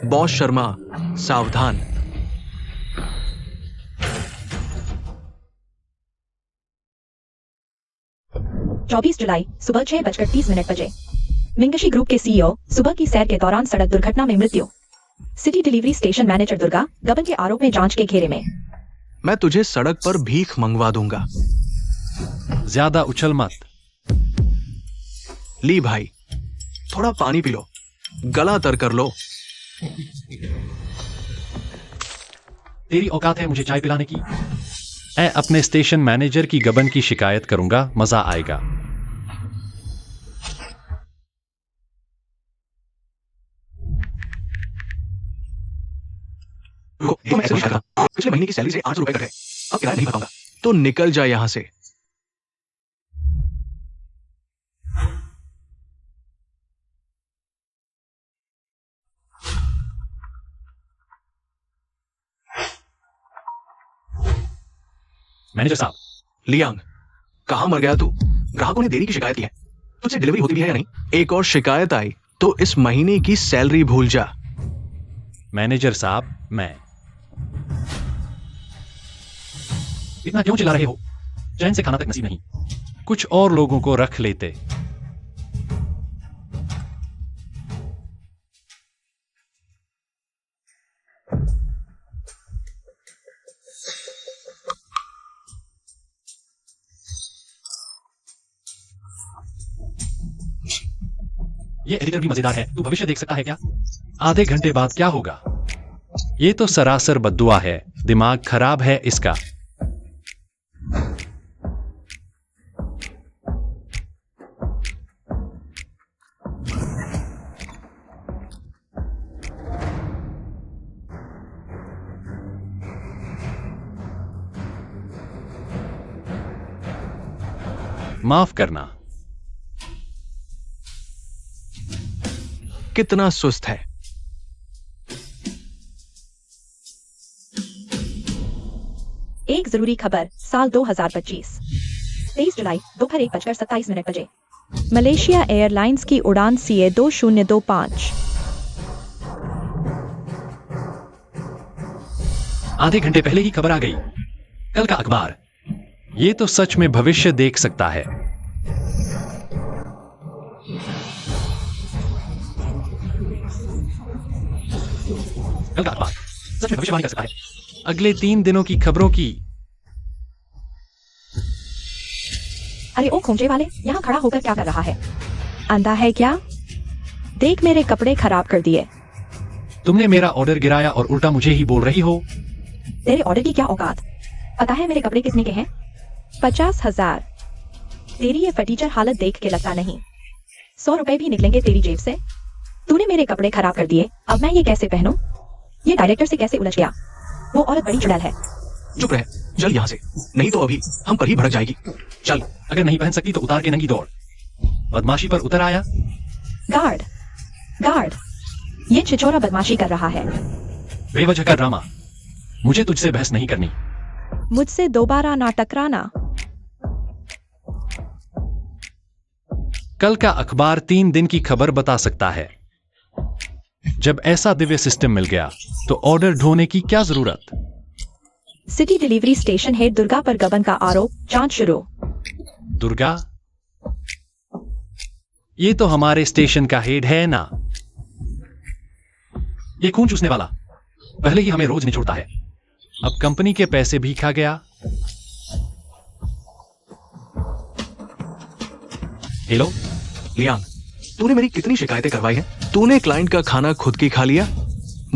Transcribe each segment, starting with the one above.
Boss Sharma, सावधान। चौबीस जुलाई सुबह 6:30 बजे मिंगशी ग्रुप के सीईओ सुबह की सैर के दौरान सड़क दुर्घटना में मृत्यु। City delivery station manager Durga गबन के आरोप में जांच के घेरे में। मैं तुझे सड़क पर भीख मंगवा दूंगा। ज्यादा उछल मत। ली भाई, थोड़ा पानी पी लो, गला तर कर लो। तेरी औकात है मुझे चाय पिलाने की? मैं अपने स्टेशन मैनेजर की गबन की शिकायत करूंगा, मजा आएगा। पिछले महीने की सैलरी से 800 रुपए कट गए, अब किराया नहीं भर पाऊंगा। तो निकल जा यहां से। मैनेजर साहब। लियांग, कहां मर गया तू? ग्राहकों ने देरी की शिकायत की है, तुझसे डिलीवरी होती भी है या नहीं? एक और शिकायत आई तो इस महीने की सैलरी भूल जा। मैनेजर साहब, मैं इतना क्यों चिल्ला रहे हो? चैन से खाना तक नसीब नहीं। कुछ और लोगों को रख लेते। ये एडिटर भी मजेदार है। तू भविष्य देख सकता है क्या? आधे घंटे बाद क्या होगा? ये तो सरासर बद्दुआ है। दिमाग खराब है इसका। माफ करना। कितना सुस्त है। एक जरूरी खबर साल 2025 23 जुलाई दोपहर 1:27 बजे मलेशिया एयरलाइंस की उड़ान CA 2025। आधे घंटे पहले ही खबर आ गई। कल का अखबार। ये तो सच में भविष्य देख सकता है। कल का अखबार सच में भविष्यवाणी कर सकता है। अगले 3 दिनों की खबरों की। अरे ओ खोंचे वाले, यहाँ खड़ा होकर क्या कर रहा है? अंधा है क्या? देख मेरे कपड़े खराब कर दिए। तुमने मेरा ऑर्डर गिराया और उल्टा मुझे ही बोल रही हो। तेरे ऑर्डर की क्या औकात? पता है मेरे कपड़े कितने के हैं? 50,000। तेरी ये फटीचर हालत देख के लगता नहीं 100 रुपए भी निकलेंगे तेरी जेब से। तूने मेरे कपड़े खराब कर दिए, अब मैं ये कैसे पहनूं? ये डायरेक्टर से कैसे उलझ गया? वो औरत बड़ी चुड़ैल है। चुप रह, चल यहाँ से, नहीं तो अभी हम पर ही भड़क जाएगी। चल। अगर नहीं पहन सकती तो उतार के नंगी दौड़। बदमाशी पर उतर आया। गार्ड, गार्ड, ये छिछोरा बदमाशी कर रहा है। बेवजह का ड्रामा। मुझे तुझसे बहस नहीं करनी। मुझसे दोबारा ना टकराना। कल का अखबार 3 दिन की खबर बता सकता है। जब ऐसा दिव्य सिस्टम मिल गया तो ऑर्डर ढोने की क्या जरूरत? City delivery station head Durga पर गबन का आरोप, जांच शुरू। दुर्गा? ये तो हमारे स्टेशन का हेड है ना? ये खून चूसने वाला पहले ही हमें रोज निचोड़ता है, अब कंपनी के पैसे भी खा गया। हेलो लियांग, तूने मेरी कितनी शिकायतें करवाई हैं? तूने क्लाइंट का खाना खुद की खा लिया?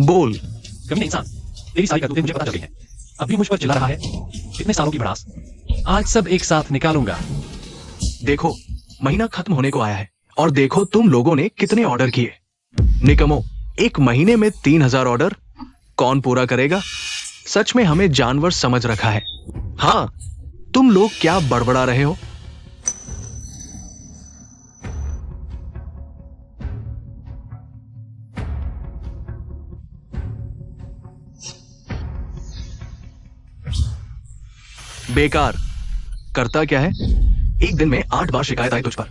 बोल। कमीना इंसान, तेरी सारी करतूतें मुझे पता चल गई हैं। अब भी मुझ पर चिल्ला रहा है। इतने सालों की भड़ास आज सब एक साथ निकालूंगा। देखो, महीना खत्म होने को आया है और देखो तुम लोगों ने कितने ऑर्डर किए। निकमो, एक महीने में 3000 ऑर्डर कौन पूरा करेगा? सच में हमें जानवर समझ रखा है। हाँ, तुम लोग क्या बड़बड़ा रहे हो? बेकार। करता क्या है? एक दिन में 8 बार शिकायत आई तुझ पर।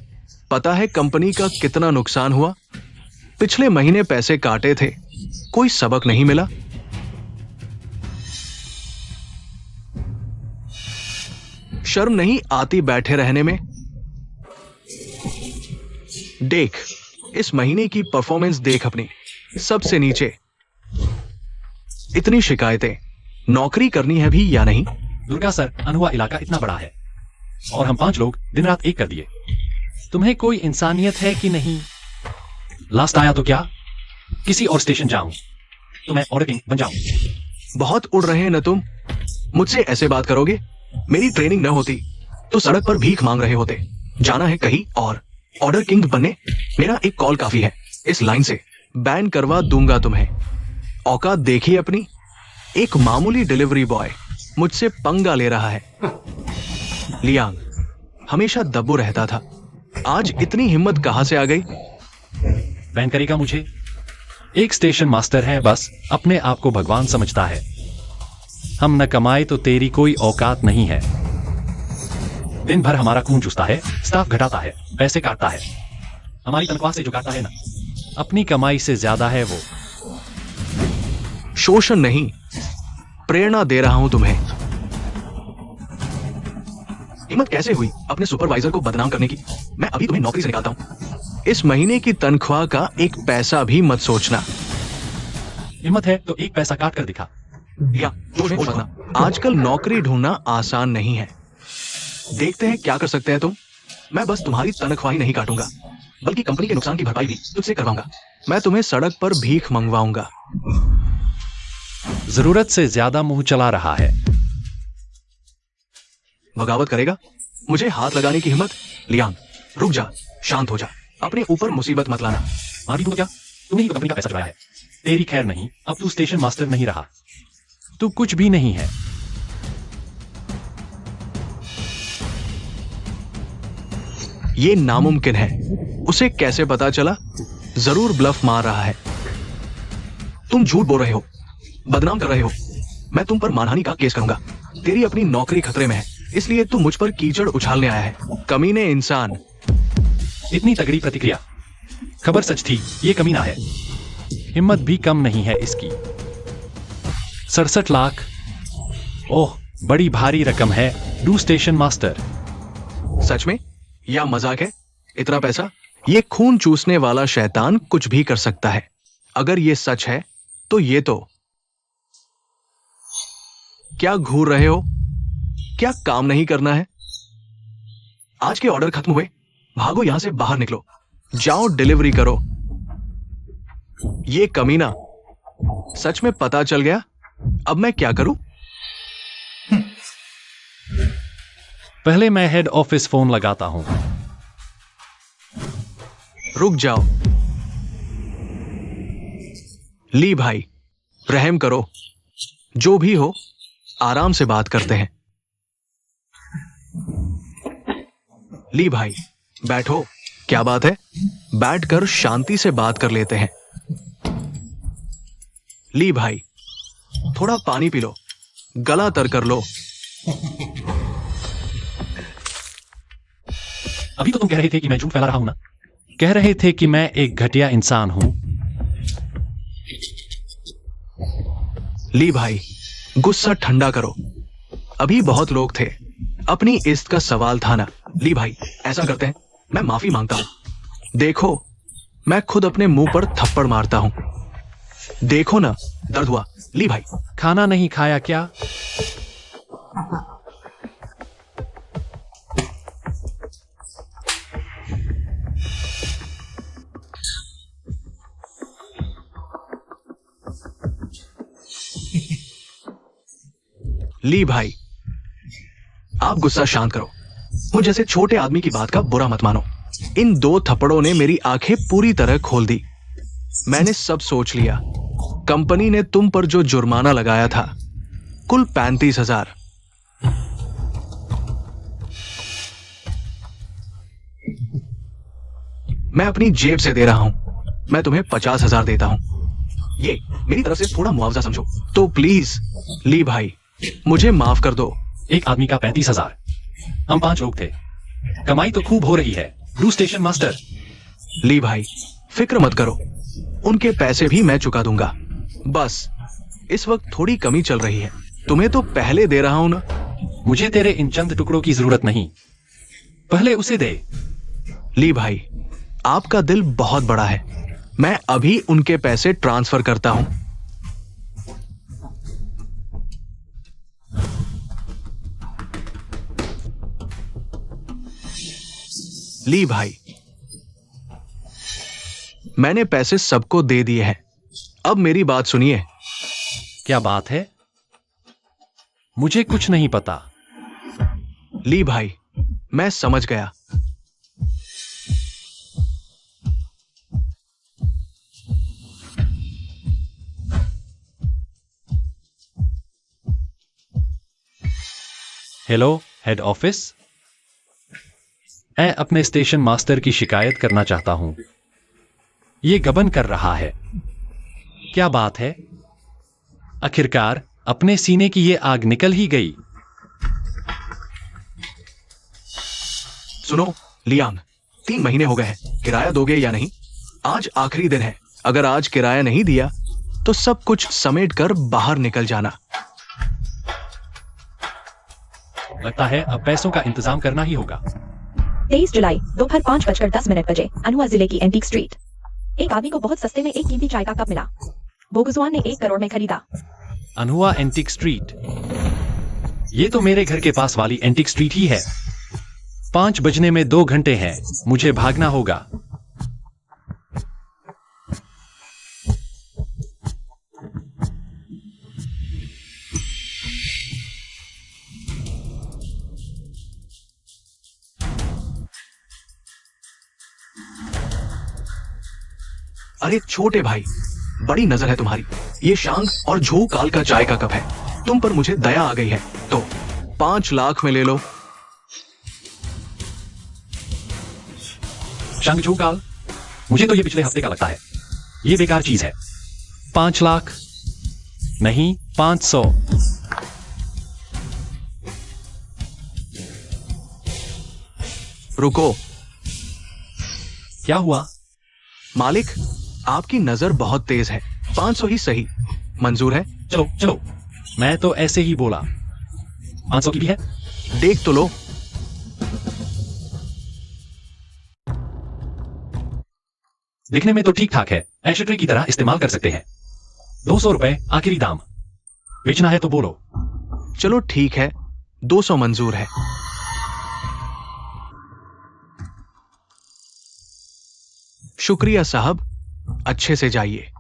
पता है कंपनी का कितना नुकसान हुआ? पिछले महीने पैसे काटे थे, कोई सबक नहीं मिला? शर्म नहीं आती बैठे रहने में? देख, इस महीने की परफॉर्मेंस देख अपनी, सबसे नीचे। इतनी शिकायतें, नौकरी करनी है भी या नहीं? दुर्गा सर, अनहुआ इलाका इतना बड़ा है और हम 5 लोग दिन रात एक कर दिए। तुम्हें कोई इंसानियत है कि नहीं? लास्ट आया तो क्या किसी और स्टेशन जाऊं तो मैं ऑर्डर किंग बन जाऊं। बहुत उड़ रहे हैं न तुम, मुझसे ऐसे बात करोगे? मेरी ट्रेनिंग न होती तो सड़क पर भीख मांग रहे होते। जाना है कहीं और, ऑर्डर किंग बनने मेरा एक कॉल काफी है। इस लाइन से बैन करवा दूंगा तुम्हें। औकात देखिए अपनी। एक मामूली डिलीवरी बॉय मुझसे पंगा ले रहा है। लियांग हमेशा दब्बू रहता था, आज इतनी हिम्मत कहां से आ गई? बैन करेगा मुझे? एक स्टेशन मास्टर है, बस अपने आप को भगवान समझता है। हम न कमाए तो तेरी कोई औकात नहीं है। दिन भर हमारा खून चूसता है, स्टाफ घटाता है, पैसे काटता है। हमारी तनख्वाह से जो काटता है ना, अपनी कमाई से ज्यादा है वो। शोषण नहीं, प्रेरणा दे रहा हूं तुम्हें। हिम्मत कैसे हुई अपने सुपरवाइजर को बदनाम करने की? मैं अभी तुम्हें नौकरी से निकालता हूं। इस महीने की तनख्वाह का एक पैसा भी मत सोचना। हिम्मत है तो एक पैसा काट कर दिखा। या जोश में मत आना। आजकल नौकरी ढूंढना आसान नहीं है। देखते हैं क्या कर सकते हैं तुम। मैं बस तुम्हारी तनख्वाह ही नहीं काटूंगा, बल्कि कंपनी के नुकसान की भरपाई भी तुझसे करवाऊंगा। मैं तुम्हें सड़क पर भीख मंगवाऊंगा। जरूरत से ज्यादा मुंह चला रहा है। बगावत करेगा? मुझे हाथ लगाने की हिम्मत? लियांग रुक जा, शांत हो जा, अपने ऊपर मुसीबत मत लाना। मारी तो क्या, तूने ही तो कंपनी का पैसा चुराया है। तेरी खैर नहीं, अब तू स्टेशन मास्टर नहीं रहा, तू कुछ भी नहीं है। ये नामुमकिन है। उसे कैसे पता चला? जरूर ब्लफ मार रहा है। तुम झूठ बोल रहे हो, बदनाम कर रहे हो। मैं तुम पर मानहानि का केस करूंगा। तेरी अपनी नौकरी खतरे में है, इसलिए तू मुझ पर कीचड़ उछालने आया है। कमीने इंसान। इतनी तगड़ी प्रतिक्रिया, खबर सच थी, ये कमीना है। हिम्मत भी कम नहीं है इसकी। 67 लाख, ओह बड़ी भारी रकम है। Do station master. सच में या मजाक है? इतना पैसा? ये खून चूसने वाला शैतान कुछ भी कर सकता है। अगर ये सच है तो ये तो। क्या घूर रहे हो? क्या काम नहीं करना है? आज के ऑर्डर खत्म हुए, भागो यहां से बाहर निकलो, जाओ डिलीवरी करो। ये कमीना सच में पता चल गया। अब मैं क्या करूं? पहले मैं हेड ऑफिस फोन लगाता हूं। रुक जाओ। ली भाई, रहम करो। जो भी हो, आराम से बात करते हैं। ली भाई बैठो। क्या बात है? बैठकर शांति से बात कर लेते हैं। ली भाई थोड़ा पानी पी लो, गला तर कर लो। अभी तो तुम कह रहे थे कि मैं झूठ फैला रहा हूं ना? कह रहे थे कि मैं एक घटिया इंसान हूं। ली भाई गुस्सा ठंडा करो। अभी बहुत लोग थे, अपनी इज्जत का सवाल था ना। ली भाई ऐसा करते हैं, मैं माफी मांगता हूं। देखो मैं खुद अपने मुंह पर थप्पड़ मारता हूं। देखो ना, दर्द हुआ। ली भाई खाना नहीं खाया क्या? ली भाई आप गुस्सा शांत करो। मुझ जैसे छोटे आदमी की बात का बुरा मत मानो। इन 2 थप्पड़ों ने मेरी आंखें पूरी तरह खोल दी। मैंने सब सोच लिया। कंपनी ने तुम पर जो जुर्माना लगाया था, कुल 35,000। मैं अपनी जेब से दे रहा हूं। मैं तुम्हें 50,000 देता हूं। ये मेरी तरफ से थोड़ा मुआवजा समझो तो प्लीज। ली भाई मुझे माफ कर दो। एक आदमी का 35,000। हम 5 लोग थे, कमाई तो खूब हो रही है। Do station master. ली भाई फिक्र मत करो, उनके पैसे भी मैं चुका दूंगा। बस इस वक्त थोड़ी कमी चल रही है, तुम्हें तो पहले दे रहा हूं ना। मुझे तेरे इन चंद टुकड़ों की जरूरत नहीं, पहले उसे दे। ली भाई, आपका दिल बहुत बड़ा है, मैं अभी उनके पैसे ट्रांसफर करता हूं। ली भाई, मैंने पैसे सबको दे दिए हैं, अब मेरी बात सुनिए। क्या बात है? मुझे कुछ नहीं पता। ली भाई, मैं समझ गया। हेलो हेड ऑफिस, मैं अपने स्टेशन मास्टर की शिकायत करना चाहता हूं। ये गबन कर रहा है। क्या बात है? आखिरकार अपने सीने की ये आग निकल ही गई। सुनो लियांग, 3 महीने हो गए हैं, किराया दोगे या नहीं? आज आखिरी दिन है, अगर आज किराया नहीं दिया तो सब कुछ समेट कर बाहर निकल जाना। लगता है अब पैसों का इंतजाम करना ही होगा। 23 जुलाई दोपहर 5:10 बजे अनहुआ जिले की एंटीक स्ट्रीट। एक आदमी को बहुत सस्ते में एक कीमती चाय का कप मिला। बोगुजवान ने 1 करोड़ में खरीदा। अनहुआ एंटीक स्ट्रीट, ये तो मेरे घर के पास वाली एंटीक स्ट्रीट ही है। 5 बजने में 2 घंटे हैं, मुझे भागना होगा। अरे छोटे भाई, बड़ी नजर है तुम्हारी। ये शांग और झू काल का चाय का कप है, तुम पर मुझे दया आ गई है तो 5 लाख में ले लो। शंखजू काल, मुझे तो ये पिछले हफ्ते का लगता है, ये बेकार चीज है। 5 लाख नहीं, 500। रुको। क्या हुआ? मालिक, आपकी नजर बहुत तेज है, 500 ही सही। मंजूर है? चलो चलो, मैं तो ऐसे ही बोला। 500 की भी है? देख तो लो। दिखने में तो ठीक ठाक है, एशट्रे की तरह इस्तेमाल कर सकते हैं। 200 रुपए आखिरी दाम। बेचना है तो बोलो। चलो ठीक है, 200 मंजूर है। शुक्रिया साहब, अच्छे से जाइए।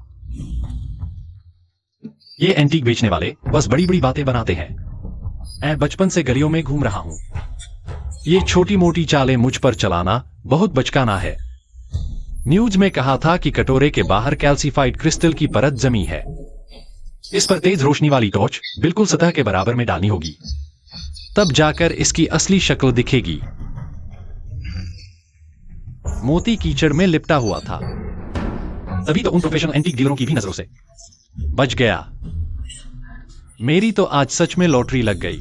ये एंटीक बेचने वाले बस बड़ी बड़ी बातें बनाते हैं। मैं बचपन से गलियों में घूम रहा हूं। ये छोटी मोटी चालें मुझ पर चलाना बहुत बचकाना है। न्यूज में कहा था कि कटोरे के बाहर कैल्सीफाइड क्रिस्टल की परत जमी है। इस पर तेज रोशनी वाली टॉर्च बिल्कुल सतह के बराबर में डालनी होगी, तब जाकर इसकी असली शक्ल दिखेगी। मोती कीचड़ में लिपटा हुआ था, तभी तो उन प्रोफेशनल एंटीक डीलरों की भी नजरों से बच गया। मेरी तो आज सच में लॉटरी लग गई।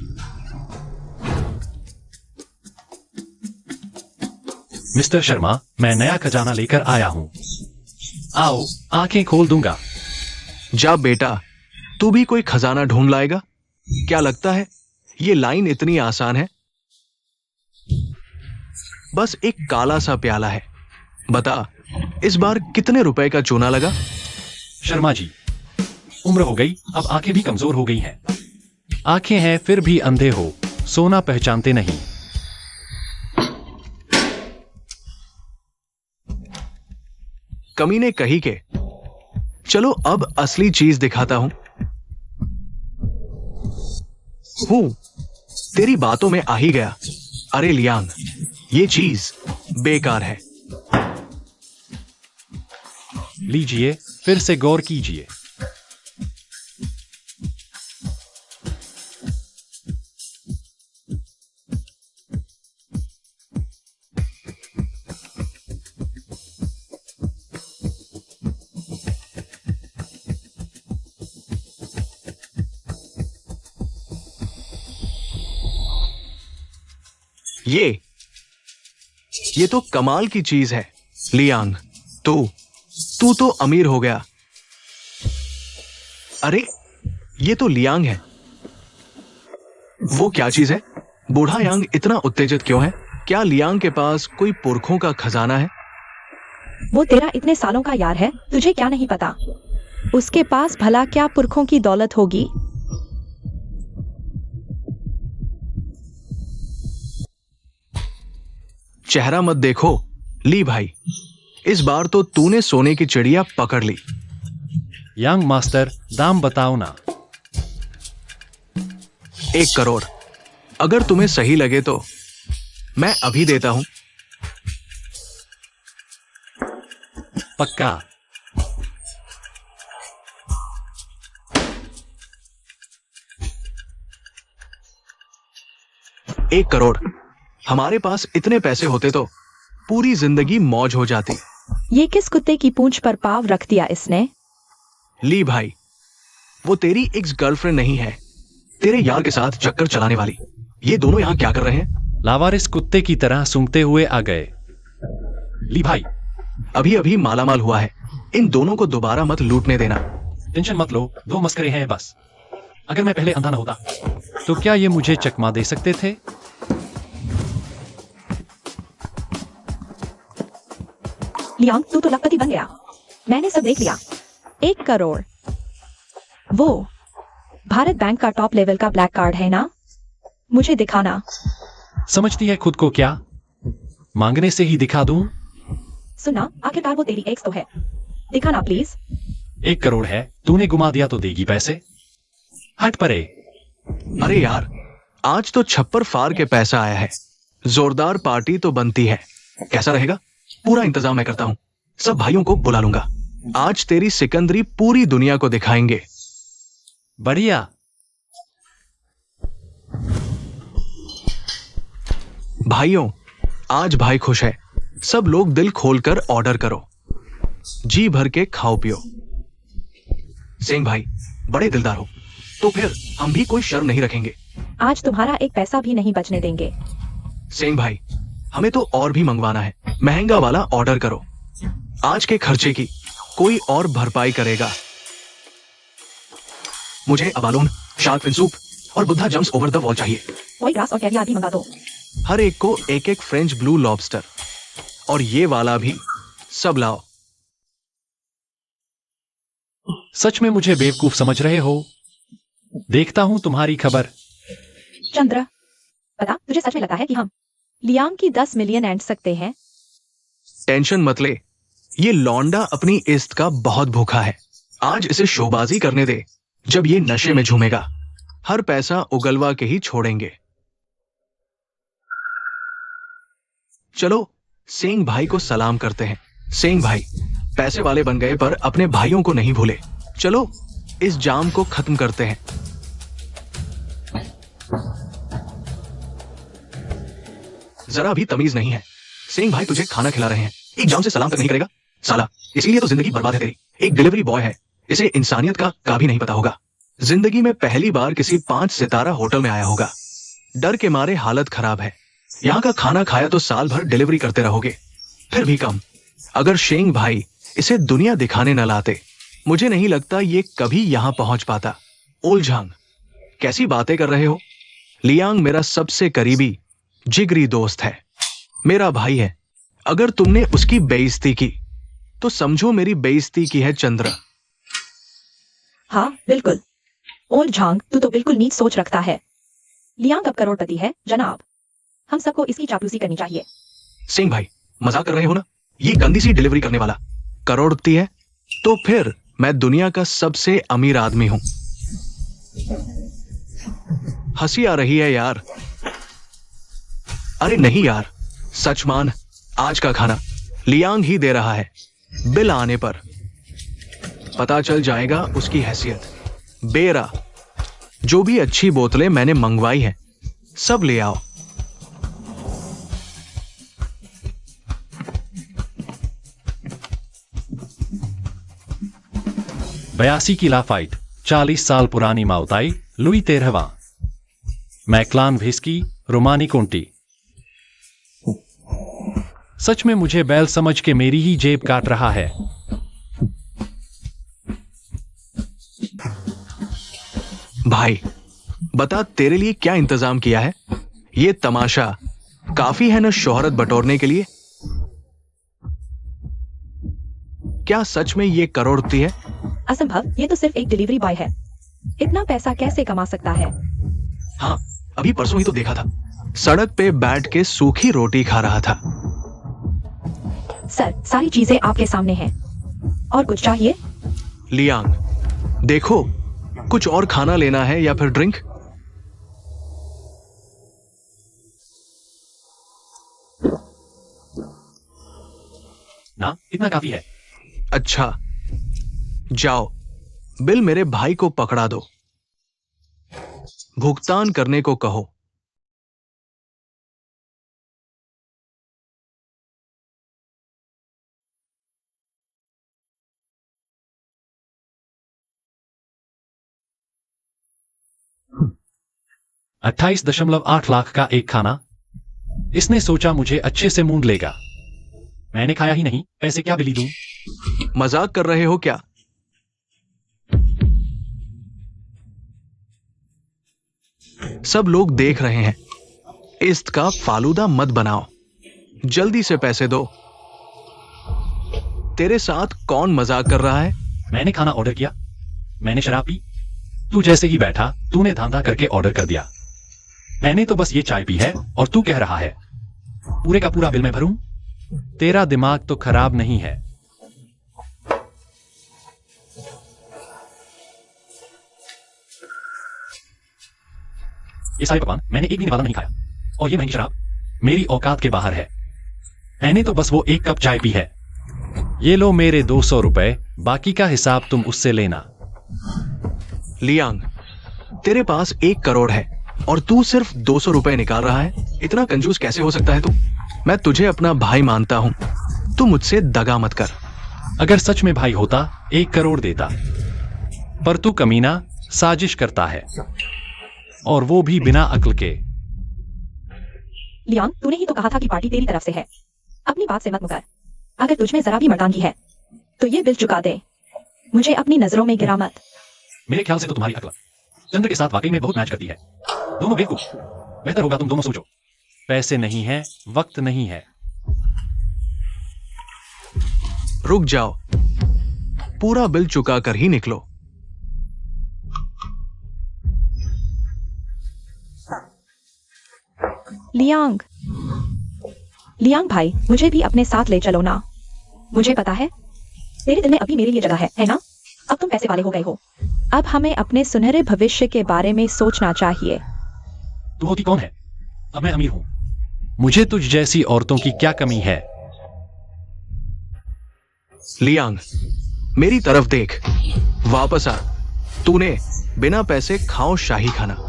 मिस्टर शर्मा, मैं नया खजाना लेकर आया हूं। आओ, आंखें खोल दूंगा। जा बेटा, तू भी कोई खजाना ढूंढ लाएगा? क्या लगता है ये लाइन इतनी आसान है? बस एक काला सा प्याला है। बता, इस बार कितने रुपए का चूना लगा? शर्मा जी, उम्र हो गई, अब आंखें भी कमजोर हो गई हैं। आंखें हैं फिर भी अंधे हो, सोना पहचानते नहीं। कमीने कही के। चलो अब असली चीज दिखाता हूं। तेरी बातों में आ ही गया। अरे लियांग, ये चीज बेकार है। लीजिए, फिर से गौर कीजिए। ये तो कमाल की चीज है। लियांग, तू तो अमीर हो गया। अरे ये तो लियांग है। वो क्या चीज है? बूढ़ा यांग इतना उत्तेजित क्यों है? क्या लियांग के पास कोई पुरखों का खजाना है? वो तेरा इतने सालों का यार है, तुझे क्या नहीं पता? उसके पास भला क्या पुरखों की दौलत होगी? चेहरा मत देखो। ली भाई, इस बार तो तूने सोने की चिड़िया पकड़ ली। यांग मास्टर, दाम बताओ ना। 1 करोड़। अगर तुम्हें सही लगे तो मैं अभी देता हूं। पक्का? 1 करोड़। हमारे पास इतने पैसे होते तो पूरी जिंदगी मौज हो जाती। ये किस कुत्ते की पूंछ पर पाव रख दिया इसने? ली भाई, वो तेरी एक्स गर्लफ्रेंड नहीं है, तेरे यार के साथ चक्कर चलाने वाली। ये दोनों यहाँ क्या कर रहे हैं? लावारिस कुत्ते की तरह सूंघते हुए आ गए। ली भाई, अभी अभी मालामाल हुआ है, इन दोनों को दोबारा मत लूटने देना। टेंशन मत लो, 2 मस्करे हैं बस। अगर मैं पहले अंधा न होता तो क्या ये मुझे चकमा दे सकते थे? लियांग, तू तो लखपति बन गया। मैंने सब देख लिया। 1 करोड़। वो भारत बैंक का टॉप लेवल का ब्लैक कार्ड है ना? मुझे दिखाना। समझती है खुद को क्या? मांगने से ही दिखा दूं? सुना, आखिरकार वो तेरी एक्स तो है। दिखाना प्लीज। 1 करोड़ है, तूने घुमा दिया तो देगी पैसे? हट परे। अरे यार, आज तो छप्पर फाड़ के पैसा आया है, जोरदार पार्टी तो बनती है। कैसा रहेगा? पूरा इंतजाम मैं करता हूं, सब भाइयों को बुला लूंगा। आज तेरी सिकंदरी पूरी दुनिया को दिखाएंगे। बढ़िया। भाइयों, आज भाई खुश है, सब लोग दिल खोलकर ऑर्डर करो, जी भर के खाओ पियो। सिंह भाई, बड़े दिलदार हो, तो फिर हम भी कोई शर्म नहीं रखेंगे। आज तुम्हारा एक पैसा भी नहीं बचने देंगे। सिंह भाई, हमें तो और भी मंगवाना है, महंगा वाला ऑर्डर करो। आज के खर्चे की कोई और भरपाई करेगा। मुझे अबालोन, शार्क फिन सूप और Buddha jumps over the wall चाहिए। कोई ग्रास और कैवियार भी मंगा दो। हर एक को 1-1 फ्रेंच ब्लू लॉबस्टर, और ये वाला भी सब लाओ। सच में मुझे बेवकूफ समझ रहे हो? देखता हूं तुम्हारी खबर। चंद्र, पता तुझे सच में लगता है कि हम लियांग की 10 मिलियन एंड सकते हैं? टेंशन मत ले, ये लौंडा अपनी इज्जत का बहुत भूखा है। आज इसे शोबाजी करने दे, जब ये नशे में झूमेगा हर पैसा उगलवा के ही छोड़ेंगे। चलो सेंग भाई को सलाम करते हैं। सेंग भाई पैसे वाले बन गए पर अपने भाइयों को नहीं भूले। चलो इस जाम को खत्म करते हैं। जरा भी तमीज नहीं है। सेंग भाई तुझे खाना खिला रहे हैं, एक जाम से सलाम तक नहीं करेगा साला। इसीलिए तो जिंदगी बर्बाद है तेरी। एक डिलीवरी बॉय है, इसे इंसानियत का भी नहीं पता होगा। जिंदगी में पहली बार किसी 5 सितारा होटल में आया होगा। डर के मारे हालत खराब है। यहाँ का खाना खाया तो साल भर डिलीवरी करते रहोगे, फिर भी कम। अगर शेंग भाई इसे दुनिया दिखाने न लाते, मुझे नहीं लगता ये कभी यहां पहुंच पाता। ओलझांग, कैसी बातें कर रहे हो? लियांग मेरा सबसे करीबी जिगरी दोस्त है, मेरा भाई है। अगर तुमने उसकी बेइज्जती की तो समझो मेरी बेइज्जती की है चंद्र। हाँ बिल्कुल। ओल्ड झांग, तू तो बिल्कुल नीच सोच रखता है। लियांग अब करोड़पति है जनाब, हम सबको इसकी चापलूसी करनी चाहिए। सिंह भाई मजाक कर रहे हो ना? ये गंदी सी डिलीवरी करने वाला करोड़पति है, तो फिर मैं दुनिया का सबसे अमीर आदमी हूं। हंसी आ रही है यार। अरे नहीं यार, सच मान, आज का खाना लियांग ही दे रहा है। बिल आने पर पता चल जाएगा उसकी हैसियत। बेरा, जो भी अच्छी बोतलें मैंने मंगवाई हैं सब ले आओ। बयासी की लाफाइट, 40 साल पुरानी माउताई, लुई 13वां, मैक्लान विस्की, रोमानी कोंटी। सच में मुझे बैल समझ के मेरी ही जेब काट रहा है। भाई बता, तेरे लिए क्या इंतजाम किया है? ये तमाशा काफी है ना शोहरत बटोरने के लिए? क्या सच में ये करोड़पति है? असंभव, ये तो सिर्फ एक डिलीवरी बॉय है। इतना पैसा कैसे कमा सकता है? हाँ, अभी परसों ही तो देखा था, सड़क पे बैठ के सूखी रोटी खा रहा था। सर, सारी चीजें आपके सामने हैं। और कुछ चाहिए? लियांग, देखो, कुछ और खाना लेना है या फिर ड्रिंक? ना, इतना काफी है। अच्छा, जाओ, बिल मेरे भाई को पकड़ा दो, भुगतान करने को कहो। $28.8 लाख का एक खाना। इसने सोचा मुझे अच्छे से मूंढ लेगा। मैंने खाया ही नहीं, पैसे क्या बिली दूं? मजाक कर रहे हो क्या? सब लोग देख रहे हैं, इसका फालूदा मत बनाओ, जल्दी से पैसे दो। तेरे साथ कौन मजाक कर रहा है? मैंने खाना ऑर्डर किया, मैंने शराब पी, तू जैसे ही बैठा तूने धांधा करके ऑर्डर कर दिया। मैंने तो बस ये चाय पी है और तू कह रहा है पूरे का पूरा बिल मैं भरूं? तेरा दिमाग तो खराब नहीं है। ये सारे पकवान मैंने एक भी निवाला नहीं खाया, और ये महंगी शराब मेरी औकात के बाहर है। मैंने तो बस वो एक कप चाय पी है। ये लो मेरे 200 रुपए, बाकी का हिसाब तुम उससे लेना। लियांग, तेरे पास 1 करोड़ है और तू सिर्फ 200 रुपए निकाल रहा है? इतना कंजूस कैसे हो सकता है तू? मैं तुझे अपना भाई मानता हूं, तू मुझसे दगा मत कर। अगर सच में भाई होता 1 करोड़ देता, पर तू कमीना साजिश करता है, और वो भी बिना अक्ल के। लियांग, तूने ही तो कहा था कि पार्टी तेरी तरफ से है। अपनी बात से मत मुकर। अगर तुझमें जरा भी मर्दानगी है तो ये बिल चुका दे। मुझे अपनी नजरों में गिरा मत। मेरे ख्याल से तो तुम्हारी अक्ल चंद्र के साथ वाकई में बहुत मैच करती है। दोनों बेवकूफ। बेहतर होगा तुम दोनों सोचो। पैसे नहीं है, वक्त नहीं है। रुक जाओ, पूरा बिल चुका कर ही निकलो। लियांग, लियांग भाई, मुझे भी अपने साथ ले चलो ना। मुझे पता है तेरे दिल में अभी मेरे लिए जगह है ना? अब तुम पैसे वाले हो गए हो। अब हमें अपने सुनहरे भविष्य के बारे में सोचना चाहिए। तू होती कौन है? अब मैं अमीर हूं। मुझे तुझ जैसी औरतों की क्या कमी है? लियांग, मेरी तरफ देख, वापस आ। तूने बिना पैसे खाओ शाही खाना।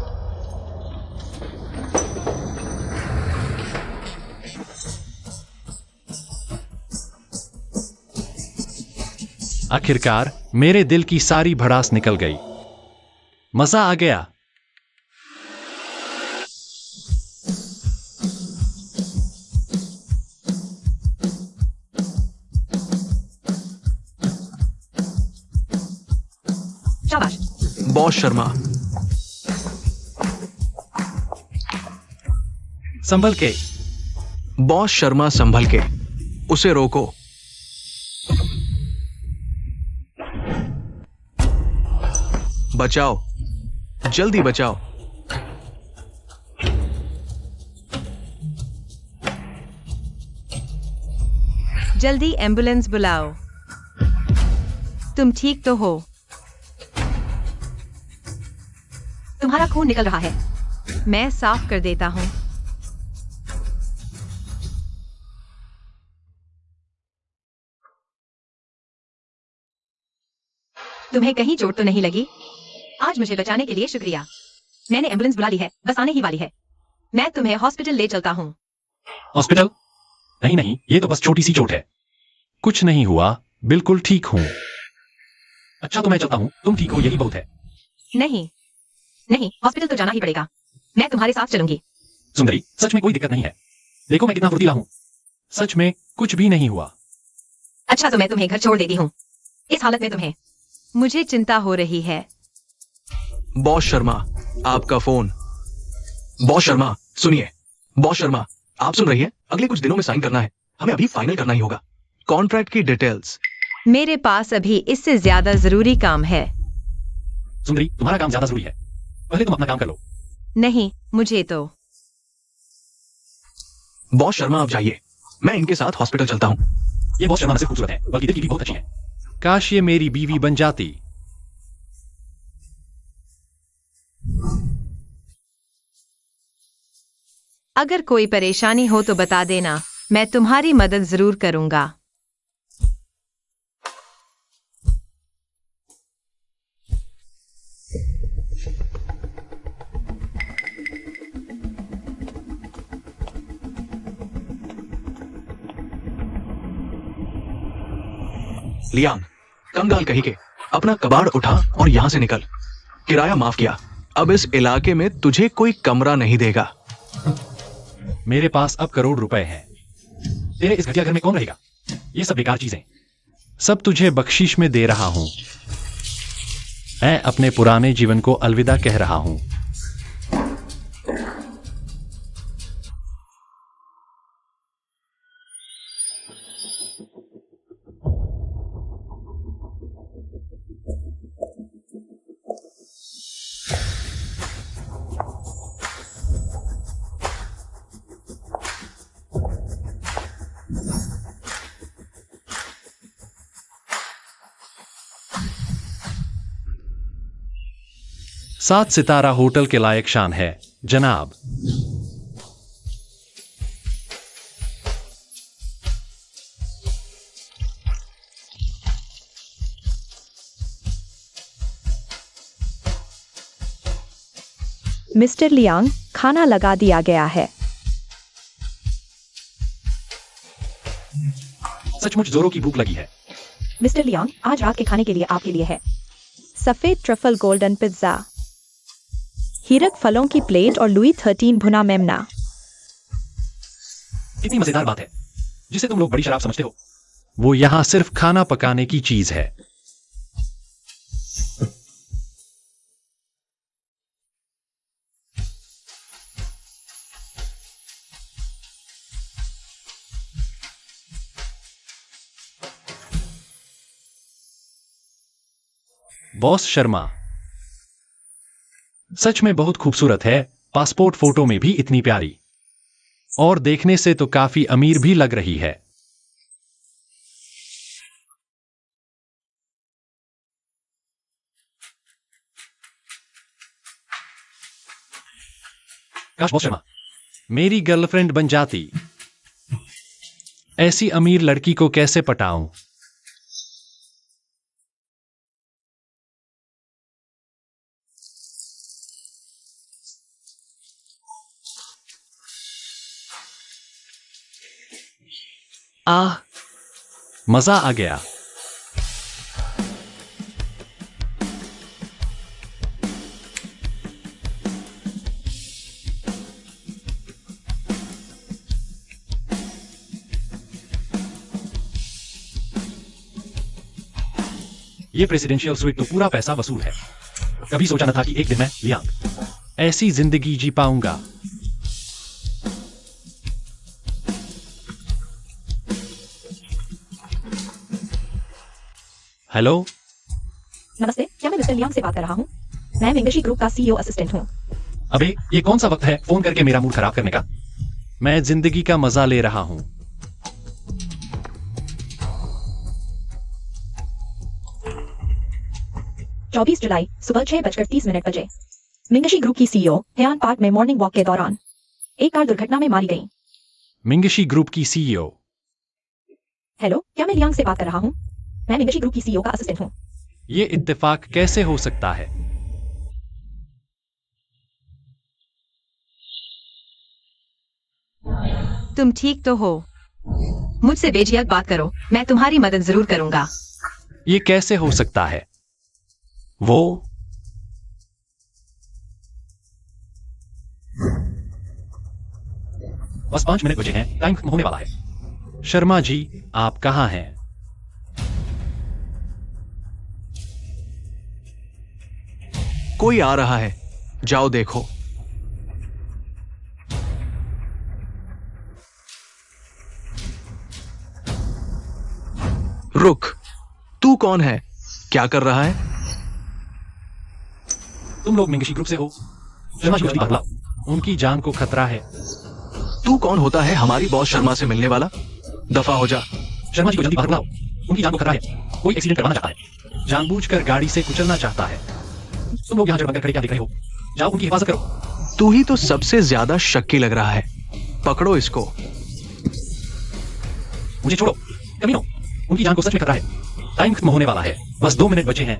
आखिरकार मेरे दिल की सारी भड़ास निकल गई। मजा आ गया। शाबाश। बॉस शर्मा, संभल के। बॉस शर्मा संभल के, उसे रोको। बचाओ, जल्दी बचाओ। जल्दी एम्बुलेंस बुलाओ। तुम ठीक तो हो? तुम्हारा खून निकल रहा है। मैं साफ कर देता हूँ। तुम्हें कहीं चोट तो नहीं लगी? आज मुझे बचाने के लिए शुक्रिया। मैंने एम्बुलेंस बुला ली है, बस आने ही वाली है। मैं तुम्हें हॉस्पिटल ले चलता हूँ। हॉस्पिटल? नहीं नहीं, ये तो बस छोटी सी चोट है। कुछ नहीं हुआ, बिल्कुल ठीक हूं। अच्छा तो मैं चलता हूं, तुम ठीक हो यही बहुत है। नहीं नहीं, हॉस्पिटल तो जाना ही पड़ेगा। मैं तुम्हारे साथ चलूंगी। सुंदरी, सच में कोई दिक्कत नहीं है। देखो मैं कितना फुर्तीला हूं। सच में कुछ भी नहीं हुआ। अच्छा तो मैं तुम्हें घर छोड़ देती हूँ। इस हालत में तुम्हें। मुझे चिंता हो रही है। बॉस शर्मा, आपका फोन। बॉस शर्मा सुनिए। बॉस शर्मा, आप सुन रही हैं? अगले कुछ दिनों में साइन करना है, हमें अभी फाइनल करना ही होगा। कॉन्ट्रैक्ट की डिटेल्स। मेरे पास अभी इससे ज्यादा जरूरी काम है। सुंदरी, तुम्हारा काम ज्यादा जरूरी है, पहले तुम अपना काम कर लो। नहीं, मुझे तो। बॉस शर्मा आप जाइए, मैं इनके साथ हॉस्पिटल चलता हूँ। ये बॉस शर्मा न सिर्फ खूबसूरत है, बल्कि दिल की भी बहुत अच्छी है। काश ये मेरी बीवी बन जाती। अगर कोई परेशानी हो तो बता देना, मैं तुम्हारी मदद जरूर करूंगा। लियांग, कंगाल कहीं के, अपना कबाड़ उठा और यहां से निकल। किराया माफ किया, अब इस इलाके में तुझे कोई कमरा नहीं देगा। मेरे पास अब करोड़ रुपए हैं। तेरे इस घटिया घर में कौन रहेगा? ये सब बेकार चीजें। सब तुझे बख्शीश में दे रहा हूं। मैं अपने पुराने जीवन को अलविदा कह रहा हूं। सात सितारा होटल के लायक शान है, जनाब। मिस्टर लियांग, खाना लगा दिया गया है। सचमुच जोरों की भूख लगी है। मिस्टर लियांग, आज रात के खाने के लिए आपके लिए है सफेद ट्रफल गोल्डन पिज्जा, हीरक फलों की प्लेट और लुई 13 भुना मेमना। कितनी मजेदार बात है, जिसे तुम लोग बड़ी शराब समझते हो। वो यहां सिर्फ खाना पकाने की चीज है। बॉस शर्मा सच में बहुत खूबसूरत है, पासपोर्ट फोटो में भी इतनी प्यारी, और देखने से तो काफी अमीर भी लग रही है। काश बॉस शर्मा मेरी गर्लफ्रेंड बन जाती। ऐसी अमीर लड़की को कैसे पटाऊं? आह, मजा आ गया। ये प्रेसिडेंशियल स्वीट तो पूरा पैसा वसूल है। कभी सोचा न था कि एक दिन मैं लियांग ऐसी जिंदगी जी पाऊंगा। हेलो, नमस्ते, क्या मैं मिस्टर लियांग से बात कर रहा हूँ? मैं मिंगशी ग्रुप का सीईओ असिस्टेंट हूँ। अबे ये कौन सा वक्त है फोन करके मेरा मूड खराब करने का? मैं जिंदगी का मजा ले रहा हूं। चौबीस जुलाई सुबह 6:30 बजे मिंगशी ग्रुप की सीईओ हयान पार्क में मॉर्निंग वॉक के दौरान एक कार दुर्घटना में मारी गई। मिंगशी ग्रुप की सीईओ। हेलो, क्या मैं लियांग से बात कर रहा हूँ? मैं मिंगशी ग्रुप की सीईओ का असिस्टेंट हूँ। ये इत्तेफाक कैसे हो सकता है? तुम ठीक तो हो? मुझसे बेझिझक बात करो, मैं तुम्हारी मदद जरूर करूंगा। ये कैसे हो सकता है? वो बस 5 मिनट बचे हैं, टाइम खत्म होने वाला है। शर्मा जी, आप कहां हैं? कोई आ रहा है, जाओ देखो। रुक, तू कौन है? क्या कर रहा है? तुम लोग मिंगशी ग्रुप से हो? शर्मा जी को जल्दी बदलाओ, उनकी जान को खतरा है। तू कौन होता है हमारी बॉस शर्मा से मिलने वाला? दफा हो जा। शर्मा जी को जल्दी बाहर बुलाओ, उनकी जान को खतरा है। कोई एक्सीडेंट करवाना चाहता है, जानबूझकर गाड़ी से कुचलना चाहता है। तुम लोग यहाँ जड़ बनकर खड़े क्या देख रहे हो? जाओ उनकी हिफाजत करो। तू ही तो सबसे ज्यादा शक्की लग रहा है। पकड़ो इसको। मुझे छोड़ो कमीनो, उनकी जान को सच में खतरा है। टाइम खत्म होने वाला है, बस 2 मिनट बचे हैं।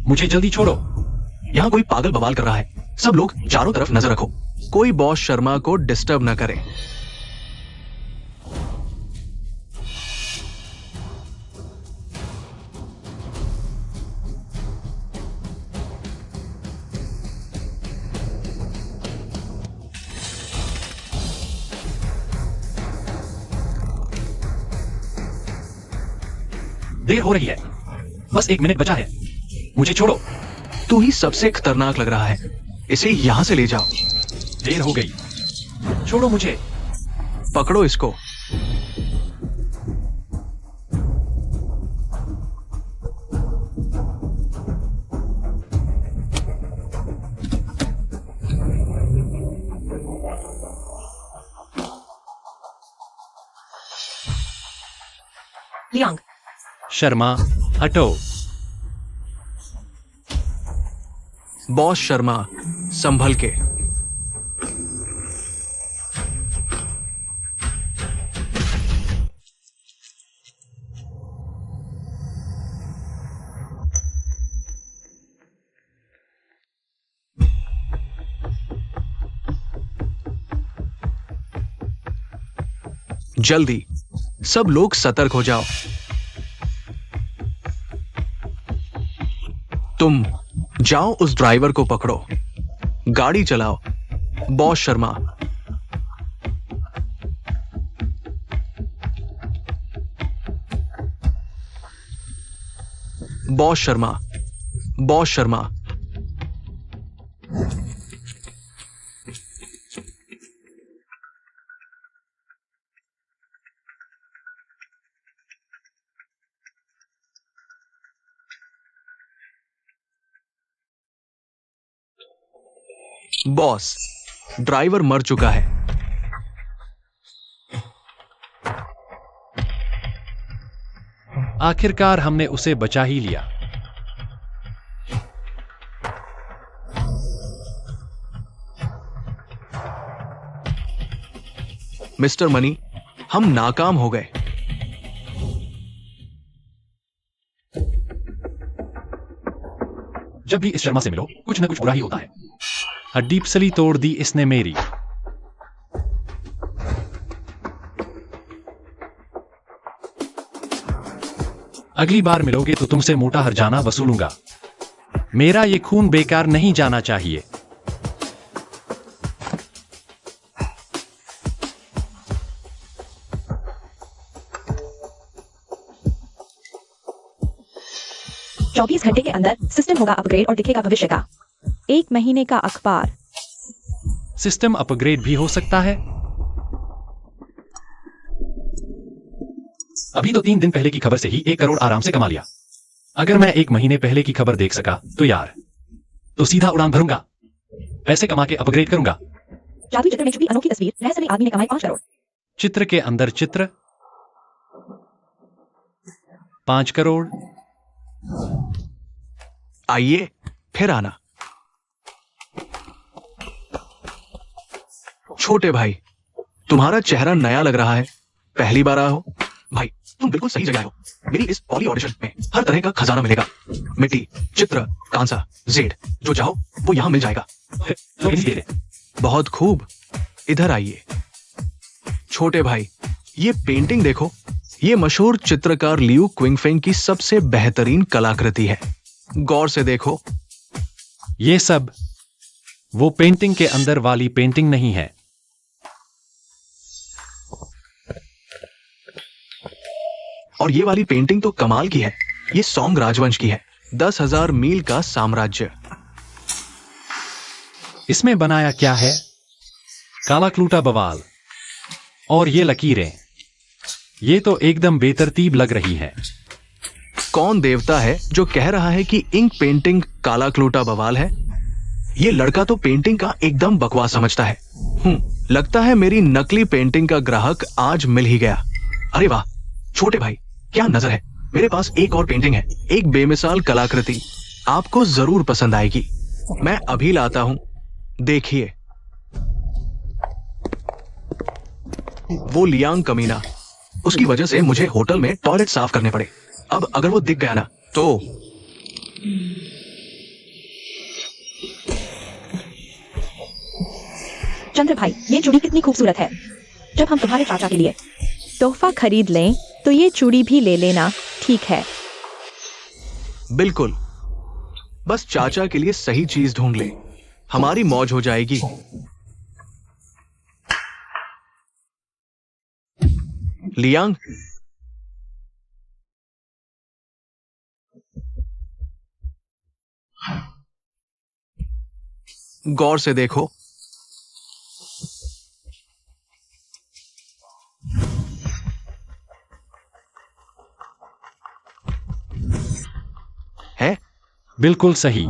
मुझे जल्दी छोड़ो। यहाँ कोई पागल बवाल कर रहा है। सब लोग चारों तरफ नजर रखो, कोई बॉस शर्मा को डिस्टर्ब न करे। देर हो रही है, बस 1 मिनट बचा है। मुझे छोड़ो। तू ही सबसे खतरनाक लग रहा है, इसे यहां से ले जाओ। देर हो गई, छोड़ो मुझे। पकड़ो इसको। लियांग, शर्मा हटो। बॉस शर्मा, संभल के। जल्दी, सब लोग सतर्क हो जाओ। तुम जाओ उस ड्राइवर को पकड़ो, गाड़ी चलाओ। Boss Sharma. Boss Sharma, boss Sharma. Boss, driver मर चुका है। आखिरकार हमने उसे बचा ही लिया। मिस्टर मनी, हम नाकाम हो गए। जब भी इस शर्मा से मिलो, कुछ न कुछ बुरा ही होता है। हड्डी पसली तोड़ दी इसने मेरी। अगली बार मिलोगे तो तुमसे मोटा हर्जाना वसूलूंगा। मेरा ये खून बेकार नहीं जाना चाहिए। चौबीस घंटे के अंदर सिस्टम होगा अपग्रेड और दिखेगा भविष्य का 1 महीने का अखबार। सिस्टम अपग्रेड भी हो सकता है। अभी तो 3 दिन पहले की खबर से ही 1 करोड़ आराम से कमा लिया। अगर मैं 1 महीने पहले की खबर देख सका तो यार, तो सीधा उड़ान भरूंगा, पैसे कमा के अपग्रेड करूंगा। जादुई चित्र में छुपी अनोखी तस्वीर, रहस्यमय आदमी ने कमाई 5 करोड़। चित्र के अंदर चित्र, 5 करोड़। आइए, फिर आना। छोटे भाई, तुम्हारा चेहरा नया लग रहा है, पहली बार आए हो। भाई, तुम बिल्कुल सही जगह हो। मेरी इस पॉली ऑडिशन में हर तरह का खजाना मिलेगा। मिट्टी, चित्र, कांसा, जेड, जो चाहो वो यहां मिल जाएगा। बहुत खूब, इधर आइए। छोटे भाई, ये पेंटिंग देखो। ये मशहूर चित्रकार लियू क्विंगफेंग की सबसे बेहतरीन कलाकृति है। गौर से देखो। ये सब वो पेंटिंग के अंदर वाली पेंटिंग नहीं है। और ये वाली पेंटिंग तो कमाल की है। ये सौंग राजवंश की है। 10,000 मील का साम्राज्य। इसमें बनाया क्या है? काला क्लूटा बवाल। और ये लकीरें, ये तो एकदम बेतरतीब लग रही है। कौन देवता है जो कह रहा है कि इंक पेंटिंग काला क्लूटा बवाल है? ये लड़का तो पेंटिंग का एकदम बकवास समझता है। लगता है मेरी नकली पेंटिंग का ग्राहक आज मिल ही गया। अरे वाह छोटे भाई, क्या नजर है। मेरे पास एक और पेंटिंग है, एक बेमिसाल कलाकृति, आपको जरूर पसंद आएगी। मैं अभी लाता हूं, देखिए। वो लियांग कमीना, उसकी वजह से मुझे होटल में टॉयलेट साफ करने पड़े। अब अगर वो दिख गया ना तो चंद्र भाई, ये चूड़ी कितनी खूबसूरत है। जब हम तुम्हारे चाचा के लिए तोहफा खरीद लें तो ये चूड़ी भी ले लेना, ठीक है? बिल्कुल, बस चाचा के लिए सही चीज ढूंढ ले, हमारी मौज हो जाएगी। लियांग, गौर से देखो। है? बिल्कुल सही,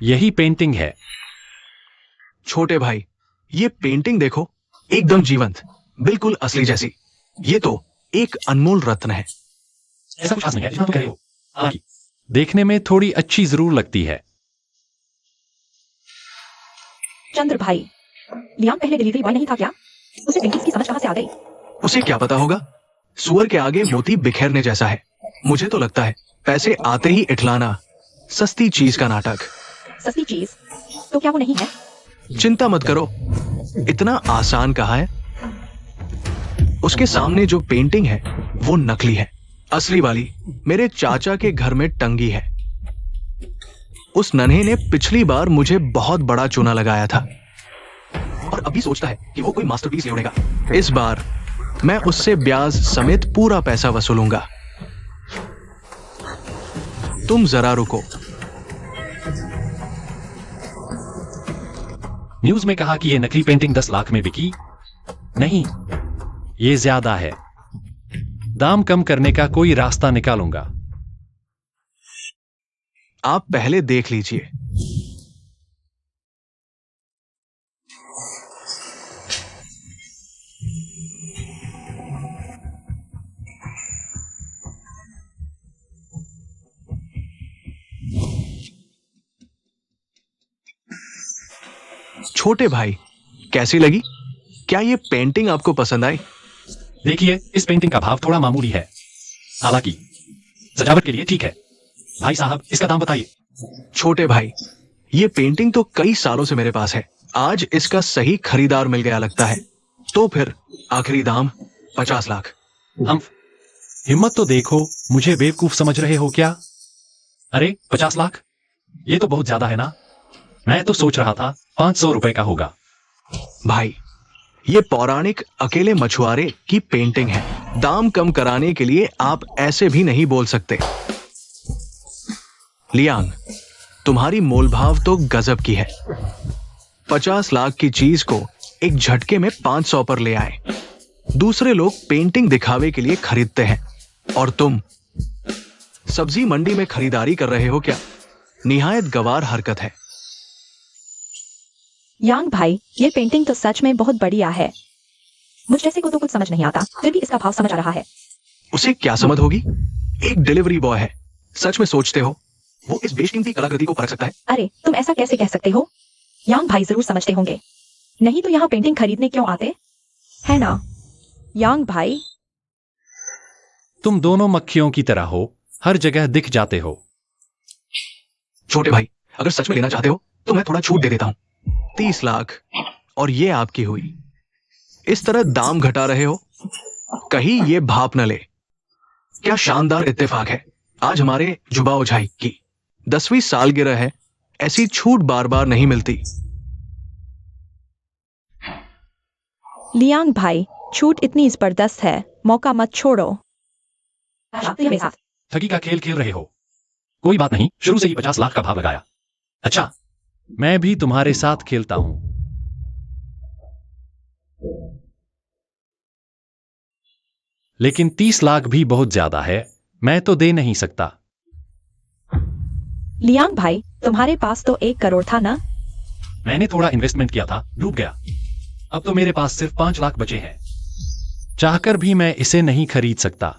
यही पेंटिंग है। छोटे भाई, ये पेंटिंग देखो, एकदम जीवंत, बिल्कुल असली जैसी। ये तो एक अनमोल रत्न है। ऐसा कुछ खास नहीं है जितना तुम कह रहे हो। हालांकि देखने में थोड़ी अच्छी जरूर लगती है। चंद्र भाई, लियांग पहले डिलीवरी बॉय नहीं था क्या? उसे पेंटिंग्स की समझ कहां से आ गई? उसे क्या पता होगा, सुअर के आगे मोती बिखेरने जैसा है। मुझे तो लगता है पैसे आते ही इठलाना, सस्ती चीज का नाटक। सस्ती चीज? तो क्या वो नहीं है? चिंता मत करो, इतना आसान कहा है। उसके सामने जो पेंटिंग है वो नकली है, असली वाली मेरे चाचा के घर में टंगी है। उस नन्हे ने पिछली बार मुझे बहुत बड़ा चूना लगाया था और अभी सोचता है कि वो कोई मास्टरपीस ले उड़ेगा। इस बार मैं उससे ब्याज समेत पूरा पैसा वसूलूंगा। तुम जरा रुको। न्यूज में कहा कि ये नकली पेंटिंग 10 लाख में बिकी। नहीं, ये ज्यादा है। दाम कम करने का कोई रास्ता निकालूंगा। आप पहले देख लीजिए। छोटे भाई, कैसी लगी? क्या ये पेंटिंग आपको पसंद आई? देखिए, इस पेंटिंग का भाव थोड़ा मामूली है, हालांकि सजावट के लिए ठीक है। भाई साहब, इसका दाम बताइए। छोटे भाई, ये पेंटिंग तो कई सालों से मेरे पास है, आज इसका सही खरीदार मिल गया लगता है। तो फिर आखिरी दाम 50 लाख। हम हिम्मत तो देखो, मुझे बेवकूफ समझ रहे हो क्या? अरे 50 लाख, ये तो बहुत ज्यादा है ना। मैं तो सोच रहा था 500 रुपए का होगा। भाई, ये पौराणिक अकेले मछुआरे की पेंटिंग है, दाम कम कराने के लिए आप ऐसे भी नहीं बोल सकते। लियांग, तुम्हारी मोलभाव तो गजब की है। 50 लाख की चीज को एक झटके में 500 पर ले आए। दूसरे लोग पेंटिंग दिखावे के लिए खरीदते हैं और तुम सब्जी मंडी में खरीदारी कर रहे हो क्या? निहायत गवार हरकत है। यांग भाई, ये पेंटिंग तो सच में बहुत बढ़िया है। मुझ जैसे को तो कुछ समझ नहीं आता, फिर भी इसका भाव समझ आ रहा है। उसे क्या समझ होगी? एक डिलीवरी बॉय है। सच में सोचते हो वो इस बेशकीमती कलाकृति को परख सकता है? अरे तुम ऐसा कैसे कह सकते हो? यांग भाई जरूर समझते होंगे, नहीं तो यहाँ पेंटिंग खरीदने क्यों आते, है ना यांग भाई? तुम दोनों मक्खियों की तरह हो, हर जगह दिख जाते हो। छोटे भाई, अगर सच में लेना चाहते हो तो मैं थोड़ा छूट दे देता हूं। 30 लाख और ये आपकी हुई। इस तरह दाम घटा रहे हो, कहीं ये भाप न ले। क्या शानदार इत्तेफाक है, आज हमारे जुबा ओझाई की 10वीं सालगिरह है। ऐसी छूट बार बार नहीं मिलती। लियांग भाई, छूट इतनी जबरदस्त है, मौका मत छोड़ो। ठगी का खेल खेल रहे हो। कोई बात नहीं, शुरू से ही 50 लाख का भाव लगाया। अच्छा, मैं भी तुम्हारे साथ खेलता हूं। लेकिन 30 लाख भी बहुत ज्यादा है, मैं तो दे नहीं सकता। लियांग भाई, तुम्हारे पास तो 1 करोड़ था ना? मैंने थोड़ा इन्वेस्टमेंट किया था, डूब गया। अब तो मेरे पास सिर्फ 5 लाख बचे हैं। चाहकर भी मैं इसे नहीं खरीद सकता।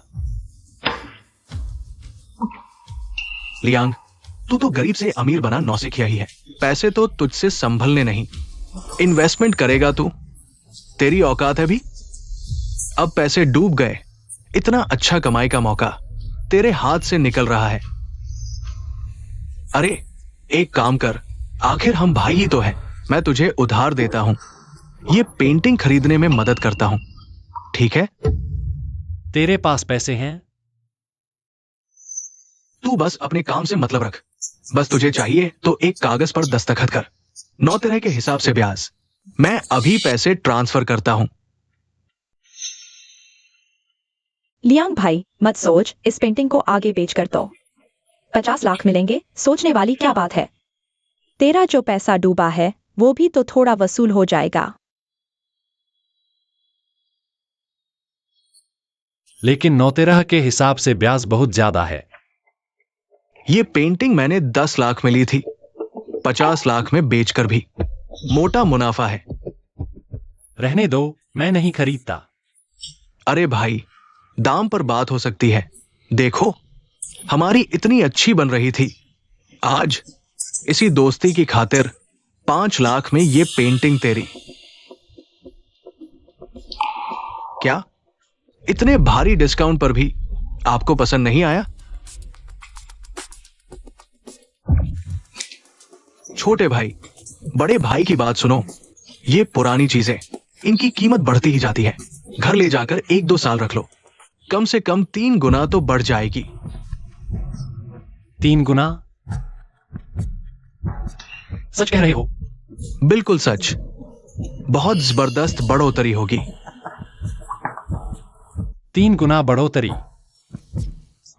लियांग, तू तो गरीब से अमीर बना नौसिखिया ही है। पैसे तो तुझसे संभलने नहीं। इन्वेस्टमेंट करेगा तू? तेरी औकात है भी? अब पैसे डूब गए। इतना अच्छा कमाई का मौका तेरे हाथ से निकल रहा है। अरे एक काम कर, आखिर हम भाई ही तो हैं। मैं तुझे उधार देता हूं, ये पेंटिंग खरीदने में मदद करता हूं, ठीक है? तेरे पास पैसे हैं? तू बस अपने काम से मतलब रख। बस तुझे चाहिए तो एक कागज पर दस्तखत कर, 9 तरह के हिसाब से ब्याज। मैं अभी पैसे ट्रांसफर करता हूं। लियांग भाई, मत सोच, इस पेंटिंग को आगे बेच कर तो 50 लाख मिलेंगे। सोचने वाली क्या बात है? तेरा जो पैसा डूबा है वो भी तो थोड़ा वसूल हो जाएगा। लेकिन 9 तरह के हिसाब से ब्याज बहुत ज्यादा है। ये पेंटिंग मैंने 10 लाख में ली थी, 50 लाख में बेचकर भी मोटा मुनाफा है। रहने दो, मैं नहीं खरीदता। अरे भाई, दाम पर बात हो सकती है। देखो, हमारी इतनी अच्छी बन रही थी, आज इसी दोस्ती की खातिर 5 लाख में ये पेंटिंग तेरी। क्या इतने भारी डिस्काउंट पर भी आपको पसंद नहीं आया? छोटे भाई, बड़े भाई की बात सुनो। ये पुरानी चीजें, इनकी कीमत बढ़ती ही जाती है। घर ले जाकर 1-2 साल रख लो, कम से कम 3 गुना तो बढ़ जाएगी। 3 गुना? सच कह रहे हो? बिल्कुल सच। बहुत जबरदस्त बढ़ोतरी होगी। 3 गुना बढ़ोतरी?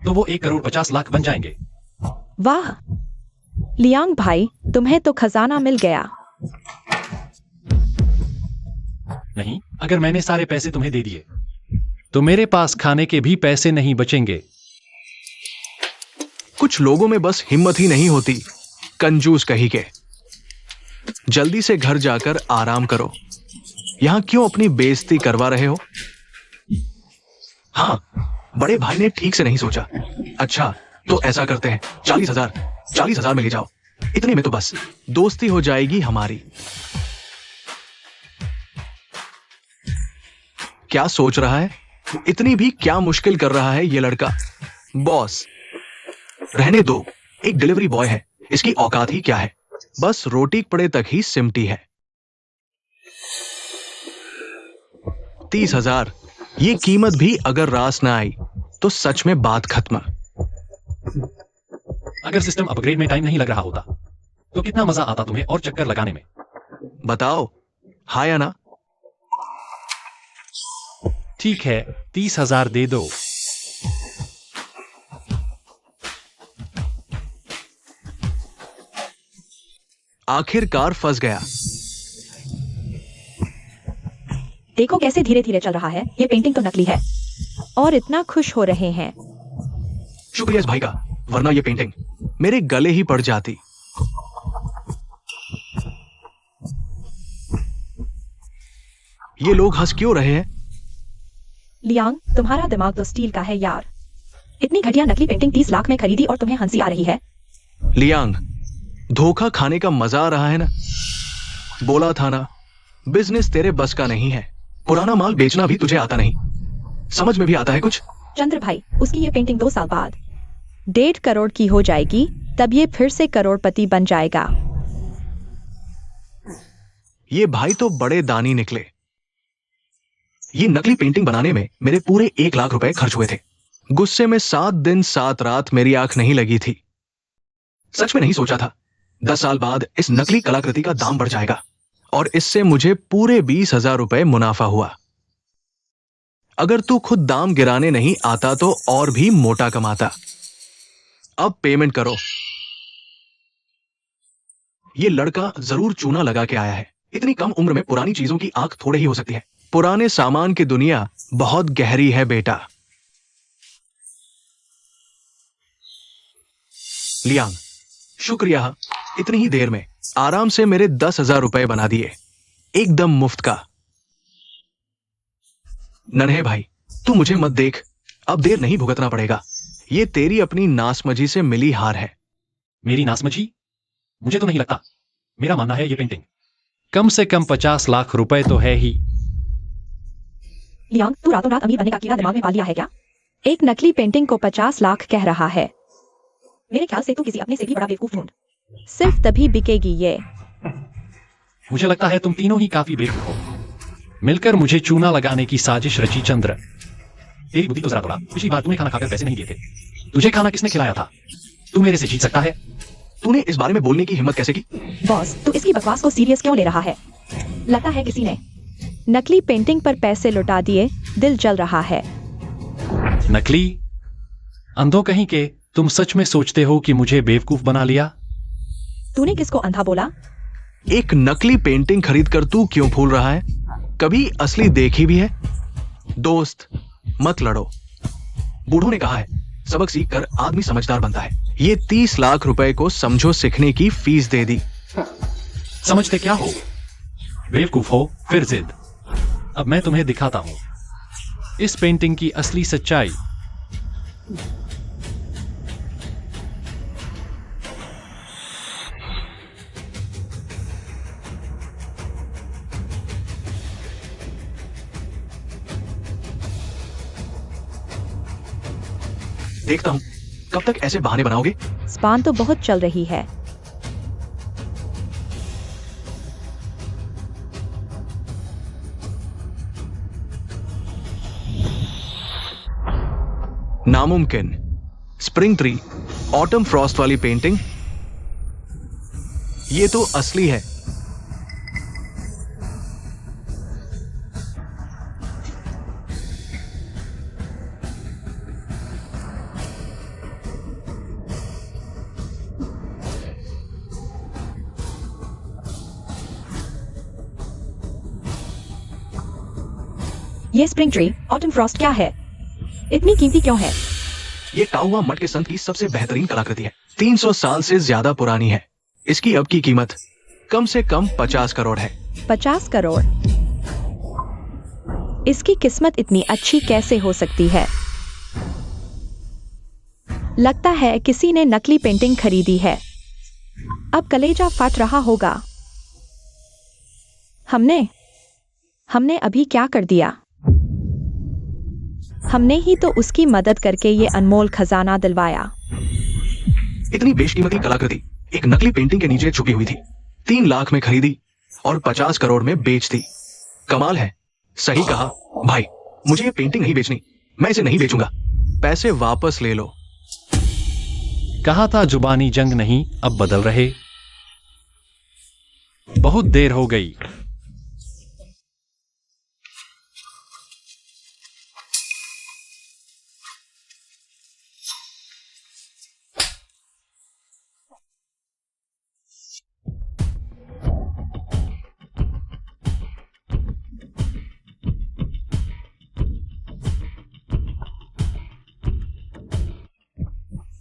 तो वो 1,50,00,000 बन जाएंगे। वाह लियांग भाई, तुम्हें तो खजाना मिल गया। नहीं, अगर मैंने सारे पैसे तुम्हें दे दिए तो मेरे पास खाने के भी पैसे नहीं बचेंगे। कुछ लोगों में बस हिम्मत ही नहीं होती, कंजूस कही के। जल्दी से घर जाकर आराम करो। यहां क्यों अपनी बेइज्जती करवा रहे हो? हाँ, बड़े भाई ने ठीक से नहीं सोचा। अच्छा, तो ऐसा करते हैं, 40,000 में ले जाओ। इतने में तो बस दोस्ती हो जाएगी हमारी। क्या सोच रहा है? इतनी भी क्या मुश्किल कर रहा है ये लड़का? बॉस, रहने दो, एक डिलीवरी बॉय है, इसकी औकात ही क्या है? बस रोटी पड़े तक ही सिमटी है। 30,000, ये कीमत भी अगर रास ना आई तो सच में बात खत्म। अगर सिस्टम अपग्रेड में टाइम नहीं लग रहा होता तो कितना मजा आता तुम्हें और चक्कर लगाने में। बताओ, हाँ या ना? ठीक है, 30,000 दे दो। आखिरकार फंस गया। देखो कैसे धीरे धीरे चल रहा है। ये पेंटिंग तो नकली है और इतना खुश हो रहे हैं। शुक्रिया इस भाई का, वरना ये पेंटिंग मेरे गले ही पड़ जाती। ये लोग हंस क्यों रहे हैं? लियांग, तुम्हारा दिमाग तो स्टील का है यार। इतनी घटिया नकली पेंटिंग 30 लाख में खरीदी और तुम्हें हंसी आ रही है। लियांग, धोखा खाने का मजा आ रहा है ना? बोला था ना, बिजनेस तेरे बस का नहीं है। पुराना माल बेचना भी तुझे आता नहीं, समझ में भी आता है कुछ? चंद्र भाई, उसकी ये पेंटिंग 2 साल बाद 1.5 करोड़ की हो जाएगी, तब ये फिर से करोड़पति बन जाएगा। ये भाई तो बड़े दानी निकले। ये नकली पेंटिंग बनाने में मेरे पूरे 1 लाख रुपए खर्च हुए थे। गुस्से में 7 दिन 7 रात मेरी आंख नहीं लगी थी। सच में नहीं सोचा था 10 साल बाद इस नकली कलाकृति का दाम बढ़ जाएगा और इससे मुझे पूरे 20,000 रुपए मुनाफा हुआ। अगर तू खुद दाम गिराने नहीं आता तो और भी मोटा कमाता। अब पेमेंट करो। ये लड़का जरूर चूना लगा के आया है। इतनी कम उम्र में पुरानी चीजों की आंख थोड़े ही हो सकती है। पुराने सामान की दुनिया बहुत गहरी है बेटा। लियांग, शुक्रिया। इतनी ही देर में आराम से मेरे 10,000 रुपए बना दिए, एकदम मुफ्त का। नन्हे भाई, तू मुझे मत देख, अब देर नहीं भुगतना पड़ेगा। ये तेरी अपनी नासमझी से मिली हार है। मेरी नासमझी? मुझे तो नहीं लगता। मेरा मानना है ये पेंटिंग कम से कम 50 लाख रुपए तो है ही। लियांग, तू रातों रात अमीर बनने का कीड़ा दिमाग में पाल लिया है क्या? एक नकली पेंटिंग को 50 लाख कह रहा है। मेरे ख्याल से तू किसी अपने से भी बड़ा बेवकूफ ढूंढ। सिर्फ तभी बिकेगी ये। मुझे लगता है तुम तीनों ही काफी बेवकूफ हो। मिलकर मुझे चूना लगाने की साजिश रची। चंद्र, तेरी बुद्धि तो जरा थोड़ा। पिछली बार तूने खाना खाकर पैसे नहीं दिए थे। तुझे खाना किसने खिलाया था? तू मेरे से जीत सकता है? तूने इस बारे में बोलने की हिम्मत कैसे की? बॉस, तू इसकी बकवास को सीरियस क्यों ले रहा है? लगता है किसी ने नकली पेंटिंग पर पैसे लुटा दिए। दिल जल रहा है। नकली? अंधों कहीं के, तुम सच में सोचते हो कि मुझे बेवकूफ बना लिया? तूने किसको अंधा बोला? एक नकली पेंटिंग खरीद कर तू क्यों फूल रहा है? कभी असली देखी भी है? दोस्त, मत लड़ो। बूढ़ों ने कहा है, सबक सीख कर आदमी समझदार बनता है। ये 30 लाख रुपए को समझो सीखने की फीस दे दी। समझते क्या हो? बेवकूफ हो, फिर जिद। अब मैं तुम्हें दिखाता हूं इस पेंटिंग की असली सच्चाई। देखता हूं कब तक ऐसे बहाने बनाओगे। स्पान तो बहुत चल रही है। नामुमकिन। स्प्रिंग ट्री, ऑटम फ्रॉस्ट वाली पेंटिंग, ये तो असली है। ये स्प्रिंग ट्री, ऑटम फ्रॉस्ट क्या है? इतनी कीमती क्यों है? ये टाउवा मठ के संत की सबसे बेहतरीन कलाकृति है। 300 साल से ज्यादा पुरानी है। इसकी अब की कीमत कम से कम 50 करोड़ है। 50 करोड़? इसकी किस्मत इतनी अच्छी कैसे हो सकती है? लगता है किसी ने नकली पेंटिंग खरीदी है। अब कलेजा फट रहा होगा। हमने अभी क्या कर दिया? हमने ही तो उसकी मदद करके ये अनमोल खजाना दिलवाया। इतनी बेशकीमती कलाकृति एक नकली पेंटिंग के नीचे छुपी हुई थी। 3 लाख में खरीदी और 50 करोड़ में बेच दी। कमाल है। सही कहा भाई, मुझे ये पेंटिंग नहीं बेचनी। मैं इसे नहीं बेचूंगा। पैसे वापस ले लो। कहा था जुबानी जंग नहीं, अब बदल रहे। बहुत देर हो गई।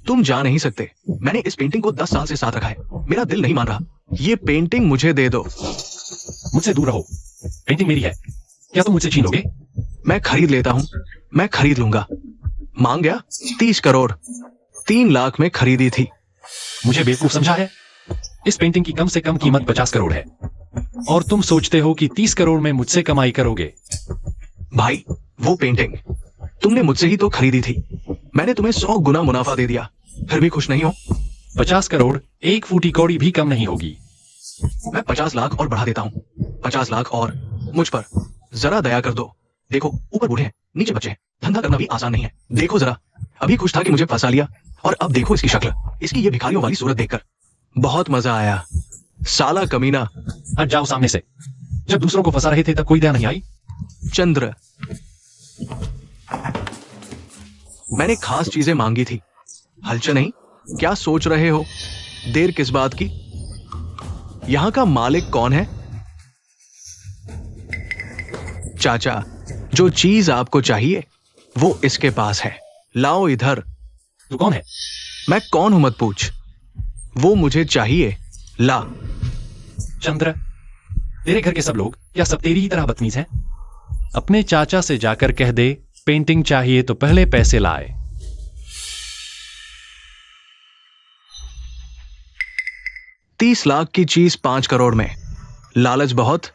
तुम जा नहीं सकते। मैंने इस पेंटिंग को 10 साल से साथ रखा है। मेरा दिल नहीं मान रहा। ये पेंटिंग मुझे दे दो। मुझसे दूर रहो। पेंटिंग मेरी है, क्या तुम मुझसे छीन लोगे? मैं खरीद लेता हूं। मैं खरीद लूंगा। मांग गया 30 करोड़। 3 लाख में खरीदी थी। मुझे बेवकूफ समझा है? इस पेंटिंग की कम से कम कीमत 50 करोड़ है और तुम सोचते हो कि 30 करोड़ में मुझसे कमाई करोगे। भाई, वो पेंटिंग तुमने मुझसे ही तो खरीदी थी। मैंने तुम्हें 100 गुना मुनाफा दे दिया, फिर भी खुश नहीं हो? 50 करोड़ एक फूटी कौड़ी भी कम नहीं होगी। मैं 50 लाख और बढ़ा देता हूँ। 50 लाख और। मुझ पर जरा दया कर दो। देखो, ऊपर बूढ़े हैं, नीचे बच्चे हैं। धंधा करना भी आसान नहीं है। देखो जरा, अभी खुश था कि मुझे फंसा लिया और अब देखो इसकी शक्ल, इसकी ये भिखारियों वाली सूरत देखकर। बहुत मजा आया। साला कमीना। हट जाओ सामने से। जब दूसरों को फंसा रहे थे तब कोई दया नहीं आई। चंद्र, मैंने खास चीजें मांगी थी। हलचल नहीं? क्या सोच रहे हो? देर किस बात की? यहाँ का मालिक कौन है? चाचा, जो चीज आपको चाहिए वो इसके पास है। लाओ इधर। तू कौन है? मैं कौन हूं मत पूछ, वो मुझे चाहिए। ला। चंद्र, तेरे घर के सब लोग या सब तेरी ही तरह बदतमीज हैं? अपने चाचा से जाकर कह दे, पेंटिंग चाहिए तो पहले पैसे लाए। 30 लाख की चीज 5 करोड़ में। लालच बहुत?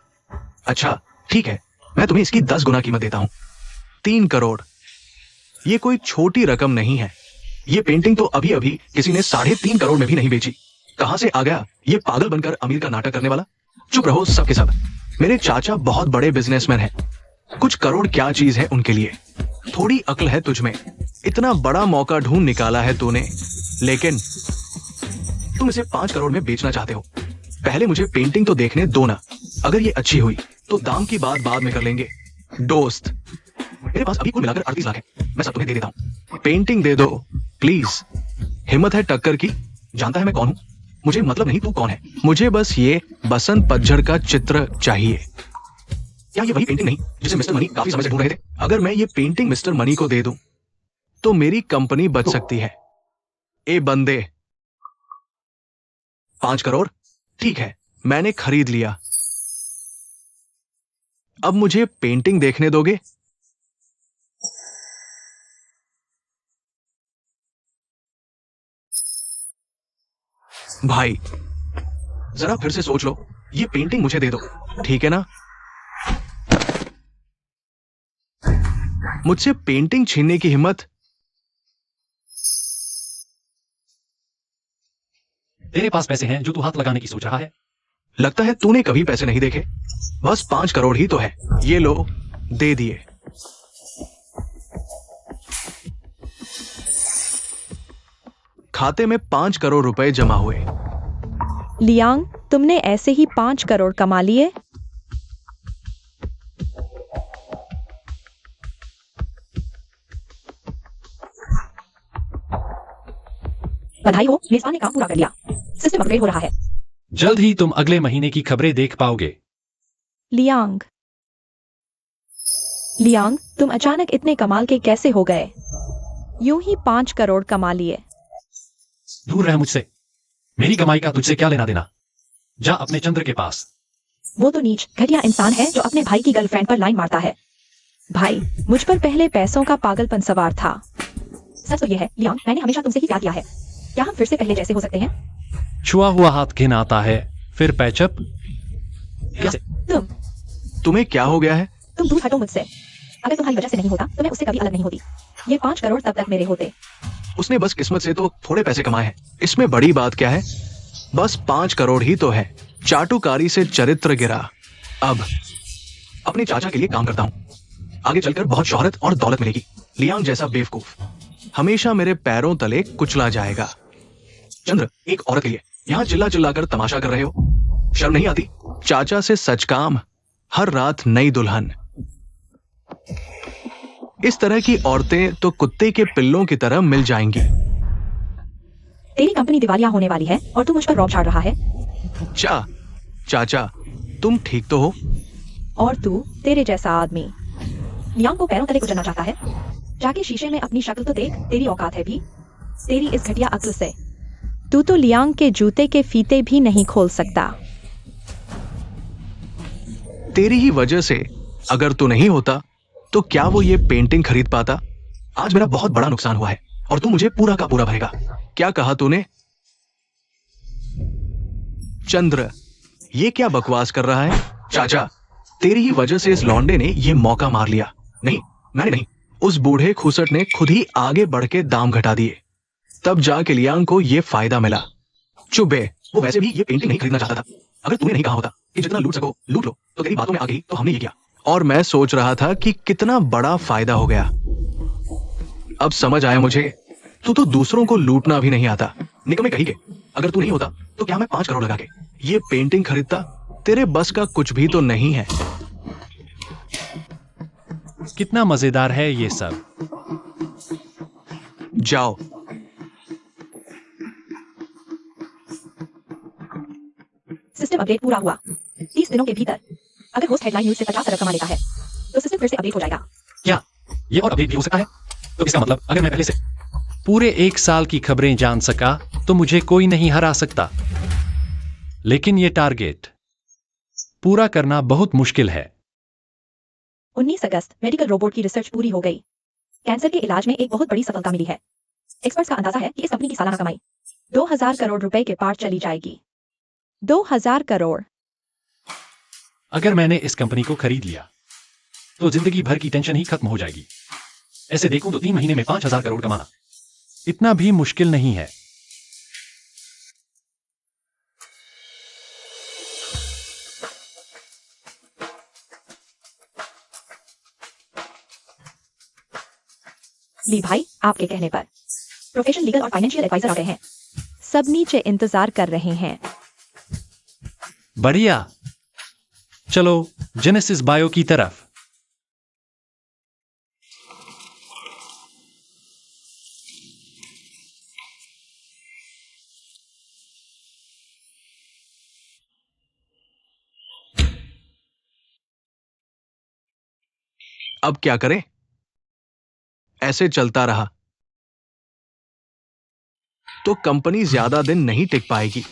अच्छा ठीक है, मैं तुम्हें इसकी 10 गुना कीमत देता हूं। 3 करोड़। ये कोई छोटी रकम नहीं है। ये पेंटिंग तो अभी अभी किसी ने 3.5 करोड़ में भी नहीं बेची। कहां से आ गया ये पागल बनकर अमीर का नाटक करने वाला? चुप रहो सबके सब। मेरे चाचा बहुत बड़े बिजनेसमैन हैं। कुछ करोड़ क्या चीज है उनके लिए। थोड़ी अक्ल है तुझ में। इतना बड़ा मौका ढूंढ निकाला है तूने, लेकिन तुम इसे 5 करोड़ में बेचना चाहते हो। पहले मुझे पेंटिंग तो देखने दो ना। अगर ये अच्छी हुई तो दाम की बात बाद में कर लेंगे। दोस्त, मेरे पास अभी कुल मिलाकर 38 लाख है। मैं सब तुम्हें दे देता हूं। पेंटिंग दे दो प्लीज। हिम्मत है टक्कर की? जानता है मैं कौन हूं? मुझे मतलब नहीं तू कौन है। मुझे बस ये बसंत पतझड़ का चित्र चाहिए। क्या ये वही पेंटिंग नहीं जिसे मिस्टर मनी काफी समय से ढूंढ रहे थे? अगर मैं ये पेंटिंग मिस्टर मनी को दे दूं तो मेरी कंपनी बच सकती है। ए बंदे, 5 करोड़ ठीक है, मैंने खरीद लिया। अब मुझे पेंटिंग देखने दोगे? भाई जरा फिर से सोच लो। ये पेंटिंग मुझे दे दो, ठीक है ना? मुझसे पेंटिंग छीनने की हिम्मत? तेरे पास पैसे हैं जो तू हाथ लगाने की सोच रहा है? लगता है तूने कभी पैसे नहीं देखे। बस 5 करोड़ ही तो है। ये लो, दे दिए। खाते में 5 करोड़ रुपए जमा हुए। लियांग, तुमने ऐसे ही 5 करोड़ कमा लिए? बधाई हो, मेजबान ने काम पूरा कर लिया। सिस्टम अपग्रेड हो रहा है। जल्द ही तुम अगले महीने की खबरें देख पाओगे। लियांग, लियांग, तुम अचानक इतने कमाल के कैसे हो गए? यूं ही 5 करोड़ कमा लिए। दूर रह मुझसे। मेरी कमाई का तुझसे क्या लेना देना? जा अपने चंद्र के पास। वो तो नीच घटिया इंसान है जो अपने भाई की गर्लफ्रेंड पर लाइन मारता है। भाई, मुझ पर पहले पैसों का पागलपन सवार था। सच तो ये है लियांग, मैंने हमेशा तुमसे ही प्यार किया है। क्या हम फिर से पहले जैसे हो सकते हैं? छुआ हुआ हाथ घिन आता है, फिर पैचअप कैसे? तुम्हें क्या हो गया है? तुम दूर हटो मुझसे। अगर तुम्हारी वजह से नहीं होता तो मैं उससे कभी अलग नहीं होती। ये 5 करोड़ तब तक मेरे होते। उसने बस किस्मत से तो थोड़े पैसे कमाए हैं। इसमें बड़ी बात क्या है? बस 5 करोड़ ही तो है। चाटुकारी से चरित्र गिरा। अब अपने चाचा के लिए काम करता हूं। आगे चलकर बहुत शोहरत और दौलत मिलेगी। लियांग जैसा बेवकूफ हमेशा मेरे पैरों तले कुचला जाएगा। चंद्र, एक औरत के लिए यहां चिल्ला चिल्ला कर तमाशा कर रहे हो? शर्म नहीं आती? चाचा से सच काम, हर रात नई दुल्हन। इस तरह की औरतें तो कुत्ते के पिल्लों की तरह मिल जाएंगी। तेरी कंपनी दिवालिया होने वाली है और तू मुझ पर रौब झाड़ रहा है। चाचा, तुम ठीक तो हो? और तू, तेरे जैसा आदमी लियांग को पैरों तले कुचलना चाहता है। जाके शीशे में अपनी शक्ल तो देख, तेरी औकात है भी? तेरी इस घटिया अक्ल से तू तो लियांग के जूते के फीते भी नहीं खोल सकता। तेरी ही वजह से अगर तू नहीं होता तो क्या वो ये पेंटिंग खरीद पाता? आज मेरा बहुत बड़ा नुकसान हुआ है और तू मुझे पूरा का पूरा भरेगा। क्या कहा तूने? चंद्र, ये क्या बकवास कर रहा है? चाचा, तेरी ही वजह से इस लौंडे ने ये मौका मार लिया। नहीं, मैंने नहीं, उस बूढ़े खूसट ने खुद ही आगे बढ़ के दाम घटा दिए। तब जाके लियांग को ये फायदा मिला। चुप बे, वो वैसे भी ये पेंटिंग नहीं खरीदना चाहता था। अगर तूने नहीं कहा होता कि जितना लूट सको लूट लो, तो तेरी बातों में आ गई तो हमने ये किया। और मैं सोच रहा था कि कितना बड़ा फायदा हो गया। अब समझ आया मुझे, तू तो दूसरों को लूटना भी नहीं आता। निकम्मे कही के, अगर तू नहीं होता तो क्या मैं 5 करोड़ लगा के ये पेंटिंग खरीदता? तेरे बस का कुछ भी तो नहीं है। कितना मजेदार है ये सब। सिस्टम अपडेट पूरा हुआ। 30 दिनों के भीतर अगर होस्ट हेडलाइन न्यूज से 50 अरब कमा लेता है तो सिस्टम फिर से अपडेट हो जाएगा। क्या ये और अपडेट भी हो सकता है? तो इसका मतलब अगर मैं पहले से पूरे 1 साल की खबरें जान सका तो मुझे कोई नहीं हरा सकता। लेकिन ये टारगेट पूरा करना बहुत मुश्किल है। 19 अगस्त मेडिकल रोबोट की रिसर्च पूरी हो गई। कैंसर के इलाज में एक बहुत बड़ी सफलता मिली है। एक्सपर्ट्स का अंदाजा है कि इस कंपनी की सालाना कमाई 2000 करोड़ रुपए के पार चली जाएगी। 2000 करोड़। अगर मैंने इस कंपनी को खरीद लिया तो जिंदगी भर की टेंशन ही खत्म हो जाएगी। ऐसे देखूं तो 3 महीने में 5000 करोड़ कमाना इतना भी मुश्किल नहीं है। ली भाई, आपके कहने पर प्रोफेशनल लीगल और फाइनेंशियल एडवाइजर आ गए हैं। सब नीचे इंतजार कर रहे हैं। बढ़िया, चलो जेनेसिस बायो की तरफ। अब क्या करें? ऐसे चलता रहा तो कंपनी ज्यादा दिन नहीं टिक पाएगी।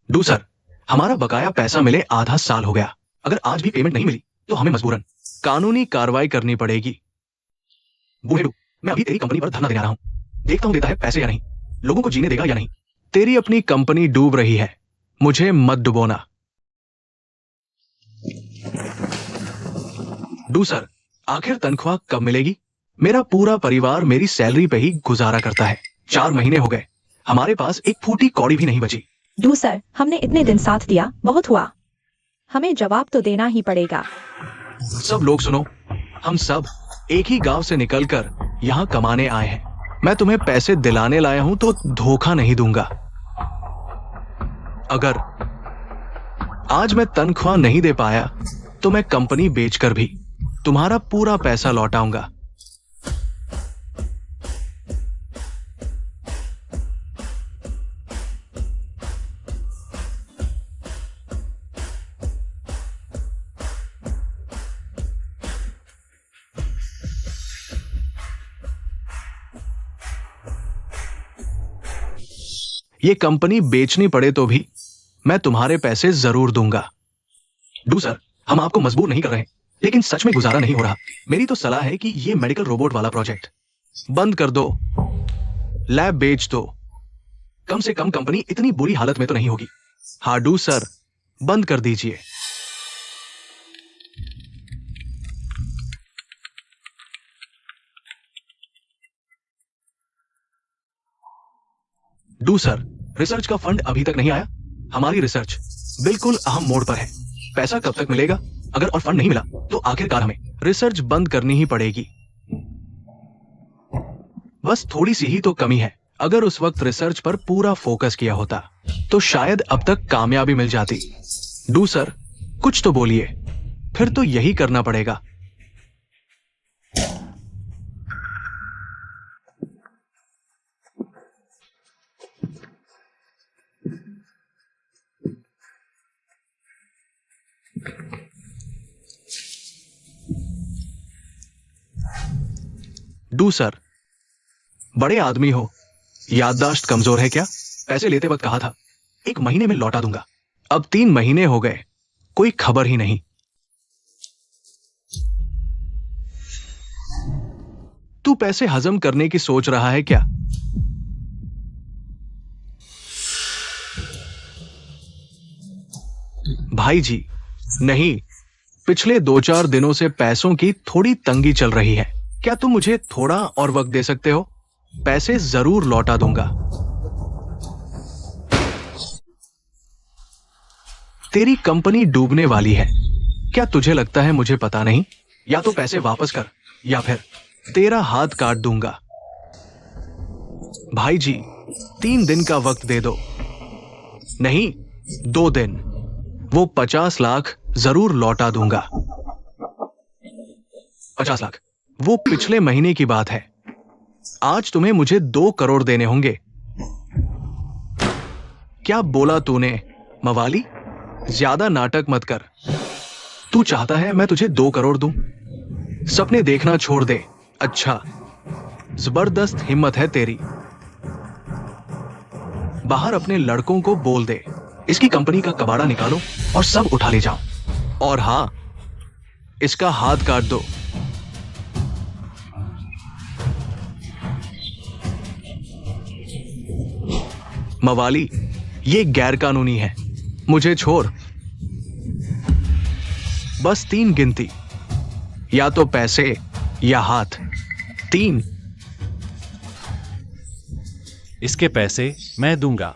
डू सर, हमारा बकाया पैसा मिले आधा साल हो गया। अगर आज भी पेमेंट नहीं मिली तो हमें मजबूरन कानूनी कार्रवाई करनी पड़ेगी। बूढ़ेडू, मैं अभी तेरी कंपनी पर धरना देने आ रहा हूं। देखता हूं देता है पैसे या नहीं, लोगों को जीने देगा या नहीं। तेरी अपनी कंपनी डूब रही है, मुझे मत डुबोना। डू सर, आखिर तनख्वाह कब मिलेगी? मेरा पूरा परिवार मेरी सैलरी पे ही गुजारा करता है। 4 महीने हो गए, हमारे पास एक फूटी कौड़ी भी नहीं बची। डू सर, हमने इतने दिन साथ दिया, बहुत हुआ। हमें जवाब तो देना ही पड़ेगा। सब लोग सुनो, हम सब एक ही गांव से निकलकर यहाँ कमाने आए हैं। मैं तुम्हें पैसे दिलाने लाया हूं तो धोखा नहीं दूंगा। अगर आज मैं तनख्वाह नहीं दे पाया तो मैं कंपनी बेचकर भी तुम्हारा पूरा पैसा लौटाऊंगा। ये कंपनी बेचनी पड़े तो भी मैं तुम्हारे पैसे जरूर दूंगा। डू सर, हम आपको मजबूर नहीं कर रहे, लेकिन सच में गुजारा नहीं हो रहा। मेरी तो सलाह है कि ये मेडिकल रोबोट वाला प्रोजेक्ट बंद कर दो, लैब बेच दो। कम से कम कंपनी इतनी बुरी हालत में तो नहीं होगी। हाँ डू सर, बंद कर दीजिए। डू सर, रिसर्च का फंड अभी तक नहीं आया। हमारी रिसर्च बिल्कुल अहम मोड़ पर है। पैसा कब तक मिलेगा? अगर और फंड नहीं मिला तो आखिरकार हमें रिसर्च बंद करनी ही पड़ेगी। बस थोड़ी सी ही तो कमी है। अगर उस वक्त रिसर्च पर पूरा फोकस किया होता तो शायद अब तक कामयाबी मिल जाती। डू सर, कुछ तो बोलिए। फिर तो यही करना पड़ेगा। डू सर, बड़े आदमी हो, याददाश्त कमजोर है क्या? पैसे लेते वक्त कहा था 1 महीने में लौटा दूंगा। अब 3 महीने हो गए, कोई खबर ही नहीं। तू पैसे हजम करने की सोच रहा है क्या? भाई जी, नहीं। पिछले 2-4 दिनों से पैसों की थोड़ी तंगी चल रही है। क्या तुम मुझे थोड़ा और वक्त दे सकते हो? पैसे जरूर लौटा दूंगा। तेरी कंपनी डूबने वाली है। क्या तुझे लगता है मुझे पता नहीं? या तो पैसे वापस कर या फिर तेरा हाथ काट दूंगा। भाई जी, 3 दिन का वक्त दे दो। नहीं, 2 दिन। वो 50 लाख जरूर लौटा दूंगा। 50 लाख? वो पिछले महीने की बात है। आज तुम्हें मुझे 2 करोड़ देने होंगे। क्या बोला तूने मवाली? ज्यादा नाटक मत कर। तू चाहता है मैं तुझे 2 करोड़ दूं? सपने देखना छोड़ दे। अच्छा, जबरदस्त हिम्मत है तेरी। बाहर अपने लड़कों को बोल दे, इसकी कंपनी का कबाड़ा निकालो और सब उठा ले जाओ। और हां, इसका हाथ काट दो। मवाली, ये गैर कानूनी है। मुझे छोड़। बस 3 गिनती, या तो पैसे या हाथ। 3। इसके पैसे मैं दूंगा।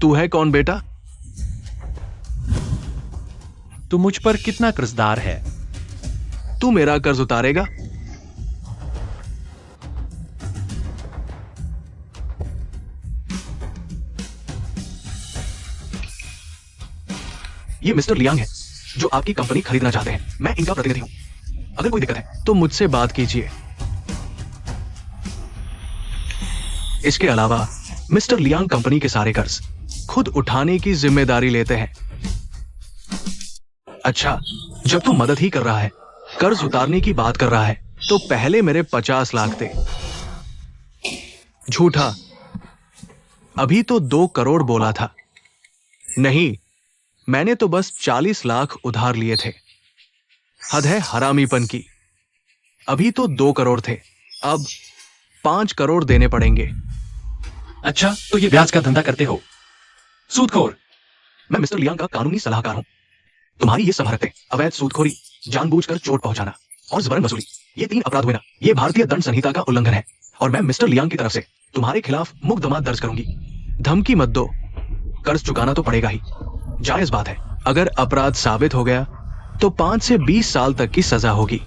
तू है कौन बेटा? तू मुझ पर कितना कर्जदार है? तू मेरा कर्ज उतारेगा? ये मिस्टर लियांग है जो आपकी कंपनी खरीदना चाहते हैं। मैं इनका प्रतिनिधि हूं। अगर कोई दिक्कत है तो मुझसे बात कीजिए। इसके अलावा मिस्टर लियांग कंपनी के सारे कर्ज खुद उठाने की जिम्मेदारी लेते हैं। अच्छा, जब तू मदद ही कर रहा है, कर्ज उतारने की बात कर रहा है, तो पहले मेरे 50 लाख दे। झूठा। अभी तो 2 करोड़ बोला था। नहीं, मैंने तो बस 40 लाख उधार लिए थे। हद है हरामीपन की। अभी तो 2 करोड़ थे, अब 5 करोड़ देने पड़ेंगे। अच्छा, तो ये ब्याज का धंधा करते हो? सूदखोर। मैं मिस्टर लियांग का कानूनी सलाहकार हूं। तुम्हारी ये सब हरकतें, अवैध सूदखोरी, जानबूझकर चोट पहुंचाना और जबरन वसूली, ये 3 अपराध हुए ना। ये भारतीय दंड संहिता का उल्लंघन है और मैं मिस्टर लियांग की तरफ से तुम्हारे खिलाफ मुकदमा दर्ज करूंगी। धमकी मत दो, कर्ज चुकाना तो पड़ेगा ही। जायज बात है। अगर अपराध साबित हो गया तो 5 से 20 साल तक की सजा होगी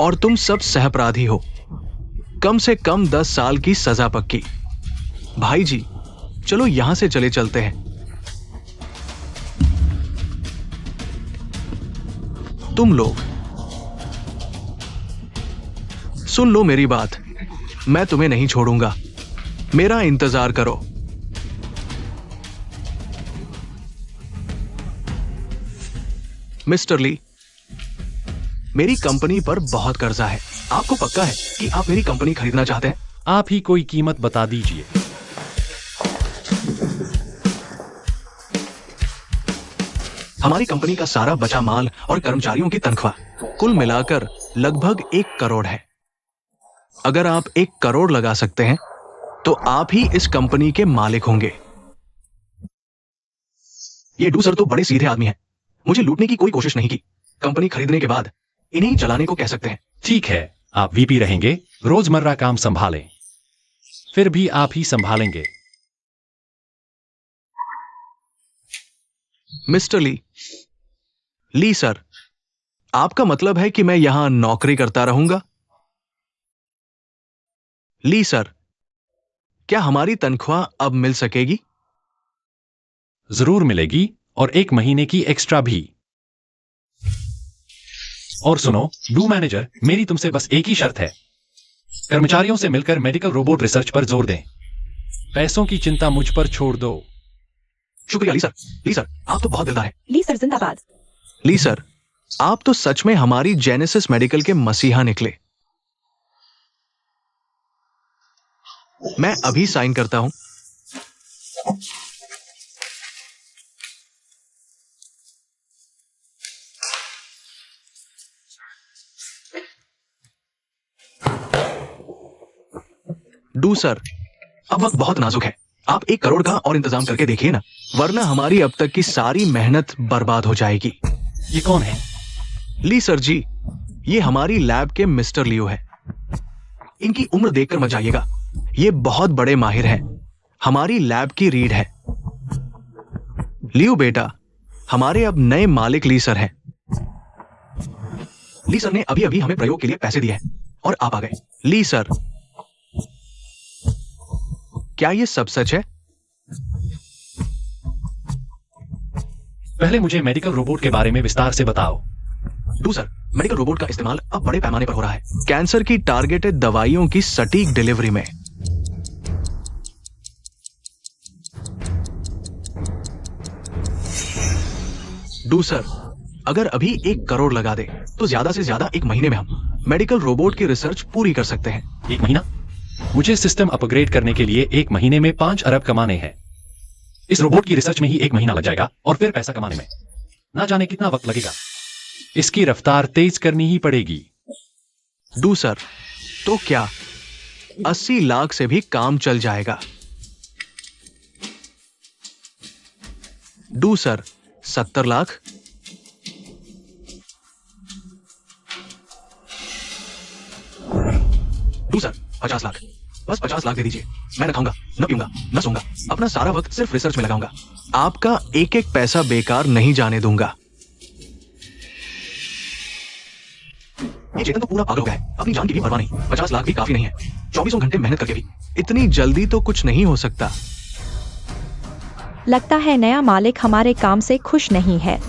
और तुम सब सहअपराधी हो। कम से कम 10 साल की सजा पक्की। भाई जी, चलो यहां से चले चलते हैं। तुम लोग सुन लो मेरी बात। मैं तुम्हें नहीं छोड़ूंगा। मेरा इंतजार करो। मिस्टर ली, मेरी कंपनी पर बहुत कर्जा है। आपको पक्का है कि आप मेरी कंपनी खरीदना चाहते हैं? आप ही कोई कीमत बता दीजिए। हमारी कंपनी का सारा बचा माल और कर्मचारियों की तनख्वाह कुल मिलाकर लगभग 1 करोड़ है। अगर आप 1 करोड़ लगा सकते हैं तो आप ही इस कंपनी के मालिक होंगे। ये डू सर तो बड़े सीधे आदमी हैं। मुझे लूटने की कोई कोशिश नहीं की। कंपनी खरीदने के बाद इन्हें चलाने को कह सकते हैं। ठीक है, आप वीपी रहेंगे, रोजमर्रा काम संभालें। फिर भी आप ही संभालेंगे। मिस्टर ली सर, आपका मतलब है कि मैं यहां नौकरी करता रहूंगा? ली सर, क्या हमारी तनख्वाह अब मिल सकेगी? जरूर मिलेगी, और 1 महीने की एक्स्ट्रा भी। और सुनो डू मैनेजर, मेरी तुमसे बस एक ही शर्त है। कर्मचारियों से मिलकर मेडिकल रोबोट रिसर्च पर जोर दें। पैसों की चिंता मुझ पर छोड़ दो। शुक्रिया ली सर, आप तो बहुत दिलदार हैं। ली सर जिंदाबाद। ली सर, आप तो सच में हमारी जेनेसिस मेडिकल के मसीहा निकले। मैं अभी साइन करता हूं। डू सर, अब वक्त बहुत नाजुक है। आप 1 करोड़ का और इंतजाम करके देखिए ना, वरना हमारी अब तक की सारी मेहनत बर्बाद हो जाएगी। ये कौन है? ली सर जी, ये हमारी लैब के मिस्टर लियो है। इनकी उम्र देखकर मत जाइएगा। ये बहुत बड़े माहिर हैं। हमारी लैब की रीढ़ है। लियो बेटा, हमारे अब नए मालिक ली सर हैं। ली सर ने अभी अभी हमें प्रयोग के लिए पैसे दिए हैं और आप आ गए। ली सर, क्या ये सब सच है? पहले मुझे मेडिकल रोबोट के बारे में विस्तार से बताओ। डू सर, मेडिकल रोबोट का इस्तेमाल अब बड़े पैमाने पर हो रहा है, कैंसर की टारगेटेड दवाइयों की सटीक डिलीवरी में। डू सर, अगर अभी 1 करोड़ लगा दे तो ज्यादा से ज्यादा 1 महीने में हम मेडिकल रोबोट की रिसर्च पूरी कर सकते हैं। 1 महीना? मुझे सिस्टम अपग्रेड करने के लिए 1 महीने में 5 अरब कमाने हैं। इस रोबोट की रिसर्च में ही 1 महीना लग जाएगा और फिर पैसा कमाने में ना जाने कितना वक्त लगेगा। इसकी रफ्तार तेज करनी ही पड़ेगी। डू सर, तो क्या 80 लाख से भी काम चल जाएगा? Do sir, 70 lakh? Do sir, 50 lakh? बस 50 लाख दे दीजिए। मैं न खाऊंगा, न पीऊंगा, न सोऊंगा, अपना सारा वक्त सिर्फ रिसर्च में लगाऊंगा। आपका एक एक पैसा बेकार नहीं जाने दूंगा। ये चेतन तो पूरा पागल हो गया है, अपनी जान की भी परवाह नहीं। 50 लाख भी काफी नहीं है, 24 घंटे मेहनत करके भी इतनी जल्दी तो कुछ नहीं हो सकता। लगता है नया मालिक हमारे काम से खुश नहीं है।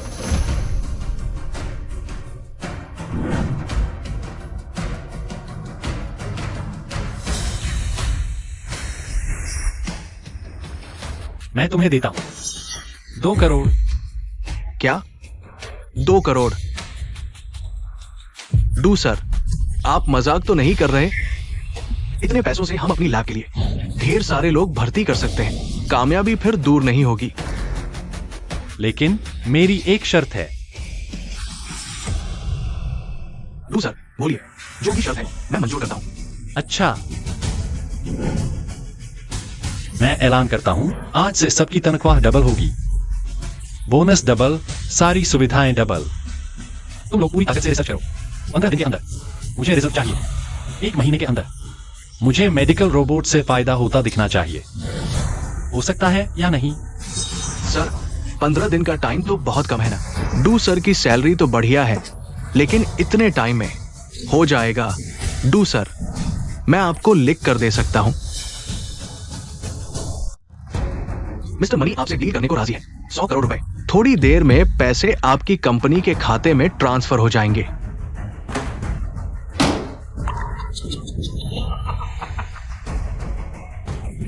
मैं तुम्हें देता हूं 2 करोड़। क्या? 2 करोड़? डू सर, आप मजाक तो नहीं कर रहे? इतने पैसों से हम अपनी लैब के लिए ढेर सारे लोग भर्ती कर सकते हैं, कामयाबी फिर दूर नहीं होगी। लेकिन मेरी एक शर्त है। डू सर, बोलिए, जो भी शर्त है मैं मंजूर करता हूं। अच्छा, मैं ऐलान करता हूं, आज से सबकी तनख्वाह डबल होगी, बोनस डबल, सारी सुविधाएं डबल। तुम लोग पूरी ताकत से रिसर्च करो। 15 दिन के अंदर मुझे रिजल्ट चाहिए। 1 महीने के अंदर मुझे मेडिकल रोबोट से फायदा होता दिखना चाहिए। हो सकता है या नहीं? सर, 15 दिन का टाइम तो बहुत कम है ना। डू सर की सैलरी तो बढ़िया है, लेकिन इतने टाइम में हो जाएगा? डू सर, मैं आपको लिख कर दे सकता हूं। मिस्टर मनी आपसे डील करने को राजी है। 100 करोड़ रुपए। थोड़ी देर में पैसे आपकी कंपनी के खाते में ट्रांसफर हो जाएंगे।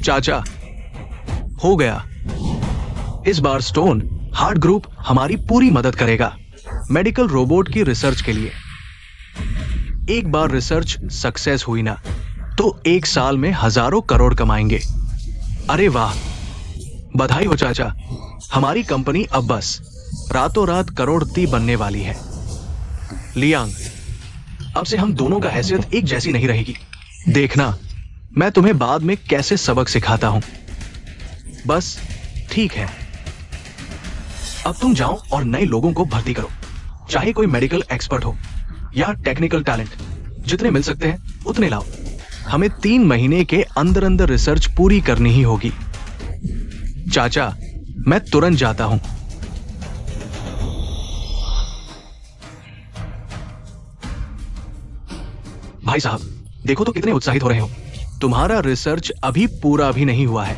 चाचा, हो गया। इस बार स्टोन हार्ट ग्रुप हमारी पूरी मदद करेगा मेडिकल रोबोट की रिसर्च के लिए। एक बार रिसर्च सक्सेस हुई ना तो 1 साल में हजारों करोड़ कमाएंगे। अरे वाह, बधाई हो चाचा, हमारी कंपनी अब बस रातों रात करोड़पति बनने वाली है। लियांग, अब से हम दोनों का हैसियत एक जैसी नहीं रहेगी। देखना, मैं तुम्हें बाद में कैसे सबक सिखाता हूं। बस ठीक है, अब तुम जाओ और नए लोगों को भर्ती करो, चाहे कोई मेडिकल एक्सपर्ट हो या टेक्निकल टैलेंट। जितने मिल सकते हैं उतने लाओ। हमें 3 महीने के अंदर अंदर रिसर्च पूरी करनी ही होगी। चाचा, मैं तुरंत जाता हूं। भाई साहब, देखो तो कितने उत्साहित हो रहे हो। तुम्हारा रिसर्च अभी पूरा भी नहीं हुआ है।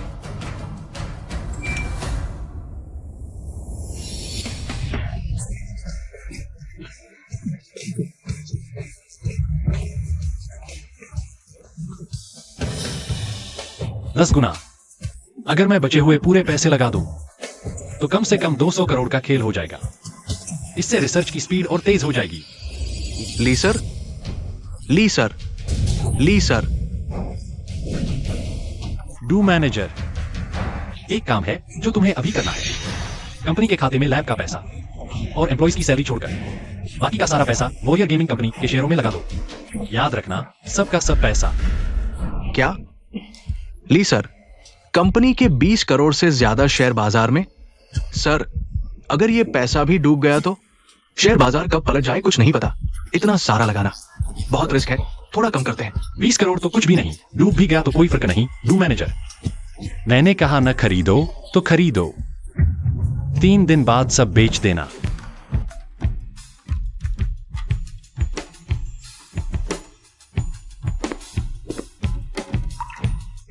दस गुना। अगर मैं बचे हुए पूरे पैसे लगा दूं तो कम से कम 200 करोड़ का खेल हो जाएगा। इससे रिसर्च की स्पीड और तेज हो जाएगी। Lee sir, Lee sir, Lee sir. Du manager, एक काम है जो तुम्हें अभी करना है। कंपनी के खाते में लैब का पैसा और एम्प्लॉइज की सैलरी छोड़कर बाकी का सारा पैसा वॉरियर गेमिंग कंपनी के शेयरों में लगा दो। याद रखना, सबका सब पैसा। क्या? ली सर, कंपनी के 20 करोड़ से ज्यादा शेयर बाजार में। सर, अगर ये पैसा भी डूब गया तो शेयर बाजार कब पलट जाए कुछ नहीं पता। इतना सारा लगाना बहुत रिस्क है, थोड़ा कम करते हैं। 20 करोड़ तो कुछ भी नहीं, डूब भी गया तो कोई फर्क नहीं। डू मैनेजर, मैंने कहा न खरीदो तो खरीदो, 3 दिन बाद सब बेच देना।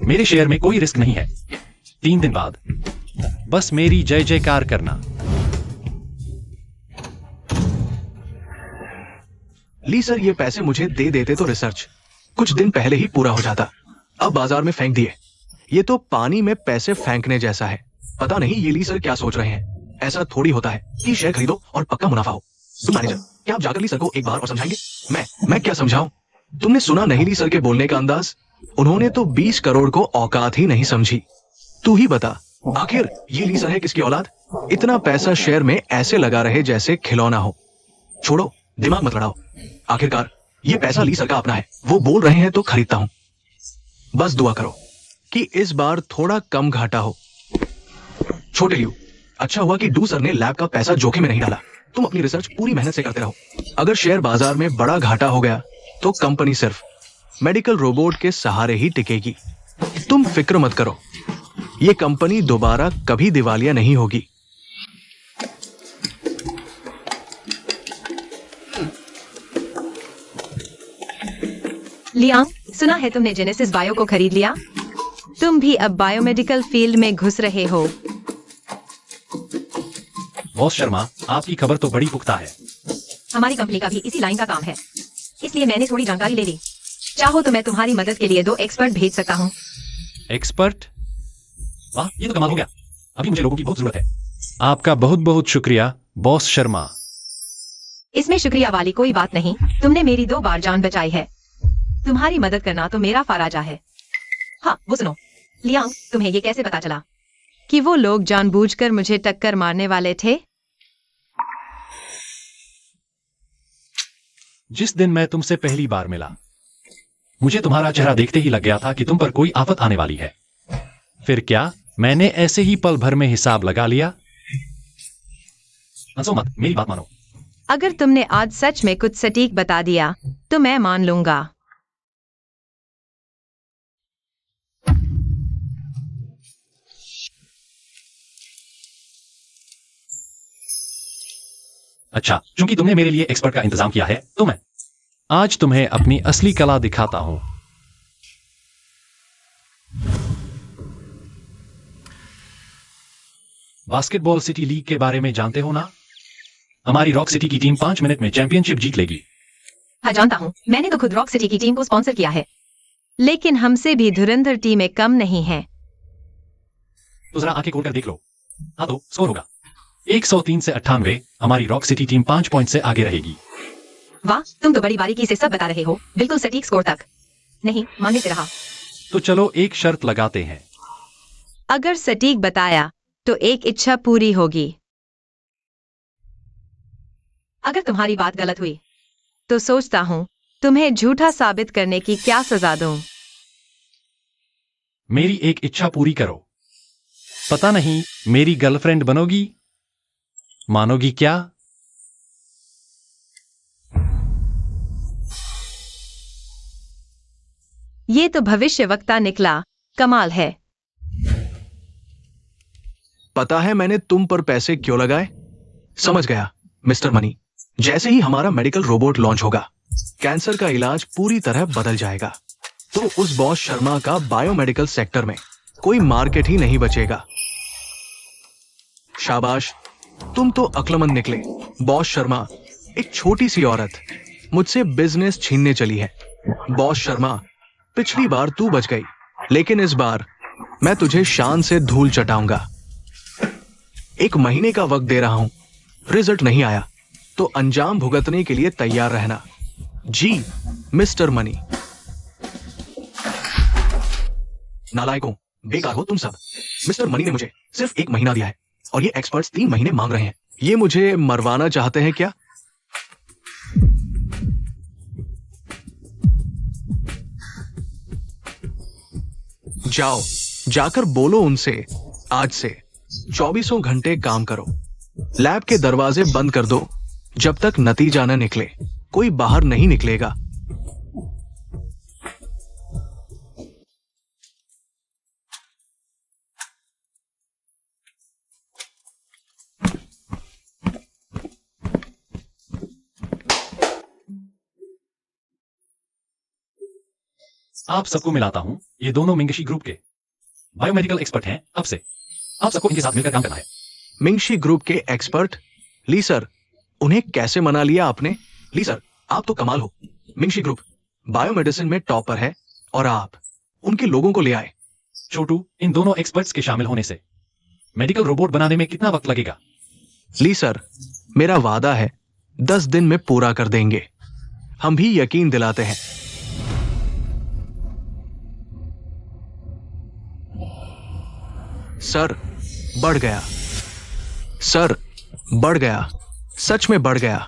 मेरे शेयर में कोई रिस्क नहीं है। 3 दिन बाद बस मेरी जय जयकार करना। ली सर, ये पैसे मुझे दे देते तो रिसर्च कुछ दिन पहले ही पूरा हो जाता। अब बाजार में फेंक दिए। ये तो पानी में पैसे फेंकने जैसा है। पता नहीं ये ली सर क्या सोच रहे हैं। ऐसा थोड़ी होता है कि शेयर खरीदो और पक्का मुनाफा हो। तुम मैनेजर, क्या आप जाकर ली सर को एक बार और समझाएंगे? मैं क्या समझाऊं? तुमने सुना नहीं ली सर के बोलने का अंदाज? उन्होंने तो 20 करोड़ को औकात ही नहीं समझी। तू ही बता, आखिर ये ली सर है किसकी औलाद? इतना पैसा शेयर में ऐसे लगा रहे जैसे खिलौना हो। छोड़ो, दिमाग मत लड़ाओ। आखिरकार ये पैसा ली सर का अपना है। वो बोल रहे हैं तो खरीदता हूं। बस दुआ करो कि इस बार थोड़ा कम घाटा हो। छोटे लियो, अच्छा हुआ कि डू सर ने लैब का पैसा जोखिम में नहीं डाला। तुम अपनी रिसर्च पूरी मेहनत से करते रहो। अगर शेयर बाजार में बड़ा घाटा हो गया तो कंपनी सिर्फ मेडिकल रोबोट के सहारे ही टिकेगी। तुम फिक्र मत करो, ये कंपनी दोबारा कभी दिवालिया नहीं होगी। लियांग, सुना है तुमने जेनेसिस बायो को खरीद लिया? तुम भी अब बायोमेडिकल फील्ड में घुस रहे हो। बॉस शर्मा, आपकी खबर तो बड़ी पुख्ता है। हमारी कंपनी का भी इसी लाइन का काम है, इसलिए मैंने थोड़ी जानकारी ले ली। चाहो तो मैं तुम्हारी मदद के लिए 2 एक्सपर्ट भेज सकता हूँ। एक्सपर्ट? वाह, ये तो कमाल हो गया। अभी मुझे लोगों की बहुत जरूरत है। आपका बहुत बहुत शुक्रिया बॉस शर्मा। इसमें शुक्रिया वाली कोई बात नहीं। तुमने मेरी 2 बार जान बचाई है। तुम्हारी मदद करना तो मेरा फराजा है। हाँ, वो सुनो लियांग, तुम्हें ये कैसे पता चला कि वो लोग जानबूझकर मुझे टक्कर मारने वाले थे? जिस दिन मैं तुमसे पहली बार मिला, मुझे तुम्हारा चेहरा देखते ही लग गया था कि तुम पर कोई आफत आने वाली है। फिर क्या मैंने ऐसे ही पल भर में हिसाब लगा लिया? हंसो मत, मेरी बात मानो। अगर तुमने आज सच में कुछ सटीक बता दिया तो मैं मान लूंगा। अच्छा, क्योंकि तुमने मेरे लिए एक्सपर्ट का इंतजाम किया है तो मैं आज तुम्हें अपनी असली कला दिखाता हूं। बास्केटबॉल सिटी लीग के बारे में जानते हो ना? हमारी रॉक सिटी की टीम 5 मिनट में चैंपियनशिप जीत लेगी। हाँ, जानता हूँ। मैंने तो खुद रॉक सिटी की टीम को स्पॉन्सर किया है। लेकिन हमसे भी धुरंधर टीमें कम नहीं हैं। तो जरा आंखें खोलकर देख लो। हाँ, तो स्कोर होगा 103 से 98। हमारी रॉक सिटी टीम 5 पॉइंट से आगे रहेगी। वाह, तुम तो बड़ी बारीकी से सब बता रहे हो, बिल्कुल सटीक स्कोर तक। नहीं, मानने से रहा। तो चलो एक शर्त लगाते हैं। अगर सटीक बताया तो एक इच्छा पूरी होगी। अगर तुम्हारी बात गलत हुई तो सोचता हूं तुम्हें झूठा साबित करने की क्या सजा दूं। मेरी एक इच्छा पूरी करो। पता नहीं मेरी गर्लफ्रेंड बनोगी? मानोगी क्या? ये तो भविष्यवक्ता निकला, कमाल है। पता है मैंने तुम पर पैसे क्यों लगाए? समझ गया मिस्टर मनी। जैसे ही हमारा मेडिकल रोबोट लॉन्च होगा, कैंसर का इलाज पूरी तरह बदल जाएगा। तो उस बॉस शर्मा का बायोमेडिकल सेक्टर में कोई मार्केट ही नहीं बचेगा। शाबाश, तुम तो अक्लमंद निकले। बॉस शर्मा, एक छोटी सी औरत मुझसे बिजनेस छीनने चली है। बॉस शर्मा, पिछली बार तू बच गई, लेकिन इस बार मैं तुझे शान से धूल चटाऊंगा। 1 महीने का वक्त दे रहा हूं, रिजल्ट नहीं आया तो अंजाम भुगतने के लिए तैयार रहना। जी मिस्टर मनी। नालायकों, बेकार हो तुम सब। मिस्टर मनी ने मुझे सिर्फ 1 महीना दिया है और ये एक्सपर्ट्स 3 महीने मांग रहे हैं। ये मुझे मरवाना चाहते हैं क्या? जाओ, जाकर बोलो उनसे आज से 24 घंटे काम करो। लैब के दरवाजे बंद कर दो जब तक नतीजा न निकले। कोई बाहर नहीं निकलेगा। आप सबको मिलाता हूं, ये दोनों मिंगशी ग्रुप के बायोमेडिकल एक्सपर्ट हैं। अब से आप सबको इनके साथ मिलकर काम करना है। मिंगशी ग्रुप के एक्सपर्ट? ली सर, उन्हें कैसे मना लिया आपने? ली सर, आप तो कमाल हो। मिंगशी ग्रुप बायोमेडिसिन में टॉपर है और आप उनके लोगों को ले आए। छोटू, इन दोनों एक्सपर्ट्स के शामिल होने से मेडिकल रोबोट बनाने में कितना वक्त लगेगा? ली सर, मेरा वादा है 10 दिन में पूरा कर देंगे। हम भी यकीन दिलाते हैं। सर, बढ़ गया। सर, बढ़ गया। सच में बढ़ गया।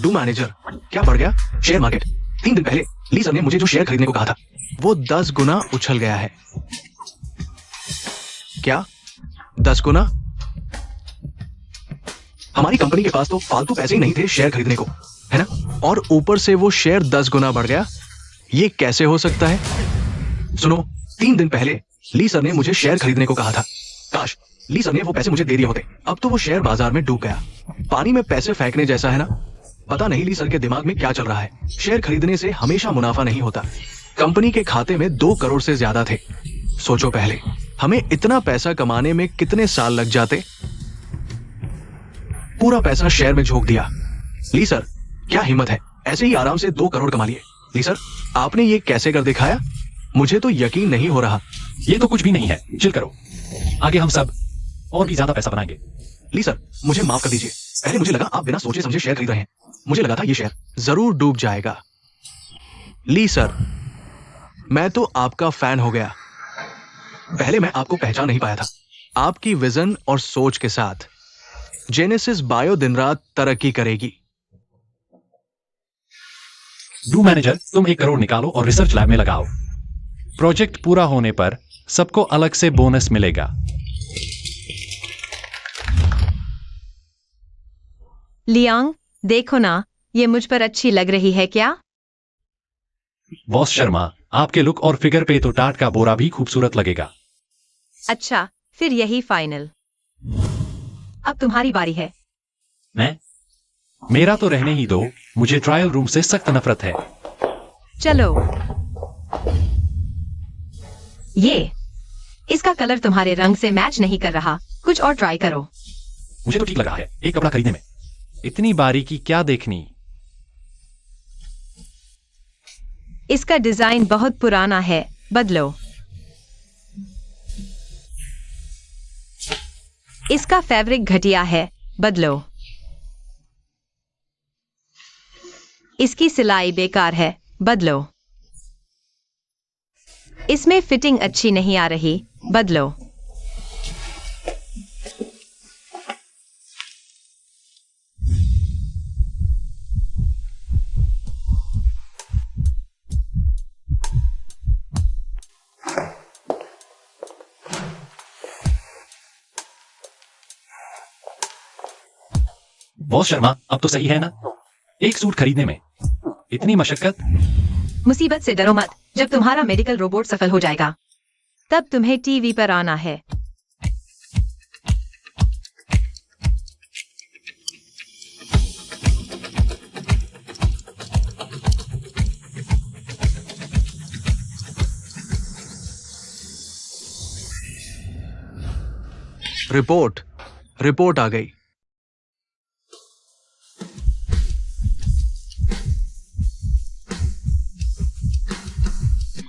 डू मैनेजर, क्या बढ़ गया? शेयर मार्केट 3 दिन पहले ली सर ने मुझे जो शेयर खरीदने को कहा था वो 10 गुना उछल गया है। क्या 10 गुना? हमारी कंपनी के पास तो फालतू पैसे ही नहीं थे शेयर खरीदने को, है ना? और ऊपर से वो शेयर 10 गुना बढ़ गया। ये कैसे हो सकता है? सुनो, 3 दिन पहले ली सर ने मुझे शेयर खरीदने को कहा था। काश ली सर ने वो पैसे मुझे दे दिए होते। अब तो वो शेयर बाजार में डूब गया। पानी में पैसे फेंकने जैसा है ना? पता नहीं ली सर के दिमाग में क्या चल रहा है। शेयर खरीदने से हमेशा मुनाफा नहीं होता। कंपनी के खाते में 2 करोड़ से ज्यादा थे। सोचो पहले हमें इतना पैसा कमाने में कितने साल लग जाते। पूरा पैसा शेयर में झोंक दिया। ली सर, क्या हिम्मत है, ऐसे ही आराम से 2 करोड़ कमा लिए। ली सर, आपने ये कैसे कर दिखाया? मुझे तो यकीन नहीं हो रहा। ये तो कुछ भी नहीं है, चिल करो। आगे हम सब और भी ज्यादा पैसा बनाएंगे। ली सर, मुझे माफ कर दीजिए। पहले मुझे लगा आप बिना सोचे समझे शेयर खरीद रहे हैं। मुझे लगा था ये शेयर जरूर डूब जाएगा। ली सर, मैं तो आपका फैन हो गया। पहले मैं आपको पहचान नहीं पाया था। आपकी विजन और सोच के साथ जेनेसिस बायो दिन रात तरक्की करेगी। डू मैनेजर, तुम 1 करोड़ निकालो और रिसर्च लैब में लगाओ। प्रोजेक्ट पूरा होने पर सबको अलग से बोनस मिलेगा। लियांग, देखो ना, ये मुझ पर अच्छी लग रही है क्या? बॉस शर्मा, आपके लुक और फिगर पे तो टाट का बोरा भी खूबसूरत लगेगा। अच्छा, फिर यही फाइनल। अब तुम्हारी बारी है। मेरा तो रहने ही दो, मुझे ट्रायल रूम से सख्त नफरत है। चलो, ये इसका कलर तुम्हारे रंग से मैच नहीं कर रहा। कुछ और ट्राई करो। मुझे तो ठीक लगा है एक कपड़ा खरीदने में। इतनी बारीकी क्या देखनी। इसका डिजाइन बहुत पुराना है, बदलो। इसका फैब्रिक घटिया है, बदलो। इसकी सिलाई बेकार है, बदलो। इसमें फिटिंग अच्छी नहीं आ रही, बदलो। बॉस शर्मा, अब तो सही है ना? एक सूट खरीदने में इतनी मशक्कत। मुसीबत से डरो मत। जब तुम्हारा मेडिकल रोबोट सफल हो जाएगा तब तुम्हें टीवी पर आना है। रिपोर्ट आ गई।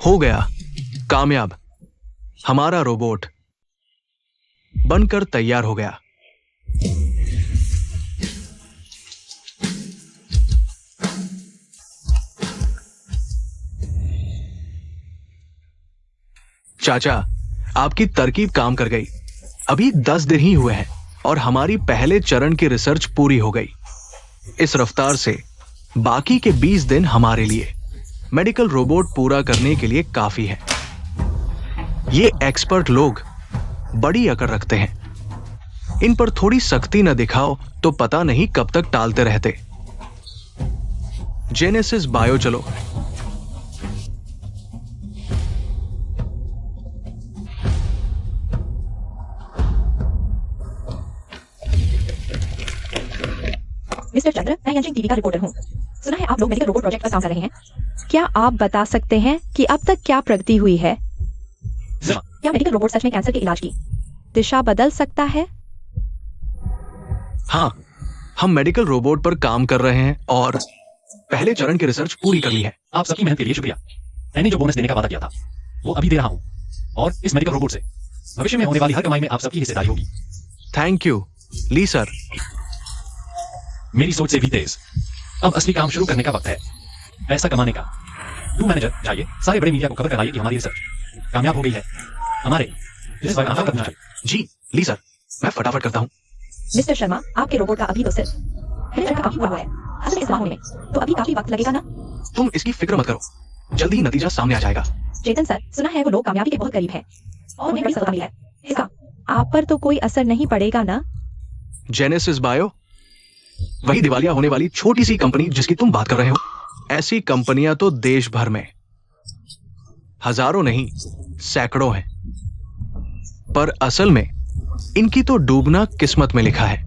हो गया कामयाब। हमारा रोबोट बनकर तैयार हो गया। चाचा, आपकी तरकीब काम कर गई। अभी 10 दिन ही हुए हैं और हमारी पहले चरण की रिसर्च पूरी हो गई। इस रफ्तार से बाकी के 20 दिन हमारे लिए मेडिकल रोबोट पूरा करने के लिए काफी है। ये एक्सपर्ट लोग बड़ी अकड़ रखते हैं। इन पर थोड़ी सख्ती न दिखाओ तो पता नहीं कब तक टालते रहते। जेनेसिस बायो चलो। मिस्टर चंद्र, मैं यंत्रिक टीवी का रिपोर्टर हूँ। सुना है आप लोग मेडिकल रोबोट प्रोजेक्ट पर काम कर रहे हैं। क्या आप बता सकते हैं कि अब तक क्या प्रगति हुई है? क्या मेडिकल रोबोट सच में कैंसर के इलाज की दिशा बदल सकता है? हाँ, हम मेडिकल रोबोट पर काम कर रहे हैं और पहले चरण की रिसर्च पूरी कर ली है। आप सबकी मेहनत के लिए शुक्रिया। मैंने जो बोनस देने का वादा किया था वो अभी दे रहा हूँ, और इस मेडिकल रोबोट से भविष्य में होने वाली हर कमाई में आप सबकी हिस्सेदारी होगी। Thank you Lee sir. मेरी सोच से भी तेज। अब असली काम शुरू करने का वक्त है, पैसा कमाने का। तू मैनेजर चाहिए, सारे बड़े मीडिया को खबर कराइए कि हमारी रिसर्च कामयाब हो गई है। हमारे जी ली सर, मैं फटाफट करता हूँ। मिस्टर शर्मा, आपके रोबोट का अभी तो सिर्फ पहले चरण का काम हुआ है। असल में इस होने में तो अभी काफी वक्त लगेगा ना? तुम इसकी फिक्र मत करो, जल्दी ही नतीजा सामने आ जाएगा। चेतन सर, सुना है वो लोग कामयाबी के बहुत करीब हैं और उन्हें बड़ी सफलता मिली है। इसका आप पर तो कोई असर नहीं पड़ेगा ना? जेनेसिस बायो, वही दिवालिया होने वाली छोटी सी कंपनी जिसकी तुम बात कर रहे हो। ऐसी कंपनियां तो देश भर में हजारों नहीं सैकड़ों हैं, पर असल में इनकी तो डूबना किस्मत में लिखा है।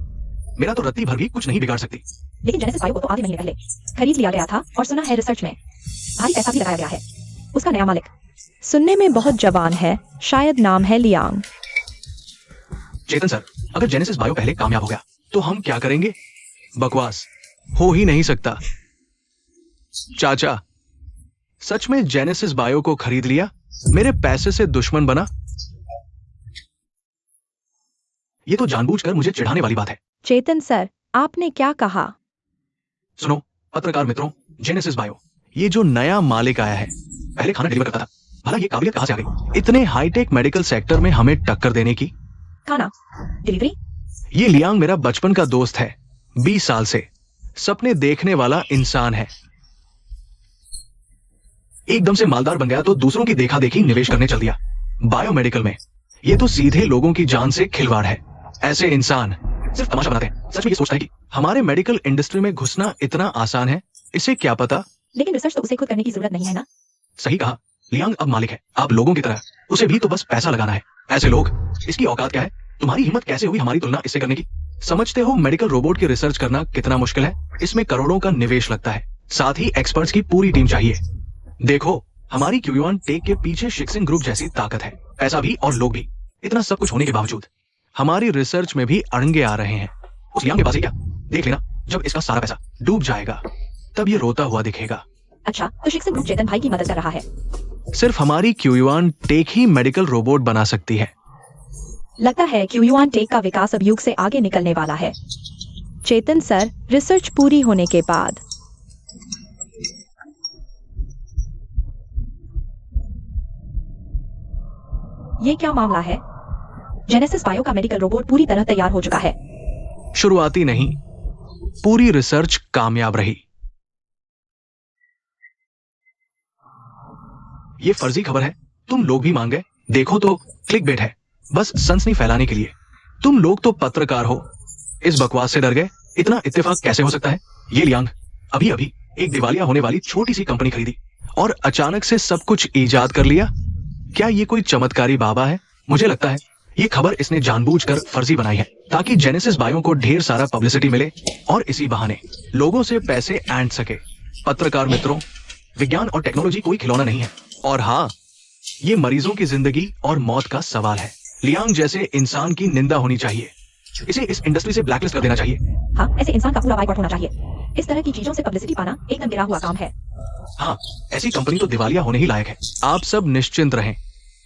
मेरा तो रत्ती भर भी कुछ नहीं बिगाड़ सकती। लेकिन जेनेसिस बायो को तो आधे महीने पहले खरीद लिया गया था और सुना है रिसर्च में भारी पैसा भी लगाया गया है। उसका नया मालिक सुनने में बहुत जवान है, शायद नाम है लियांग। चेतन सर, अगर जेनेसिस बायो पहले कामयाब हो गया तो हम क्या करेंगे? बकवास हो ही नहीं सकता। चाचा, सच में जेनेसिस बायो को खरीद लिया? मेरे पैसे से दुश्मन बना? ये तो जानबूझकर मुझे चिढ़ाने वाली बात है। चेतन सर, आपने क्या कहा? सुनो पत्रकार मित्रों, जेनेसिस बायो, ये जो नया मालिक आया है, पहले खाना डिलीवर करता था। भला ये काबिलियत कहां से आ गई इतने हाईटेक मेडिकल सेक्टर में हमें टक्कर देने की? खाना डिलीवरी? ये लियांग मेरा बचपन का दोस्त है, 20 साल से सपने देखने वाला इंसान है। एकदम से मालदार बन गया तो दूसरों की देखा देखी निवेश करने चल दिया बायोमेडिकल में। ये तो सीधे लोगों की जान से खिलवाड़ है। ऐसे इंसान सिर्फ तमाशा बनाते हैं। सच में ये सोचता है कि हमारे मेडिकल इंडस्ट्री में घुसना इतना आसान है? इसे क्या पता। लेकिन रिसर्च तो उसे खुद करने की जरूरत नहीं है ना? सही कहा, लियांग अब मालिक है, आप लोगों की तरह। उसे भी तो बस पैसा लगाना है। ऐसे लोग, इसकी औकात क्या है? तुम्हारी हिम्मत कैसे हुई हमारी तुलना इससे करने की? समझते हो मेडिकल रोबोट की रिसर्च करना कितना मुश्किल है? इसमें करोड़ों का निवेश लगता है, साथ ही एक्सपर्ट्स की पूरी टीम चाहिए। देखो, हमारी क्यूआन टेक के पीछे शिक्सिंग ग्रुप जैसी ताकत है, पैसा भी और लोग भी। इतना सब कुछ होने के बावजूद हमारी रिसर्च में भी अड़ंगे आ रहे हैं। उस लियांग के पास है क्या? देख लेना, जब इसका सारा पैसा डूब जाएगा तब ये रोता हुआ दिखेगा। अच्छा, तो शिक्षण ग्रुप चेतन भाई की मदद कर रहा है। सिर्फ हमारी क्यूआन टेक ही मेडिकल रोबोट बना सकती है। लगता है क्यूआन टेक का विकास अब युग से आगे निकलने वाला है। चेतन सर, रिसर्च पूरी होने के बाद ये क्या मामला है? जेनेसिस बायो का मेडिकल रोबोट पूरी तरह तैयार हो चुका है। शुरुआती नहीं, पूरी रिसर्च कामयाब रही। ये फर्जी खबर है, तुम लोग भी मान गए। देखो तो क्लिकबेट है, बस सनसनी फैलाने के लिए। तुम लोग तो पत्रकार हो, इस बकवास से डर गए? इतना इत्तेफाक कैसे हो सकता है? ये लियांग अभी अभी एक दिवालिया होने वाली छोटी सी कंपनी खरीदी और अचानक से सब कुछ ईजाद कर लिया। क्या ये कोई चमत्कारी बाबा है? मुझे लगता है ये खबर इसने जानबूझकर फर्जी बनाई है ताकि जेनेसिस बायो को ढेर सारा पब्लिसिटी मिले और इसी बहाने लोगों से पैसे ऐंठ सके। पत्रकार मित्रों, विज्ञान और टेक्नोलॉजी कोई खिलौना नहीं है, और हाँ, ये मरीजों की जिंदगी और मौत का सवाल है। लियांग जैसे इंसान की निंदा होनी चाहिए, इसे इस इंडस्ट्री से ब्लैकलिस्ट कर देना चाहिए। हाँ, ऐसे इंसान का पूरा बाइकआउट होना चाहिए। इस तरह की चीजों से पब्लिसिटी पाना एकदम गिरा हुआ काम है। हाँ, ऐसी कंपनी तो दिवालिया होने ही लायक है। आप सब निश्चिंत रहें,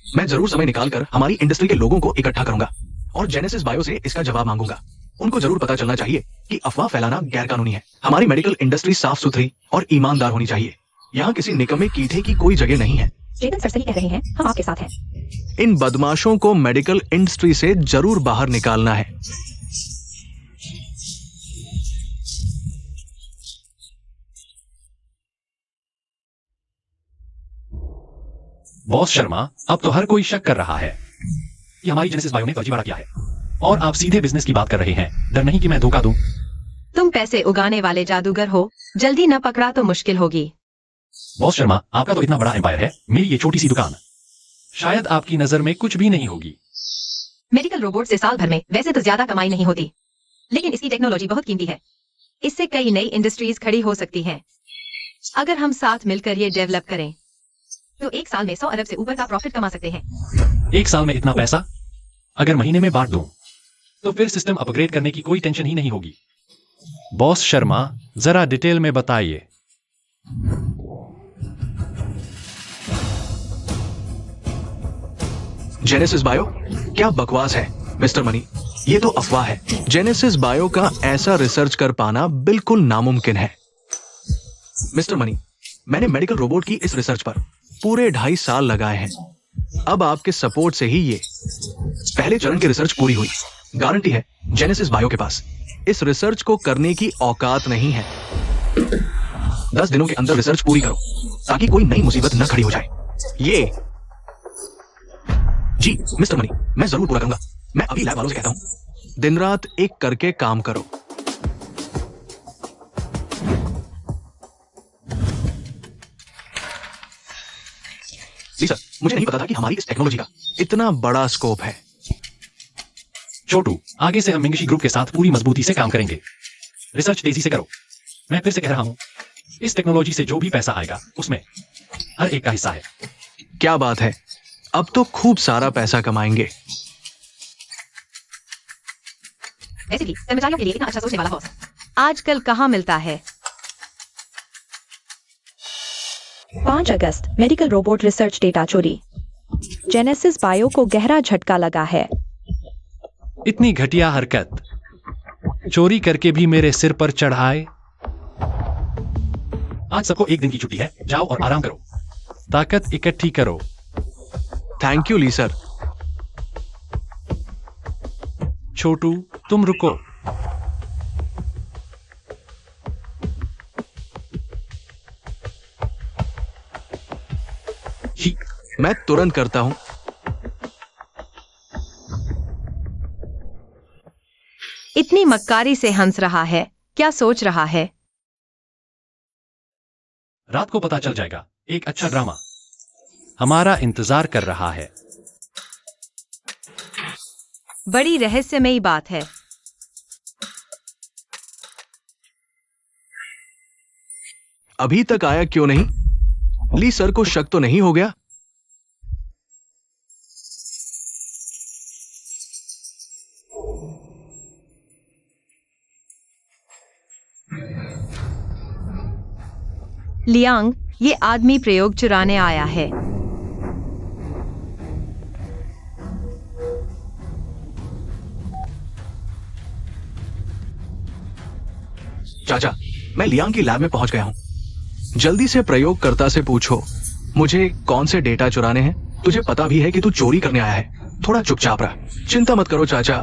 मैं जरूर समय निकालकर हमारी इंडस्ट्री के लोगों को इकट्ठा करूंगा और जेनेसिस बायो से इसका जवाब मांगूंगा। उनको जरूर पता चलना चाहिए कि अफवाह फैलाना गैर कानूनी है। हमारी मेडिकल इंडस्ट्री साफ सुथरी और ईमानदार होनी चाहिए। यहाँ किसी निकम्मे कीठे की कोई जगह नहीं है। चेतन सर सही कह रहे हैं, हम आपके साथ हैं। इन बदमाशों को मेडिकल इंडस्ट्री से जरूर बाहर निकालना है। बॉस शर्मा, अब तो हर कोई शक कर रहा है कि हमारी जेनेसिस बायो ने फर्जीवाड़ा किया है, और आप सीधे बिजनेस की बात कर रहे हैं। डर नहीं कि मैं धोखा दूं। तुम पैसे उगाने वाले जादूगर हो, जल्दी न पकड़ा तो मुश्किल होगी। बॉस शर्मा, आपका तो इतना बड़ा एम्पायर है, मेरी ये छोटी सी दुकान शायद आपकी नजर में कुछ भी नहीं होगी। मेडिकल रोबोट से साल भर में वैसे तो ज्यादा कमाई नहीं होती, लेकिन इसकी टेक्नोलॉजी बहुत कीमती है। इससे कई नई इंडस्ट्रीज खड़ी हो सकती हैं। अगर हम साथ मिलकर ये डेवलप करें तो एक साल में 100 अरब से ऊपर का प्रॉफिट कमा सकते हैं। एक साल में इतना पैसा अगर महीने में बांट दूं तो फिर सिस्टम अपग्रेड करने की कोई टेंशन ही नहीं होगी। बॉस शर्मा, जरा डिटेल में बताइए। Genesis bio? क्या बकवास है मिस्टर मनी, ये तो अफवाह है। जेनेसिस बायो का ऐसा रिसर्च कर पाना बिल्कुल नामुमकिन है। मिस्टर मनी, मैंने मेडिकल रोबोट की इस रिसर्च पर पूरे 2.5 साल लगाए हैं। अब आपके सपोर्ट से ही ये पहले चरण की रिसर्च पूरी हुई। गारंटी है जेनेसिस बायो के पास इस रिसर्च को करने की औकात नहीं है। 10 दिनों के अंदर रिसर्च पूरी करो ताकि कोई नई मुसीबत न खड़ी हो जाए। ये जी मिस्टर मनी, मैं जरूर पूरा करूंगा। मैं अभी लैब वालों से कहता हूं, दिन रात एक करके काम करो। जी सर, मुझे नहीं पता था कि हमारी इस टेक्नोलॉजी का इतना बड़ा स्कोप है। छोटू, आगे से हम मिंगशी ग्रुप के साथ पूरी मजबूती से काम करेंगे। रिसर्च तेजी से करो। मैं फिर से कह रहा हूं, इस टेक्नोलॉजी से जो भी पैसा आएगा उसमें हर एक का हिस्सा है। क्या बात है, अब तो खूब सारा पैसा कमाएंगे। ऐसे भी कर्मचारियों के लिए इतना अच्छा सोचने वाला बॉस आजकल कहाँ मिलता है। 5 अगस्त मेडिकल रोबोट रिसर्च डेटा चोरी। जेनेसिस बायो को गहरा झटका लगा है। इतनी घटिया हरकत चोरी करके भी मेरे सिर पर चढ़ाए। आज सबको एक दिन की छुट्टी है, जाओ और आराम करो, ताकत इकट्ठी करो। Thank you Lee sir. Chhotu, तुम रुको। जी, मैं तुरंत करता हूं। इतनी मक्कारी से हंस रहा है, क्या सोच रहा है? रात को पता चल जाएगा। एक अच्छा ड्रामा हमारा इंतजार कर रहा है। बड़ी रहस्यमयी बात है। अभी तक आया क्यों नहीं? ली सर को शक तो नहीं हो गया? लियांग, ये आदमी प्रयोग चुराने आया है। चाचा, मैं लियांग की लैब में पहुंच गया हूं। जल्दी से प्रयोगकर्ता से पूछो मुझे कौन से डेटा चुराने हैं। तुझे पता भी है कि तू चोरी करने आया है। थोड़ा चुपचाप रह। चिंता मत करो चाचा,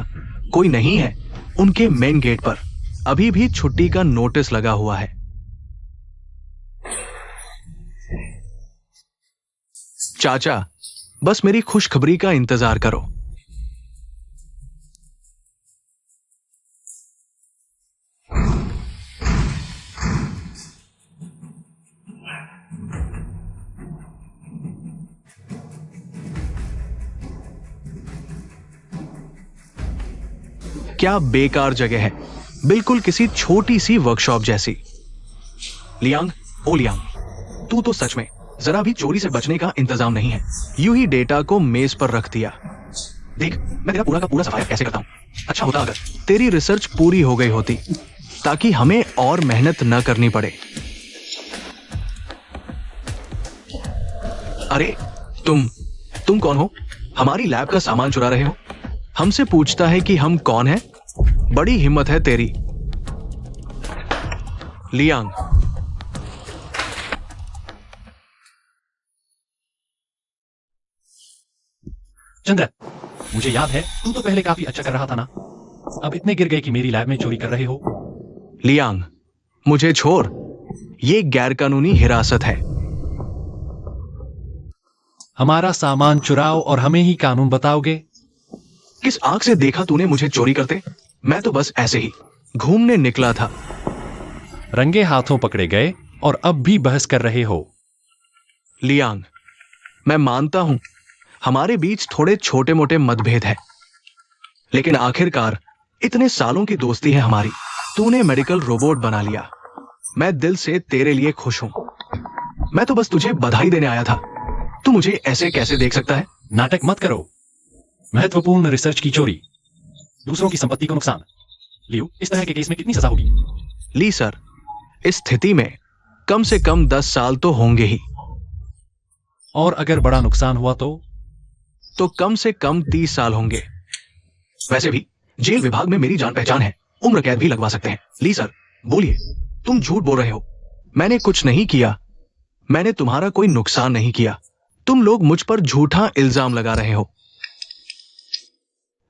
कोई नहीं है उनके मेन गेट पर। अभी भी छुट्टी का नोटिस लगा हुआ है। चाचा, बस मेरी खुशखबरी का इंतजार करो। क्या बेकार जगह है, बिल्कुल किसी छोटी सी वर्कशॉप जैसी। लियांग, ओ लियांग, तू तो सच में जरा भी चोरी से बचने का इंतजाम नहीं है। यूं ही डेटा को मेज पर रख दिया। देख, मैं तेरा पूरा का पूरा सफाया कैसे करता हूं। अच्छा होता अगर तेरी रिसर्च पूरी हो गई होती, ताकि हमें और मेहनत न करनी पड़े। अरे तुम कौन हो? हमारी लैब का सामान चुरा रहे हो? हमसे पूछता है कि हम कौन हैं? बड़ी हिम्मत है तेरी। लियांग, चंद्र, मुझे याद है तू तो पहले काफी अच्छा कर रहा था ना। अब इतने गिर गए कि मेरी लैब में चोरी कर रहे हो। लियांग, मुझे छोड़। ये गैरकानूनी हिरासत है। हमारा सामान चुराओ और हमें ही कानून बताओगे? किस आंख से देखा तूने मुझे चोरी करते? मैं तो बस ऐसे ही घूमने निकला था। रंगे हाथों पकड़े गए और अब भी बहस कर रहे हो। लियांग, मैं मानता हूं हमारे बीच थोड़े छोटे मोटे मतभेद हैं, लेकिन आखिरकार इतने सालों की दोस्ती है हमारी। तूने मेडिकल रोबोट बना लिया, मैं दिल से तेरे लिए खुश हूं। मैं तो बस तुझे बधाई देने आया था। तू मुझे ऐसे कैसे देख सकता है? नाटक मत करो। महत्वपूर्ण रिसर्च की चोरी, दूसरों की संपत्ति को नुकसान। लियो, इस तरह के केस में कितनी सजा होगी? ली सर, इस स्थिति में कम से कम 10 साल तो होंगे ही। और अगर बड़ा नुकसान हुआ तो कम से कम 30 साल होंगे। वैसे भी जेल विभाग में मेरी जान पहचान है, उम्र कैद भी लगवा सकते हैं। ली सर, बोलिए, तुम झूठ बोल रहे हो। मैंने कुछ नहीं किया, मैंने तुम्हारा कोई नुकसान नहीं किया। तुम लोग मुझ पर झूठा इल्जाम लगा रहे हो।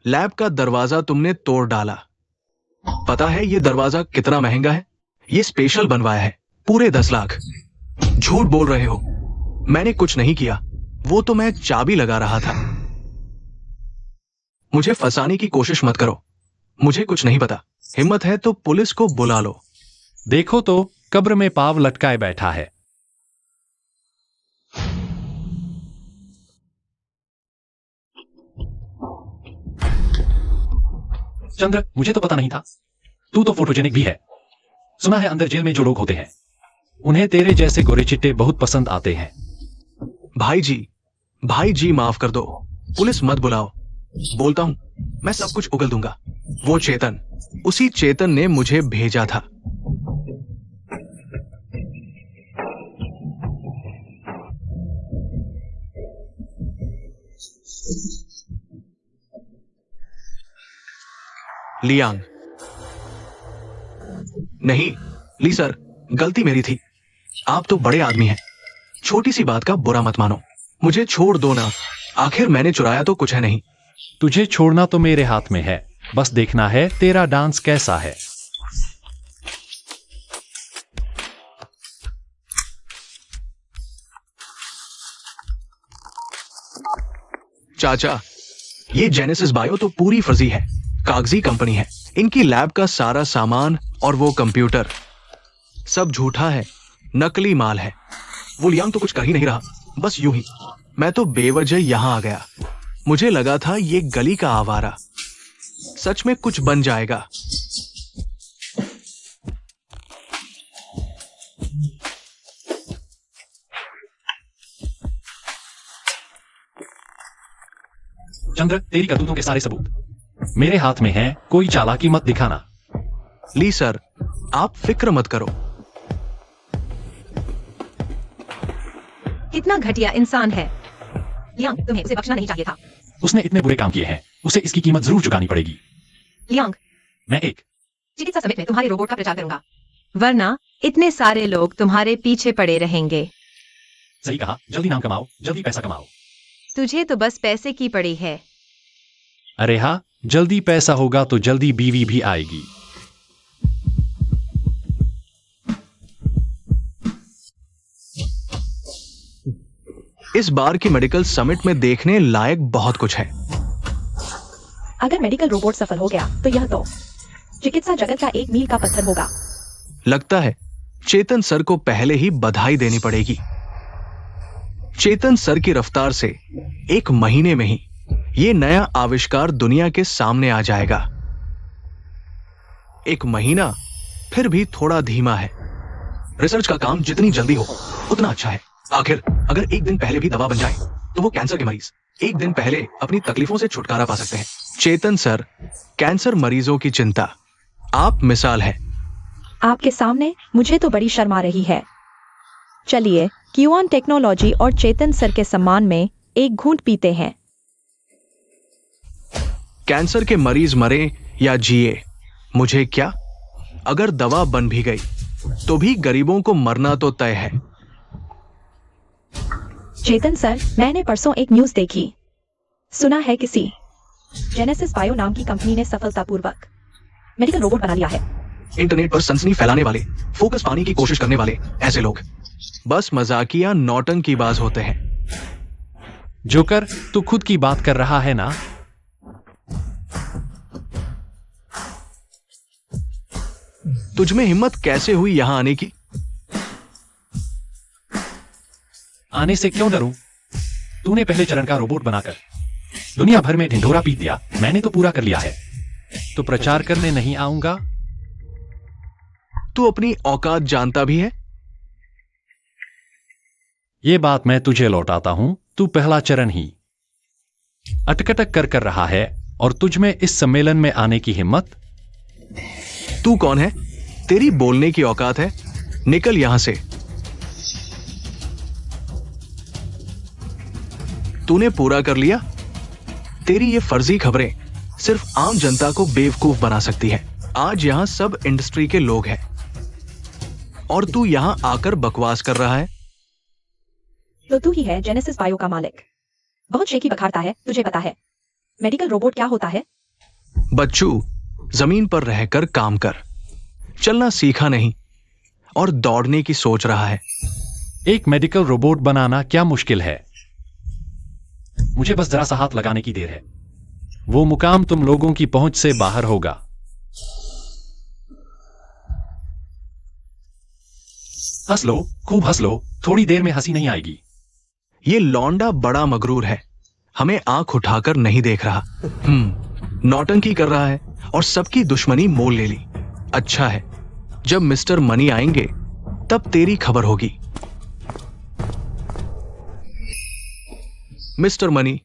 लैब का दरवाजा तुमने तोड़ डाला। पता है ये दरवाजा कितना महंगा है? ये स्पेशल बनवाया है, पूरे 10 लाख। झूठ बोल रहे हो, मैंने कुछ नहीं किया, वो तो मैं चाबी लगा रहा था। मुझे फंसाने की कोशिश मत करो, मुझे कुछ नहीं पता। हिम्मत है तो पुलिस को बुला लो। देखो तो कब्र में पाव लटकाए बैठा है। चंद्र, मुझे तो पता नहीं था, तू तो फोटोजेनिक भी है। सुना है अंदर जेल में जो लोग होते हैं उन्हें तेरे जैसे गोरे चिट्टे बहुत पसंद आते हैं। भाई जी माफ कर दो, पुलिस मत बुलाओ। बोलता हूं, मैं सब कुछ उगल दूंगा। वो चेतन, उसी चेतन ने मुझे भेजा था। लियांग। नहीं ली सर, गलती मेरी थी। आप तो बड़े आदमी हैं, छोटी सी बात का बुरा मत मानो। मुझे छोड़ दो ना, आखिर मैंने चुराया तो कुछ है नहीं। तुझे छोड़ना तो मेरे हाथ में है, बस देखना है तेरा डांस कैसा है। चाचा, ये जेनेसिस बायो तो पूरी फर्जी है, कागजी कंपनी है। इनकी लैब का सारा सामान और वो कंप्यूटर सब झूठा है, नकली माल है। वो लियांग तो कुछ कर ही नहीं रहा, बस यूं ही। मैं तो बेवजह यहां आ गया, मुझे लगा था ये गली का आवारा सच में कुछ बन जाएगा। चंद्र, तेरी करतूतों के सारे सबूत मेरे हाथ में हैं, कोई चालाकी मत दिखाना। ली सर, आप फिक्र मत करो। कितना घटिया इंसान है। लियांग, तुम्हें उसे बख्शना नहीं चाहिए था। उसने इतने बुरे काम किए हैं, उसे इसकी कीमत जरूर चुकानी पड़ेगी। लियांग, मैं एक चिकित्सा समिति में तुम्हारे रोबोट का प्रचार करूंगा, वरना इतने सारे लोग तुम्हारे पीछे पड़े रहेंगे। सही कहा, जल्दी नाम कमाओ, जल्दी पैसा कमाओ। तुझे तो बस पैसे की पड़ी है। अरे हाँ, जल्दी पैसा होगा तो जल्दी बीवी भी आएगी। इस बार की मेडिकल समिट में देखने लायक बहुत कुछ है। अगर मेडिकल रोबोट सफल हो गया तो यह तो चिकित्सा जगत का एक मील का पत्थर होगा। लगता है चेतन सर को पहले ही बधाई देनी पड़ेगी। चेतन सर की रफ्तार से 1 महीने में ही ये नया आविष्कार दुनिया के सामने आ जाएगा। 1 महीना फिर भी थोड़ा धीमा है। रिसर्च का काम जितनी जल्दी हो उतना अच्छा है। आखिर अगर 1 दिन पहले भी दवा बन जाए तो वो कैंसर के मरीज 1 दिन पहले अपनी तकलीफों से छुटकारा पा सकते हैं। चेतन सर, कैंसर मरीजों की चिंता, आप मिसाल है। आपके सामने मुझे तो बड़ी शर्म आ रही है। चलिए क्यूऑन टेक्नोलॉजी और चेतन सर के सम्मान में एक घूंट पीते हैं। कैंसर के मरीज मरे या जिए, मुझे क्या। अगर दवा बन भी गई तो भी गरीबों को मरना तो तय है। चेतन सर, मैंने परसों एक न्यूज देखी। सुना है किसी जेनेसिस बायो नाम की कंपनी ने सफलतापूर्वक मेडिकल रोबोट बना लिया है। इंटरनेट पर सनसनी फैलाने वाले, फोकस पाने की कोशिश करने वाले ऐसे लोग बस मजाकिया नौटंकीबाज होते हैं। जोकर, तू खुद की बात कर रहा है ना? तुझमें हिम्मत कैसे हुई यहां आने की? आने से क्यों डरूं? तूने पहले चरण का रोबोट बनाकर दुनिया भर में ढिंढोरा पीट दिया, मैंने तो पूरा कर लिया है। तो प्रचार करने नहीं आऊंगा? तू अपनी औकात जानता भी है? ये बात मैं तुझे लौटाता हूं। तू पहला चरण ही अटकटक कर रहा है और तुझ में इस सम्मेलन में आने की हिम्मत? तू कौन है? तेरी बोलने की औकात है? निकल यहां से, तूने पूरा कर लिया। तेरी ये फर्जी खबरें सिर्फ आम जनता को बेवकूफ बना सकती है। आज यहाँ सब इंडस्ट्री के लोग हैं और तू यहाँ आकर बकवास कर रहा है। तो तू ही है जेनेसिस बायो का मालिक। बहुत शेखी बखारता है, तुझे पता है मेडिकल रोबोट क्या होता है? बच्चू, जमीन पर रहकर काम कर। चलना सीखा नहीं और दौड़ने की सोच रहा है। एक मेडिकल रोबोट बनाना क्या मुश्किल है? मुझे बस जरा सा हाथ लगाने की देर है। वो मुकाम तुम लोगों की पहुंच से बाहर होगा। हंस लो, खूब हंस लो, थोड़ी देर में हंसी नहीं आएगी। ये लौंडा बड़ा मगरूर है, हमें आंख उठाकर नहीं देख रहा। नौटंकी कर रहा है और सबकी दुश्मनी मोल ले ली। अच्छा है, जब मिस्टर मनी आएंगे तब तेरी खबर होगी। मिस्टर मनी,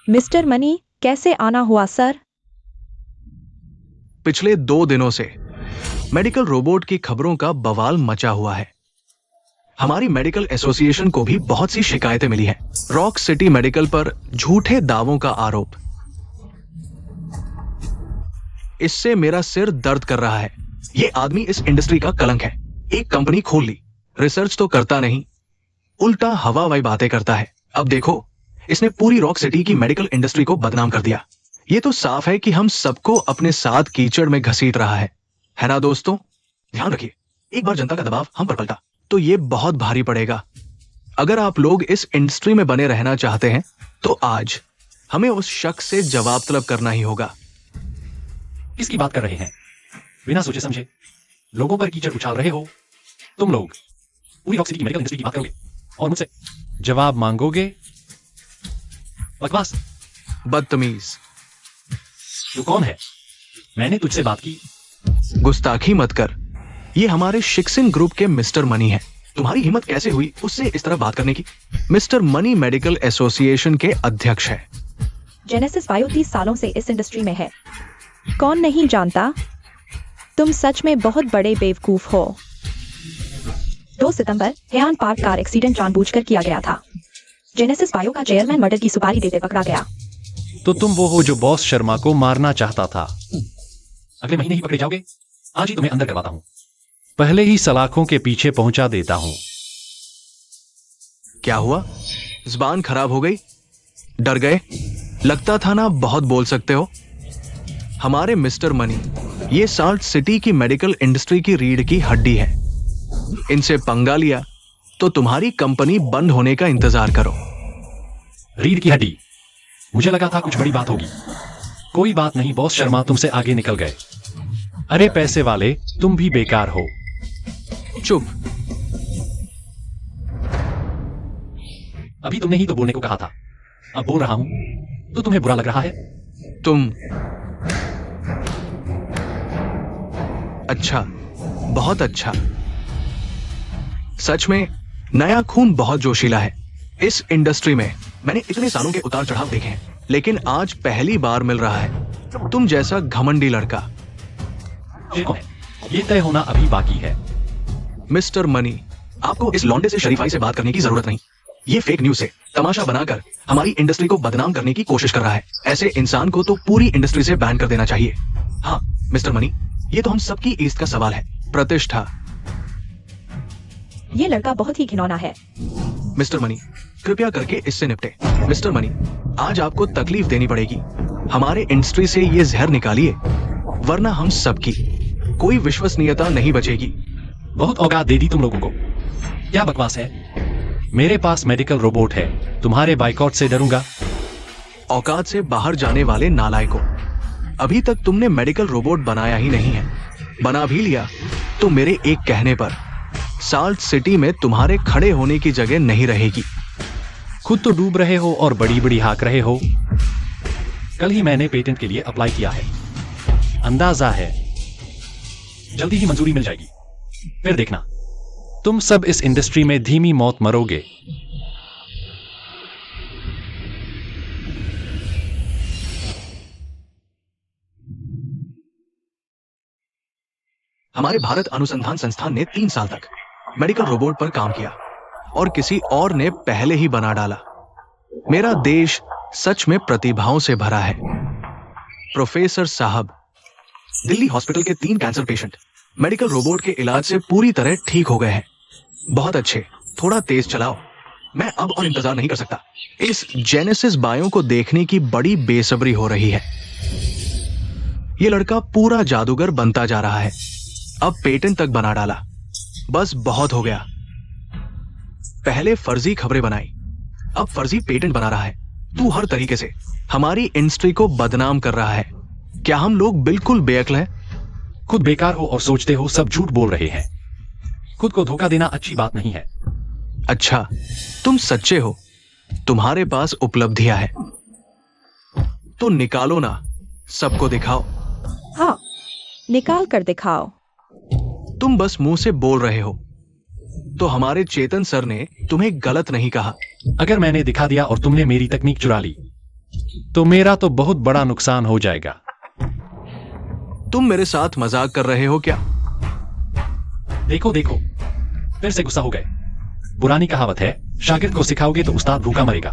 मिस्टर मनी, कैसे आना हुआ सर? पिछले 2 दिनों से मेडिकल रोबोट की खबरों का बवाल मचा हुआ है। हमारी मेडिकल एसोसिएशन को भी बहुत सी शिकायतें मिली हैं। रॉक सिटी मेडिकल पर झूठे दावों का आरोप। इससे मेरा सिर दर्द कर रहा है। ये आदमी इस इंडस्ट्री का कलंक है। एक कंपनी खोल ली, रिसर्च तो करता नहीं, उल्टा हवाबाई बातें करता है। अब देखो, इसने पूरी रॉक सिटी की मेडिकल इंडस्ट्री को बदनाम कर दिया। ये तो साफ है कि हम सबको अपने साथ कीचड़ में घसीट रहा है ना दोस्तों? ध्यान रखिए, एक बार जनता का दबाव हम पर पलटा तो ये बहुत भारी पड़ेगा। अगर आप लोग इस इंडस्ट्री में बने रहना चाहते हैं तो आज हमें उस शख्स से जवाब तलब करना ही होगा। किसकी बात कर रहे हैं? बिना सोचे समझे लोगों पर कीचड़ उछाल रहे हो। तुम लोग पूरी रॉक सिटी की मेडिकल इंडस्ट्री की बात करोगे और मुझसे जवाब मांगोगे? बकवास। बदतमीज। तू कौन है? मैंने तुझसे बात की। गुस्ताखी मत कर। ये हमारे शिक्सिन ग्रुप के मिस्टर मनी हैं। तुम्हारी हिम्मत कैसे हुई उससे इस तरह बात करने की? मिस्टर मनी मेडिकल एसोसिएशन के अध्यक्ष है। जेनेसिस बायो 30 सालों से इस इंडस्ट्री में है। कौन नहीं जानता? तुम सच में बहुत बड़े बेवकूफ हो। 2 सितंबर हेयान पार्क कार एक्सीडेंट जानबूझकर किया गया था। जेनेसिस बायो का चेयरमैन मर्डर की सुपारी देते पकड़ा गया। तो तुम वो हो जो बॉस शर्मा को मारना चाहता था। अगले महीने ही पकड़े जाओगे। आज ही तुम्हें अंदर करवाता हूं। पहले ही सलाखों के पीछे पहुंचा देता हूं। क्या हुआ? जुबान खराब हो गई? डर गए? लगता था ना बहुत बोल सकते हो। हमारे मिस्टर मनी ये साल्ट सिटी की मेडिकल इंडस्ट्री की रीढ़ की हड्डी है। इनसे पंगा लिया तो तुम्हारी कंपनी बंद होने का इंतजार करो। रीढ़ की हड्डी? मुझे लगा था कुछ बड़ी बात होगी। कोई बात नहीं बॉस शर्मा, तुमसे आगे निकल गए। अरे पैसे वाले, तुम भी बेकार हो। चुप। अभी तुमने ही तो बोलने को कहा था। अब बोल रहा हूं तो तुम्हें बुरा लग रहा है? तुम अच्छा, बहुत अच्छा। सच में नया खून बहुत जोशीला है। इस इंडस्ट्री में मैंने इतने सालों के उतार चढ़ाव देखे हैं, लेकिन आज पहली बार मिल रहा है तुम जैसा घमंडी लड़का। ये तय होना अभी बाकी है। मिस्टर मनी, आपको इस लौंडे से शरीफाई से बात करने की जरूरत नहीं। ये फेक न्यूज से तमाशा बनाकर हमारी इंडस्ट्री को बदनाम करने की कोशिश कर रहा है। ऐसे इंसान को तो पूरी इंडस्ट्री से बैन कर देना चाहिए। हाँ मिस्टर मनी, ये तो हम सबकी इज्जत का सवाल है। प्रतिष्ठा। ये लड़का बहुत ही घिनौना है। मिस्टर मनी, कृपया करके इससे निपटे। मिस्टर मनी, आज आपको तकलीफ देनी पड़ेगी। हमारे इंडस्ट्री से ये जहर निकालिए, वरना हम सबकी कोई विश्वसनीयता नहीं बचेगी। बहुत औकात दे दी तुम लोगों को। क्या बकवास है? मेरे पास मेडिकल रोबोट है। तुम्हारे बाइकआउट से डरूंगा? औकात से बाहर जाने वाले नालायकों, अभी तक तुमने मेडिकल रोबोट बनाया ही नहीं है। बना भी लिया तो मेरे एक कहने पर साल्ट सिटी में तुम्हारे खड़े होने की जगह नहीं रहेगी। खुद तो डूब रहे हो और बड़ी बड़ी हाक रहे हो। कल ही मैंने पेटेंट के लिए अप्लाई किया है। अंदाजा है जल्दी ही मंजूरी मिल जाएगी। फिर देखना, तुम सब इस इंडस्ट्री में धीमी मौत मरोगे। हमारे भारत अनुसंधान संस्थान ने 3 साल तक मेडिकल रोबोट पर काम किया और किसी और ने पहले ही बना डाला। मेरा देश सच में प्रतिभाओं से भरा है। प्रोफेसर साहब, दिल्ली हॉस्पिटल के 3 कैंसर पेशेंट मेडिकल रोबोट के इलाज से पूरी तरह ठीक हो गए हैं। बहुत अच्छे, थोड़ा तेज चलाओ, मैं अब और इंतजार नहीं कर सकता। इस जेनेसिस बायो को देखने की बड़ी बेसब्री हो रही है। यह लड़का पूरा जादूगर बनता जा रहा है। अब पेटेंट तक बना डाला। बस बहुत हो गया। पहले फर्जी खबरें बनाई, अब फर्जी पेटेंट बना रहा है। तू हर तरीके से हमारी इंडस्ट्री को बदनाम कर रहा है। क्या हम लोग बिल्कुल बेअक्ल हैं? खुद बेकार हो और सोचते हो सब झूठ बोल रहे हैं। खुद को धोखा देना अच्छी बात नहीं है। अच्छा, तुम सच्चे हो, तुम्हारे पास उपलब्धियां हैं, तो निकालो ना, सबको दिखाओ। हाँ, निकाल कर दिखाओ। तुम बस मुंह से बोल रहे हो, तो हमारे चेतन सर ने तुम्हें गलत नहीं कहा। अगर मैंने दिखा दिया और तुमने मेरी तकनीक चुरा ली तो मेरा तो बहुत बड़ा नुकसान हो जाएगा। तुम मेरे साथ मजाक कर रहे हो क्या? देखो देखो, फिर से गुस्सा हो गए। पुरानी कहावत है, शागिर्द को सिखाओगे तो उस्ताद भूखा मरेगा।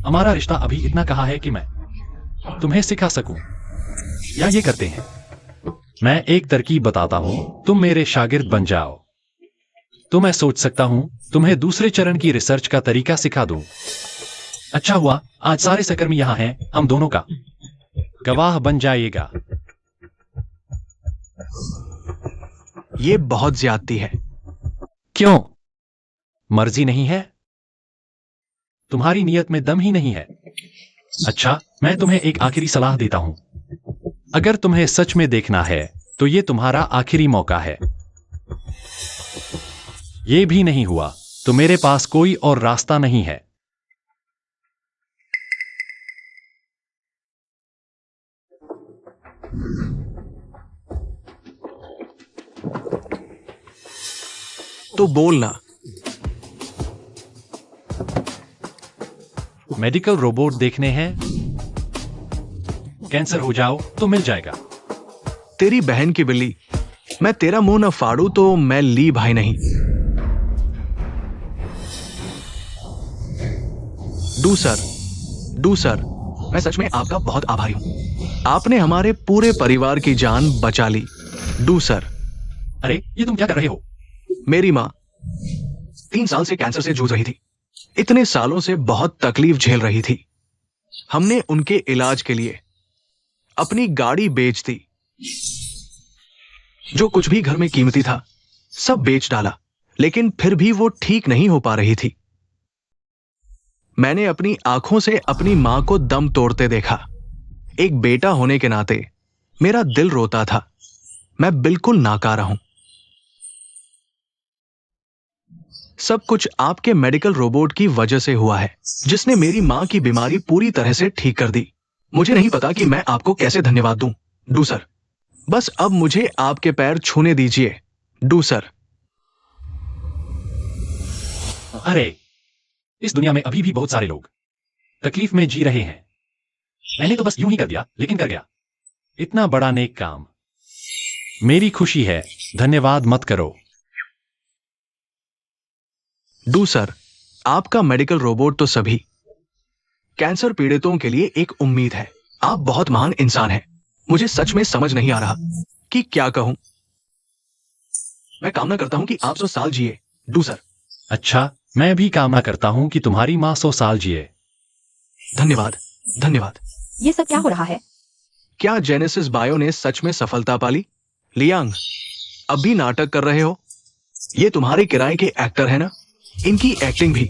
हमारा रिश्ता अभी इतना कहा है कि मैं तुम्हें सिखा सकूं। या ये करते हैं, मैं एक तरकीब बताता हूं, तुम मेरे शागिर्द बन जाओ तो मैं सोच सकता हूं तुम्हें दूसरे चरण की रिसर्च का तरीका सिखा दूं। अच्छा हुआ आज सारे सहकर्मी यहां हैं, हम दोनों का गवाह बन जाइएगा। ये बहुत ज्यादती है। क्यों? मर्जी नहीं है? तुम्हारी नियत में दम ही नहीं है। अच्छा, मैं तुम्हें एक आखिरी सलाह देता हूं। अगर तुम्हें सच में देखना है तो ये तुम्हारा आखिरी मौका है। ये भी नहीं हुआ तो मेरे पास कोई और रास्ता नहीं है। तो बोलना। मेडिकल रोबोट देखने हैं? कैंसर हो जाओ तो मिल जाएगा। तेरी बहन की बिल्ली, मैं तेरा मुंह न फाड़ू तो मैं ली भाई नहीं। डू सर, मैं सच में आपका बहुत आभारी हूं। आपने हमारे पूरे परिवार की जान बचा ली। Do sir. अरे ये तुम क्या कर रहे हो? मेरी माँ 3 साल से कैंसर से जूझ रही थी। इतने सालों से बहुत तकलीफ झेल रही थी। हमने उनके इलाज के लिए अपनी गाड़ी बेच दी। जो कुछ भी घर में कीमती था सब बेच डाला, लेकिन फिर भी वो ठीक नहीं हो पा रही थी। मैंने अपनी आंखों से अपनी मां को दम तोड़ते देखा। एक बेटा होने के नाते मेरा दिल रोता था। मैं बिल्कुल नाकारा हूं। सब कुछ आपके मेडिकल रोबोट की वजह से हुआ है, जिसने मेरी मां की बीमारी पूरी तरह से ठीक कर दी। मुझे नहीं पता कि मैं आपको कैसे धन्यवाद दूं, डू सर। बस अब मुझे आपके पैर छूने दीजिए, डू सर। अरे, इस दुनिया में अभी भी बहुत सारे लोग तकलीफ में जी रहे हैं। मैंने तो बस यूं ही कर दिया, लेकिन कर गया। इतना बड़ा नेक काम। मेरी खुशी है, धन्यवाद मत करो। डू सर, आपका मेडिकल रोबोट तो सभी कैंसर पीड़ितों के लिए एक उम्मीद है। आप बहुत महान इंसान हैं। मुझे सच में समझ नहीं आ रहा कि क्या कहूं। मैं कामना करता हूं कि आप 100 साल जिए, डू सर। अच्छा, मैं भी कामना करता हूं कि तुम्हारी मां 100 साल जिए। धन्यवाद, धन्यवाद। ये सब क्या हो रहा है? क्या जेनेसिस बायो ने सच में सफलता पाली? लियांग, अब भी नाटक कर रहे हो? ये तुम्हारे किराए के एक्टर है ना? इनकी एक्टिंग भी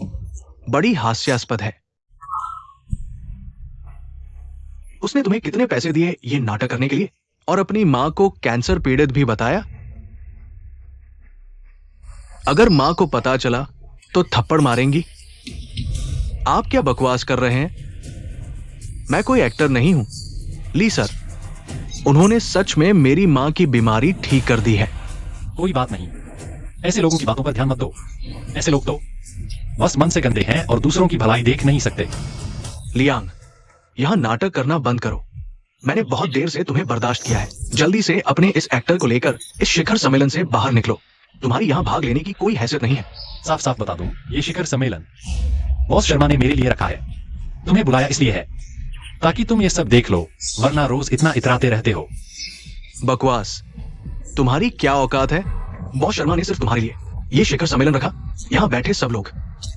बड़ी हास्यास्पद है। उसने तुम्हें कितने पैसे दिए ये नाटक करने के लिए? और अपनी मां को कैंसर पीड़ित भी बताया? अगर मां को पता चला तो थप्पड़ मारेंगी। आप क्या बकवास कर रहे हैं? मैं कोई एक्टर नहीं हूं। ली सर, उन्होंने सच में मेरी मां की बीमारी ठीक कर दी है। कोई बात नहीं, ऐसे लोगों की बातों पर ध्यान मत दो। ऐसे लोग तो बस मन से गंदे हैं और दूसरों की भलाई देख नहीं सकते। लियांग, यहां नाटक करना बंद करो। मैंने बहुत देर से तुम्हें बर्दाश्त किया है। जल्दी से अपने इस एक्टर को लेकर इस शिखर सम्मेलन से बाहर निकलो। तुम्हारी यहाँ भाग लेने की कोई हैसियत नहीं है। साफ साफ बता दूं, ये शिखर सम्मेलन बॉस शर्मा ने मेरे लिए रखा है। तुम्हें बुलाया इसलिए है ताकि तुम ये सब देख लो, वरना रोज इतना इतराते रहते हो। बकवास। तुम्हारी क्या औकात है? बॉस शर्मा ने सिर्फ तुम्हारे लिए ये शिखर सम्मेलन रखा। यहाँ बैठे सब लोग,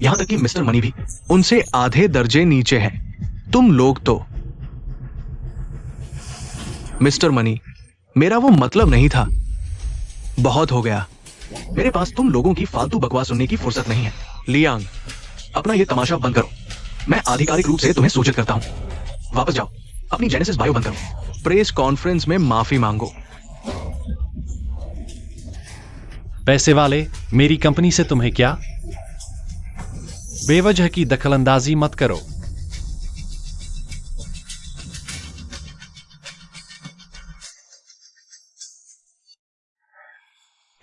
यहाँ तक कि मिस्टर मनी भी, उनसे आधे दर्जे नीचे हैं। तुम लोग तो। मिस्टर मनी, मेरा वो मतलब नहीं था। बहुत हो गया। मेरे पास तुम लोगों की फालतू बकवास सुनने की फुर्सत नहीं है। लियांग, अपना ये तमाशा बंद करो। मैं आधिकारिक रूप से तुम्हें सूचित करता हूं। वापस जाओ, अपनी जेनेसिस बायो बंद करो। प्रेस कॉन्फ्रेंस में माफी मांगो। पैसे वाले, मेरी कंपनी से तुम्हें क्या? बेवजह की दखलंदाजी मत करो।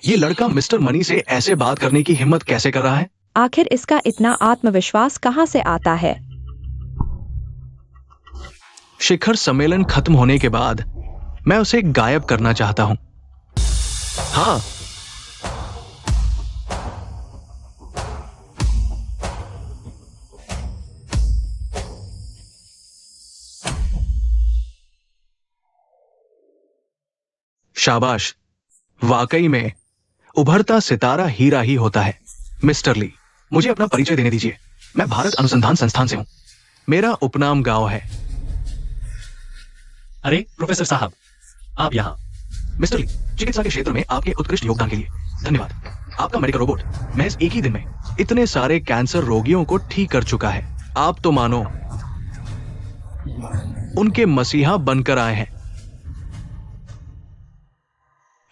ये लड़का मिस्टर मनी से ऐसे बात करने की हिम्मत कैसे कर रहा है? आखिर इसका इतना आत्मविश्वास कहां से आता है? शिखर सम्मेलन खत्म होने के बाद मैं उसे गायब करना चाहता हूं। हाँ, शाबाश। वाकई में उभरता सितारा हीरा ही होता है। मिस्टर ली, मुझे अपना परिचय देने दीजिए। मैं भारत अनुसंधान संस्थान से हूं। मेरा उपनाम गांव है। अरे प्रोफेसर साहब, आप यहाँ। मिस्टर ली, चिकित्सा के क्षेत्र में आपके उत्कृष्ट योगदान के लिए धन्यवाद। आपका मेडिकल रोबोट महज एक ही दिन में इतने सारे कैंसर रोगियों को ठीक कर चुका है। आप तो मानो उनके मसीहा बनकर आए हैं।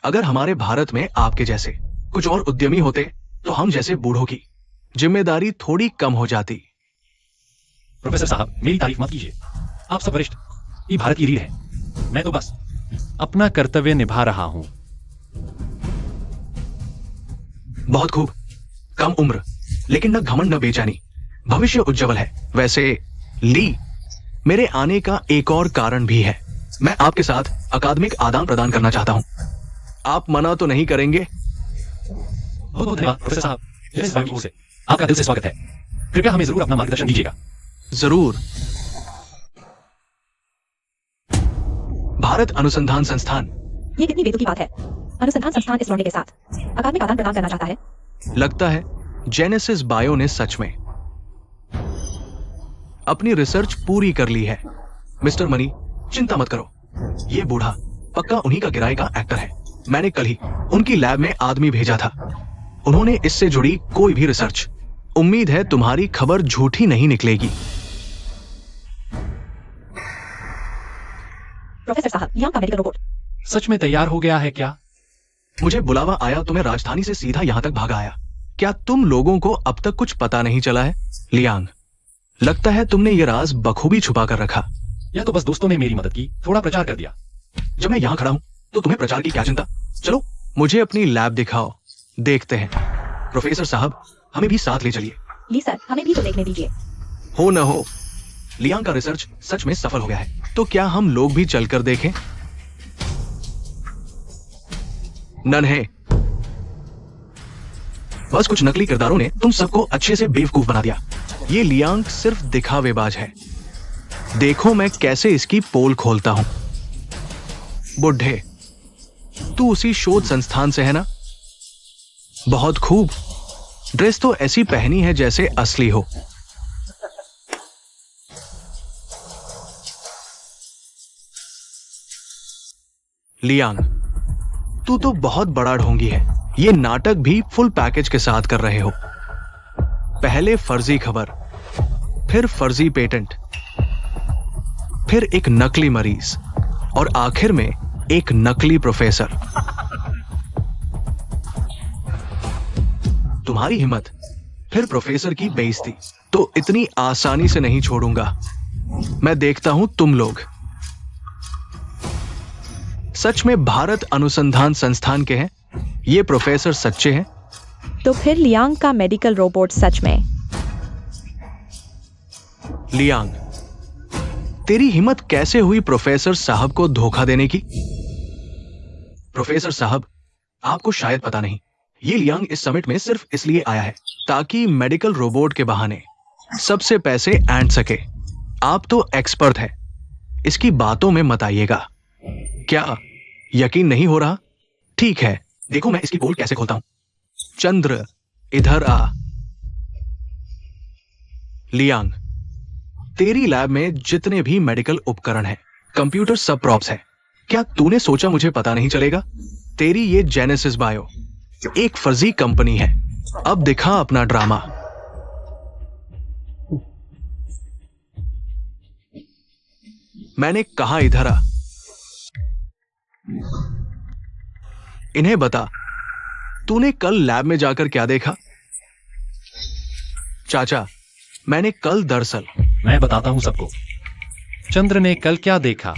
अगर हमारे भारत में आपके जैसे कुछ और उद्यमी होते तो हम जैसे बूढ़ों की जिम्मेदारी थोड़ी कम हो जाती। प्रोफेसर साहब, मेरी तारीफ मत कीजिए। आप सब वरिष्ठ, ये भारत की रीढ़ है। मैं तो बस अपना कर्तव्य निभा रहा हूं। बहुत खूब। कम उम्र, लेकिन न घमंड न बेचैनी। भविष्य उज्जवल है। वैसे ली, मेरे आने का एक और कारण भी है। मैं आपके साथ अकादमिक आदान प्रदान करना चाहता हूं। आप मना तो नहीं करेंगे? बहुत बहुत धन्यवाद प्रोफेसर साहब। जेनेसिस बायो की ओर से आपका दिल से स्वागत है। कृपया हमें जरूर अपना मार्गदर्शन दीजिएगा। जरूर। भारत अनुसंधान संस्थान। ये कितनी बेतुकी बात है। अनुसंधान संस्थान इस लौंडे के साथ अकादमिक आदान प्रदान करना चाहता है। लगता है जेनेसिस बायो ने सच में अपनी रिसर्च पूरी कर ली है। मिस्टर मनी, चिंता मत करो। ये बूढ़ा पक्का उन्हीं का किराए का एक्टर है। मैंने कल ही उनकी लैब में आदमी भेजा था। उन्होंने इससे जुड़ी कोई भी रिसर्च। उम्मीद है तुम्हारी खबर झूठी नहीं निकलेगी। प्रोफेसर साहब, यहाँ का मेडिकल रोबोट सच में तैयार हो गया है क्या? मुझे बुलावा आया तो मैं राजधानी से सीधा यहां तक भागा आया। क्या तुम लोगों को अब तक कुछ पता नहीं चला है? लियांग, लगता है तुमने ये राज बखूबी छुपा कर रखा। या तो बस दोस्तों ने मेरी मदद की, थोड़ा प्रचार कर दिया। जब मैं यहां खड़ा हूं तो तुम्हें प्रचार की क्या चिंता? चलो मुझे अपनी लैब दिखाओ, देखते हैं। प्रोफेसर साहब, हमें भी साथ ले चलिए। ली सर, हमें भी तो देखने दीजिए। हो न हो, लियांग का रिसर्च सच में सफल हो गया है। तो क्या हम लोग भी चलकर देखें? नन्हे, बस कुछ नकली किरदारों ने तुम सबको अच्छे से बेवकूफ बना दिया। ये लियांग सिर्फ दिखावेबाज है। देखो मैं कैसे इसकी पोल खोलता हूं। बुढ़े, तू उसी शोध संस्थान से है ना? बहुत खूब। ड्रेस तो ऐसी पहनी है जैसे असली हो। लियांग, तू तो बहुत बड़ा ढोंगी है। ये नाटक भी फुल पैकेज के साथ कर रहे हो। पहले फर्जी खबर, फिर फर्जी पेटेंट, फिर एक नकली मरीज और आखिर में एक नकली प्रोफेसर। तुम्हारी हिम्मत, फिर प्रोफेसर की बेइज्जती, तो इतनी आसानी से नहीं छोड़ूंगा। मैं देखता हूं तुम लोग सच में भारत अनुसंधान संस्थान के हैं? ये प्रोफेसर सच्चे हैं? तो फिर लियांग का मेडिकल रोबोट सच में? लियांग, तेरी हिम्मत कैसे हुई प्रोफेसर साहब को धोखा देने की? प्रोफेसर साहब, आपको शायद पता नहीं, ये लियांग इस समिट में सिर्फ इसलिए आया है ताकि मेडिकल रोबोट के बहाने सबसे पैसे ऐंठ सके। आप तो एक्सपर्ट है, इसकी बातों में मत आइएगा। क्या यकीन नहीं हो रहा? ठीक है, देखो मैं इसकी पोल कैसे खोलता हूं। चंद्र, इधर आ। लियांग, तेरी लैब में जितने भी मेडिकल उपकरण हैं, कंप्यूटर सब प्रॉप्स है। क्या तूने सोचा मुझे पता नहीं चलेगा? तेरी ये जेनेसिस बायो एक फर्जी कंपनी है। अब दिखा अपना ड्रामा। मैंने कहा इधर आ। इन्हें बता, तूने कल लैब में जाकर क्या देखा? चाचा, मैंने कल दरअसल मैं बताता हूं सबको। चंद्र ने कल क्या देखा?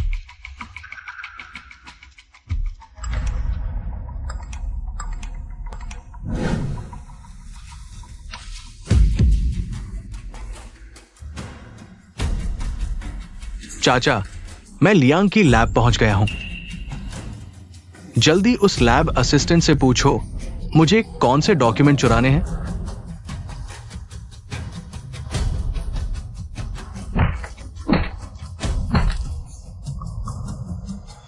चाचा, मैं लियांग की लैब पहुंच गया हूं। जल्दी उस लैब असिस्टेंट से पूछो मुझे कौन से डॉक्यूमेंट चुराने हैं।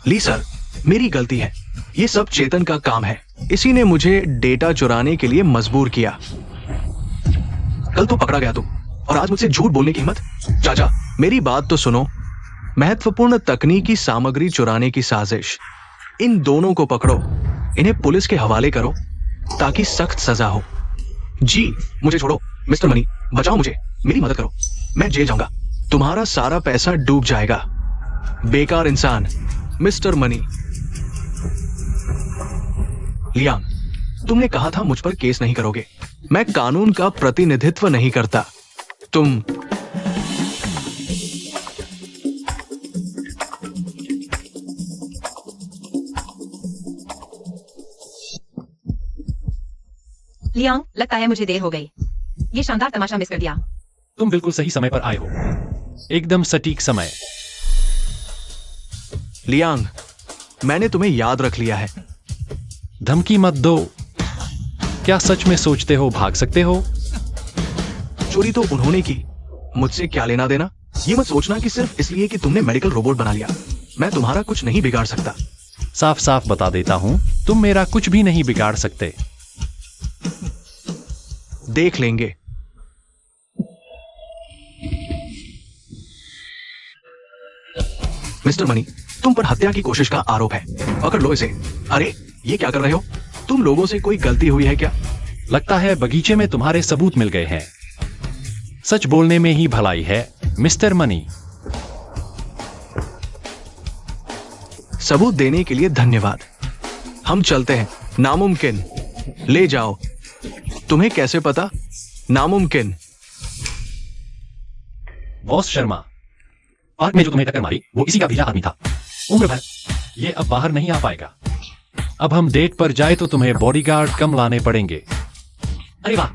ली सर, मेरी गलती है। ये सब चेतन का काम है। इसी ने मुझे डेटा चुराने के लिए मजबूर किया। कल तो पकड़ा गया तू, और आज मुझसे झूठ बोलने की हिम्मत? चाचा, मेरी बात तो सुनो। महत्वपूर्ण तकनीकी सामग्री चुराने की साजिश। इन दोनों को पकड़ो, इन्हें पुलिस के हवाले करो ताकि सख्त सजा हो। जी, मुझे छोड़ो। मिस्टर मनी, बचाओ मुझे, मेरी मदद करो। मैं जेल जाऊंगा, तुम्हारा सारा पैसा डूब जाएगा। बेकार इंसान। Mister money. लियांग, तुमने कहा था मुझ पर केस नहीं करोगे। मैं कानून का प्रतिनिधित्व नहीं करता। तुम लियांग, लगता है मुझे देर हो गई। ये शानदार तमाशा मिस कर दिया। तुम बिल्कुल सही समय पर आए हो, एकदम सटीक समय। लियांग, मैंने तुम्हें याद रख लिया है। धमकी मत दो। क्या सच में सोचते हो भाग सकते हो? चोरी तो उन्होंने की, मुझसे क्या लेना देना? ये मत सोचना कि सिर्फ इसलिए कि तुमने मेडिकल रोबोट बना लिया मैं तुम्हारा कुछ नहीं बिगाड़ सकता। साफ साफ बता देता हूं, तुम मेरा कुछ भी नहीं बिगाड़ सकते। देख लेंगे। मिस्टर मनी, तुम पर हत्या की कोशिश का आरोप है। पकड़ लो इसे। अरे, ये क्या कर रहे हो? तुम लोगों से कोई गलती हुई है क्या? लगता है बगीचे में तुम्हारे सबूत मिल गए हैं। सच बोलने में ही भलाई है, मिस्टर मनी। सबूत देने के लिए धन्यवाद। हम चलते हैं। नामुमकिन। ले जाओ। तुम्हें कैसे पता? नामुमकिन। बॉस शर्मा, पार्क में जो तुम्हें टक्कर मारी वो इसी का भेजा आदमी था। उम्र भर ये अब बाहर नहीं आ पाएगा। अब हम डेट पर जाए तो तुम्हें बॉडीगार्ड कम लाने पड़ेंगे। अरे वाह,